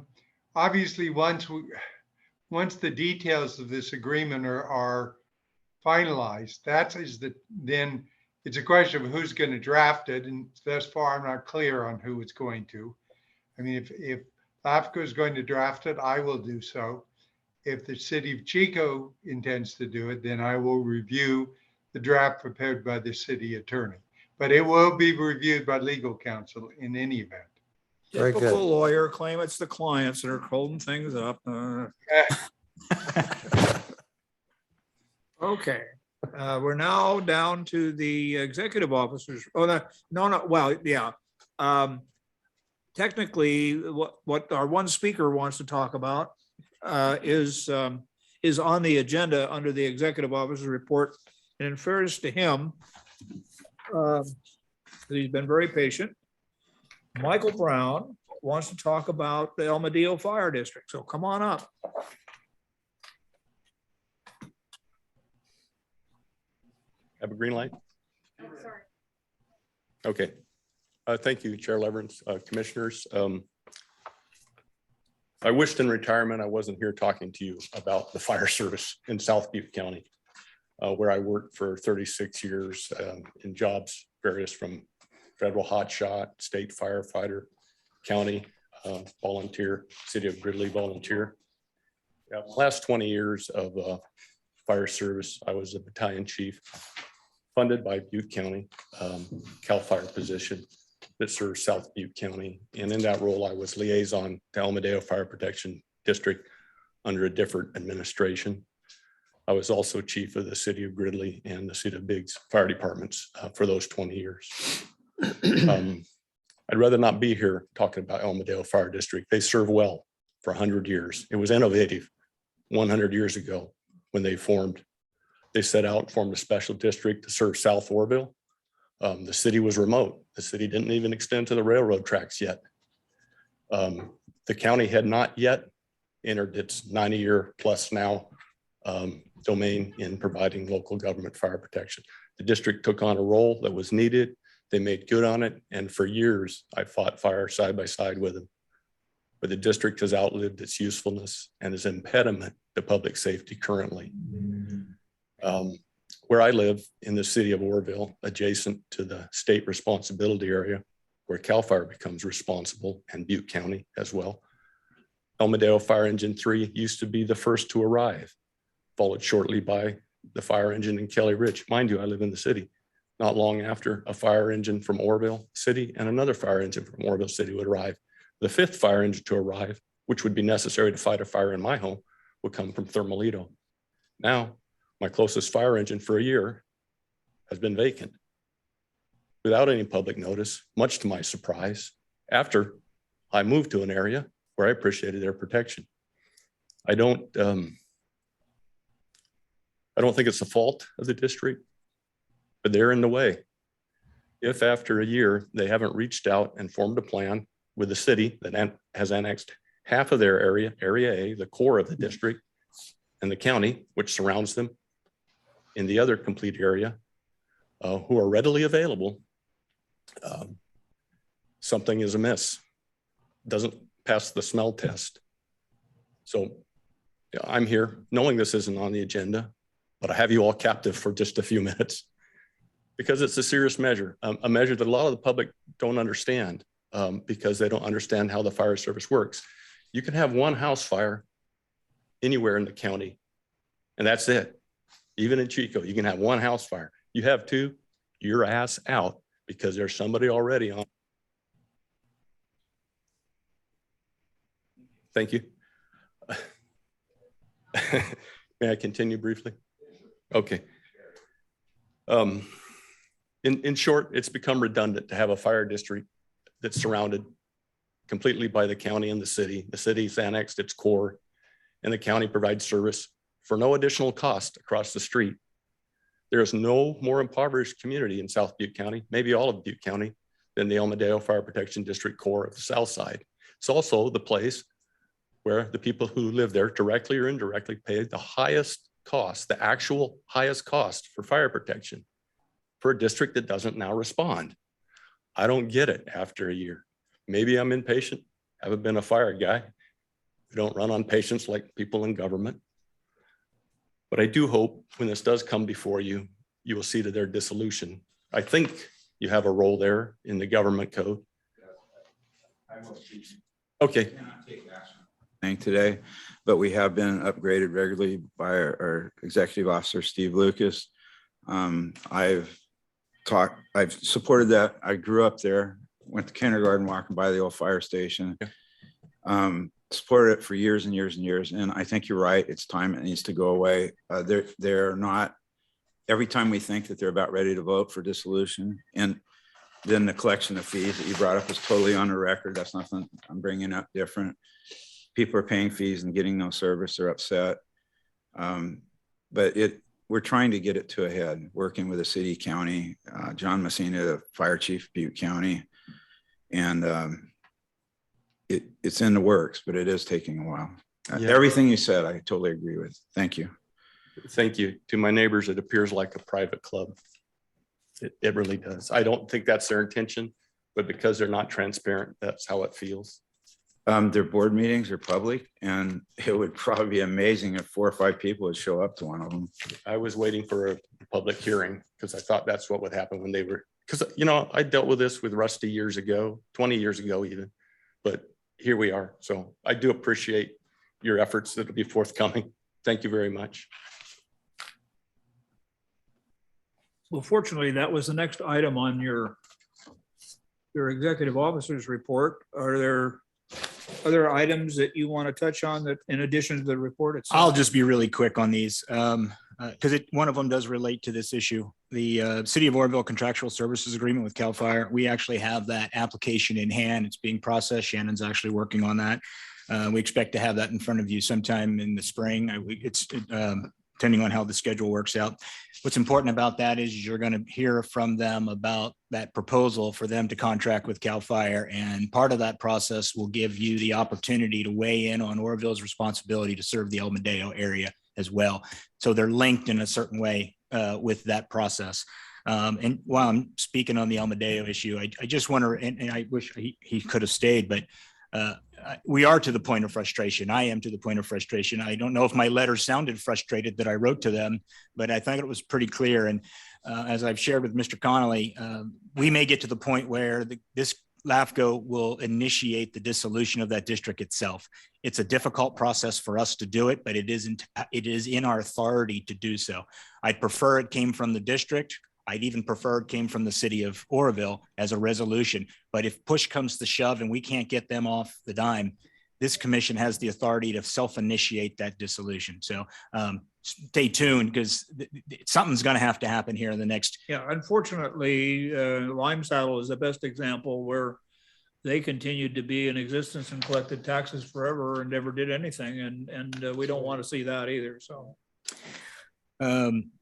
obviously once the details of this agreement are finalized, then it's a question of who's going to draft it, and thus far I'm not clear on who it's going to. I mean, if LAFCo is going to draft it, I will do so. If the city of Chico intends to do it, then I will review the draft prepared by the city attorney. But it will be reviewed by legal counsel in any event. Very good. Typical lawyer claim it's the clients that are holding things up. Okay. We're now down to the executive officers. Oh, no, well, yeah. Technically, what our one speaker wants to talk about is on the agenda under the executive officer report. And in fairness to him, he's been very patient. Michael Brown wants to talk about the El Modillo Fire District. So come on up. Have a green light? Okay. Thank you, Chair Leverance, commissioners. I wished in retirement I wasn't here talking to you about the fire service in South Butte County, where I worked for 36 years in jobs various from federal hotshot, state firefighter, county volunteer, city of Gridley volunteer. Last 20 years of fire service, I was a battalion chief funded by Butte County, CAL FIRE position that serves South Butte County. And in that role, I was liaison to El Modillo Fire Protection District under a different administration. I was also chief of the city of Gridley and the city of Biggs fire departments for those 20 years. I'd rather not be here talking about El Modillo Fire District. They serve well for 100 years. It was innovative 100 years ago when they formed. They set out and formed a special district to serve South Orville. The city was remote. The city didn't even extend to the railroad tracks yet. The county had not yet entered its 90-year plus now domain in providing local government fire protection. The district took on a role that was needed. They made good on it. And for years, I fought fire side by side with them. But the district has outlived its usefulness and is an impediment to public safety currently. Where I live in the city of Orville, adjacent to the state responsibility area where CAL FIRE becomes responsible and Butte County as well. El Modillo Fire Engine 3 used to be the first to arrive, followed shortly by the fire engine in Kelly Ridge. Mind you, I live in the city. Not long after, a fire engine from Orville City and another fire engine from Orville City would arrive. The fifth fire engine to arrive, which would be necessary to fight a fire in my home, would come from Thermalito. Now, my closest fire engine for a year has been vacant without any public notice, much to my surprise, after I moved to an area where I appreciated their protection. I don't think it's the fault of the district, but they're in the way. If after a year, they haven't reached out and formed a plan with the city that has annexed half of their area, Area A, the core of the district, and the county, which surrounds them, in the other complete area, who are readily available, something is amiss. Doesn't pass the smell test. So yeah, I'm here knowing this isn't on the agenda, but I have you all captive for just a few minutes because it's a serious measure, a measure that a lot of the public don't understand because they don't understand how the fire service works. You can have one house fire anywhere in the county, and that's it. Even in Chico, you can have one house fire. You have two, your ass out because there's somebody already on. Thank you. May I continue briefly? Okay. In short, it's become redundant to have a fire district that's surrounded completely by the county and the city. The city's annexed its core and the county provides service for no additional cost across the street. There is no more impoverished community in South Butte County, maybe all of Butte County, than the El Modillo Fire Protection District core of the South Side. It's also the place where the people who live there directly or indirectly pay the highest cost, the actual highest cost for fire protection for a district that doesn't now respond. I don't get it after a year. Maybe I'm impatient, haven't been a fire guy. We don't run on patience like people in government. But I do hope when this does come before you, you will see to their dissolution. I think you have a role there in the government code. Okay. Today, but we have been upgraded regularly by our executive officer, Steve Lucas. I've supported that. I grew up there, went to kindergarten walking by the old fire station. Supported it for years and years and years. And I think you're right. It's time it needs to go away. They're not every time we think that they're about ready to vote for dissolution, and then the collection of fees that you brought up is totally on the record. That's nothing I'm bringing up different. People are paying fees and getting no service. They're upset. But we're trying to get it to a head, working with the city, county, John Messina, the fire chief, Butte County. And it's in the works, but it is taking a while. Yeah. Everything you said, I totally agree with. Thank you. Thank you. To my neighbors, it appears like a private club. It really does. I don't think that's their intention, but because they're not transparent, that's how it feels. Their board meetings are public, and it would probably be amazing if 4 or 5 people would show up to one of them. I was waiting for a public hearing because I thought that's what would happen when they were, because, you know, I dealt with this with Rusty years ago, 20 years ago even, but here we are. So I do appreciate your efforts that'll be forthcoming. Thank you very much. Well, fortunately, that was the next item on your executive officer's report. Are there other items that you want to touch on that in addition to the report itself? I'll just be really quick on these because one of them does relate to this issue. The City of Oroville Contractual Services Agreement with CAL FIRE. We actually have that application in hand. It's being processed. Shannon's actually working on that. We expect to have that in front of you sometime in the spring. It's depending on how the schedule works out. What's important about that is you're going to hear from them about that proposal for them to contract with CAL FIRE. And part of that process will give you the opportunity to weigh in on Oroville's responsibility to serve the El Medeo area as well. So they're linked in a certain way with that process. And while I'm speaking on the El Medeo issue, I just want to, and I wish he could have stayed, but we are to the point of frustration. I am to the point of frustration. I don't know if my letter sounded frustrated that I wrote to them, but I think it was pretty clear. And as I've shared with Mr. Connolly, we may get to the point where this LAFCo will initiate the dissolution of that district itself. It's a difficult process for us to do it, but it is in our authority to do so. I'd prefer it came from the district. I'd even prefer it came from the city of Oroville as a resolution. But if push comes to shove and we can't get them off the dime, this commission has the authority to self-initiate that dissolution. So stay tuned because something's going to happen here in the next. Yeah, unfortunately, Lime Saddle is the best example where they continued to be in existence and collected taxes forever and never did anything. And we don't want to see that either. So.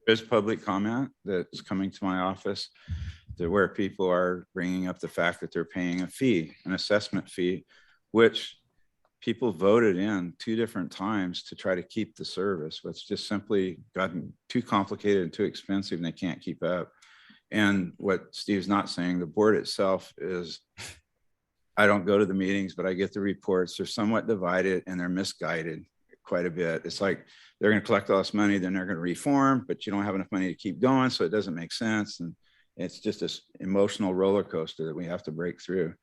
There's public comment that's coming to my office where people are bringing up the fact that they're paying a fee, an assessment fee, which people voted in 2 different times to try to keep the service. It's just simply gotten too complicated and too expensive and they can't keep up. And what Steve's not saying, the board itself is, I don't go to the meetings, but I get the reports. They're somewhat divided and they're misguided quite a bit. It's like they're going to collect all this money, then they're going to reform, but you don't have enough money to keep going. So it doesn't make sense. And it's just this emotional roller coaster that we have to break through.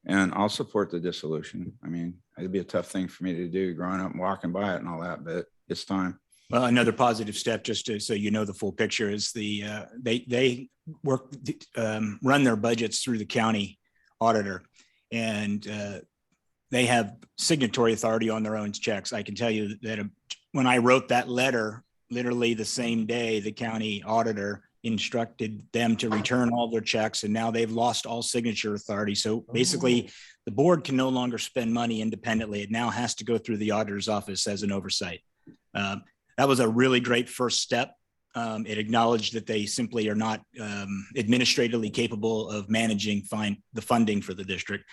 And I'll support the dissolution. I mean, it'd be a tough thing for me to do growing up and walking by it and all that, but it's time. Well, another positive step, just to, so you know the full picture, is they run their budgets through the county auditor, and they have signatory authority on their own checks. I can tell you that when I wrote that letter, literally the same day, the county auditor instructed them to return all their checks, and now they've lost all signature authority. So basically, the board can no longer spend money independently. It now has to go through the auditor's office as an oversight. That was a really great first step. It acknowledged that they simply are not administratively capable of managing the funding for the district.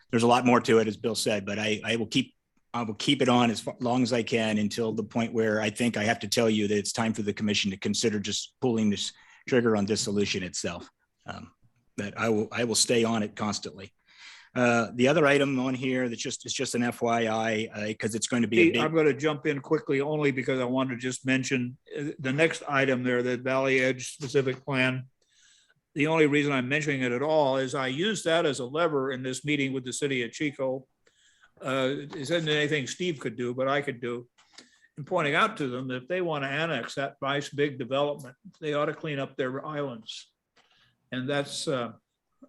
There's a lot more to it, as Bill said, but I will keep it on as long as I can until the point where I think I have to tell you that it's time for the commission to consider just pulling this trigger on dissolution itself. That I will stay on it constantly. The other item on here that's just an FYI because it's going to be a big. I'm going to jump in quickly only because I want to just mention the next item there, the Valley Edge specific plan. The only reason I'm mentioning it at all is I used that as a lever in this meeting with the city of Chico. Isn't anything Steve could do, but I could do, and pointing out to them that if they want to annex that nice big development, they ought to clean up their islands. And that's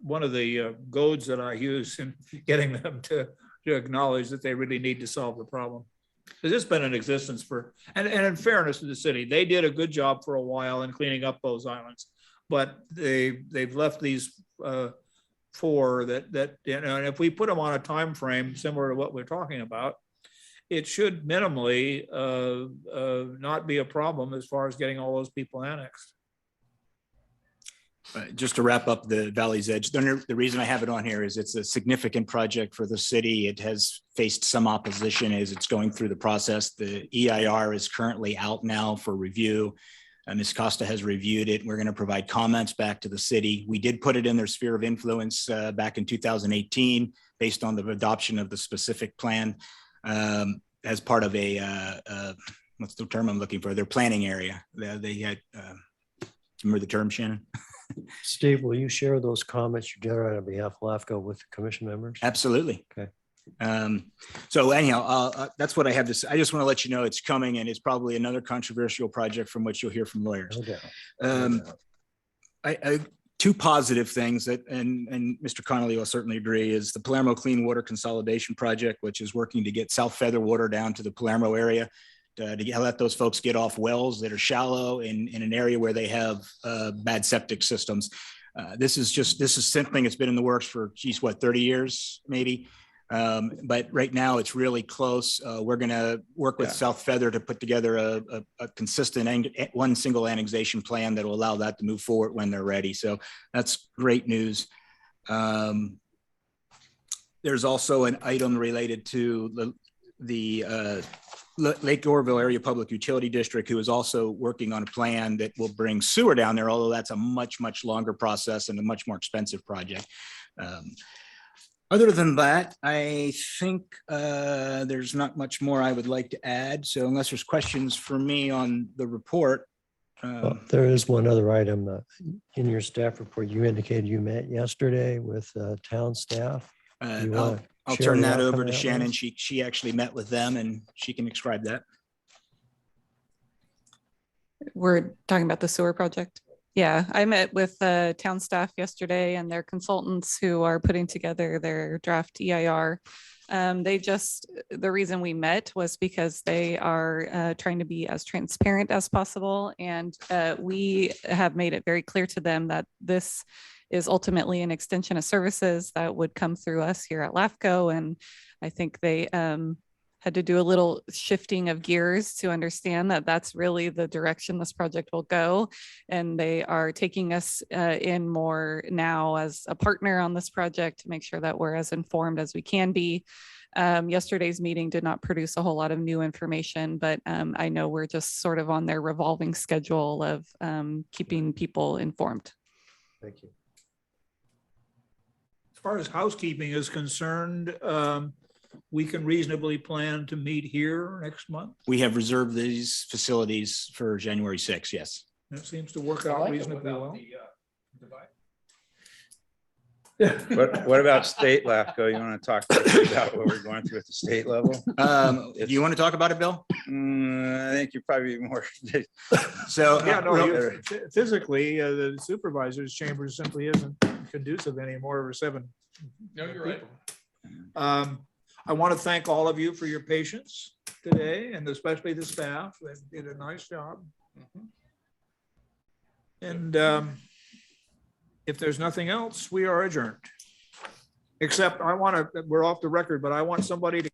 one of the goads that I use in getting them to acknowledge that they really need to solve the problem. Because it's been in existence for, and in fairness to the city, they did a good job for a while in cleaning up those islands. But they've left these four that, you know, and if we put them on a time frame similar to what we're talking about, it should minimally not be a problem as far as getting all those people annexed. Just to wrap up the Valley's Edge, the reason I have it on here is it's a significant project for the city. It has faced some opposition as it's going through the process. The EIR is currently out now for review. Ms. Costa has reviewed it. We're going to provide comments back to the city. We did put it in their sphere of influence back in 2018 based on the adoption of the specific plan as part of a, what's the term I'm looking for? Their planning area. They had, remember the term, Shannon? Steve, will you share those comments you generate on behalf of LAFCO with the commission members? Absolutely. Okay. So anyhow, that's what I have to say. I just want to let you know it's coming, and it's probably another controversial project from which you'll hear from lawyers. No doubt. Two positive things that, and Mr. Connolly will certainly agree, is the Palermo Clean Water Consolidation Project, which is working to get South Feather water down to the Palermo area to let those folks get off wells that are shallow in an area where they have bad septic systems. This is something that's been in the works for, geez, what, 30 years maybe? But right now it's really close. We're going to work with South Feather to put together a consistent one single annexation plan that will allow that to move forward when they're ready. So that's great news. There's also an item related to the Lake Orville Area Public Utility District, who is also working on a plan that will bring sewer down there, although that's a much, much longer process and a much more expensive project. Other than that, I think there's not much more I would like to add. So unless there's questions for me on the report. Well, there is one other item in your staff report. You indicated you met yesterday with town staff. I'll turn that over to Shannon. She actually met with them and she can describe that. We're talking about the sewer project. Yeah, I met with town staff yesterday and their consultants who are putting together their draft EIR. The reason we met was because they are trying to be as transparent as possible. And we have made it very clear to them that this is ultimately an extension of services that would come through us here at LAFCo. And I think they had to do a little shifting of gears to understand that that's really the direction this project will go. And they are taking us in more now as a partner on this project to make sure that we're as informed as we can be. Yesterday's meeting did not produce a whole lot of new information, but I know we're just sort of on their revolving schedule of keeping people informed. Thank you. As far as housekeeping is concerned, we can reasonably plan to meet here next month. We have reserved these facilities for January 6th. Yes. That seems to work out reasonably well. What about state LAFCo? You want to talk about what we're going through at the state level? Do you want to talk about it, Bill? I think you're probably more. So yeah, no, physically, the supervisor's chamber simply isn't conducive anymore over 7. No, you're right. I want to thank all of you for your patience today, and especially the staff. They did a nice job. And if there's nothing else, we are adjourned. Except we're off the record, but I want somebody to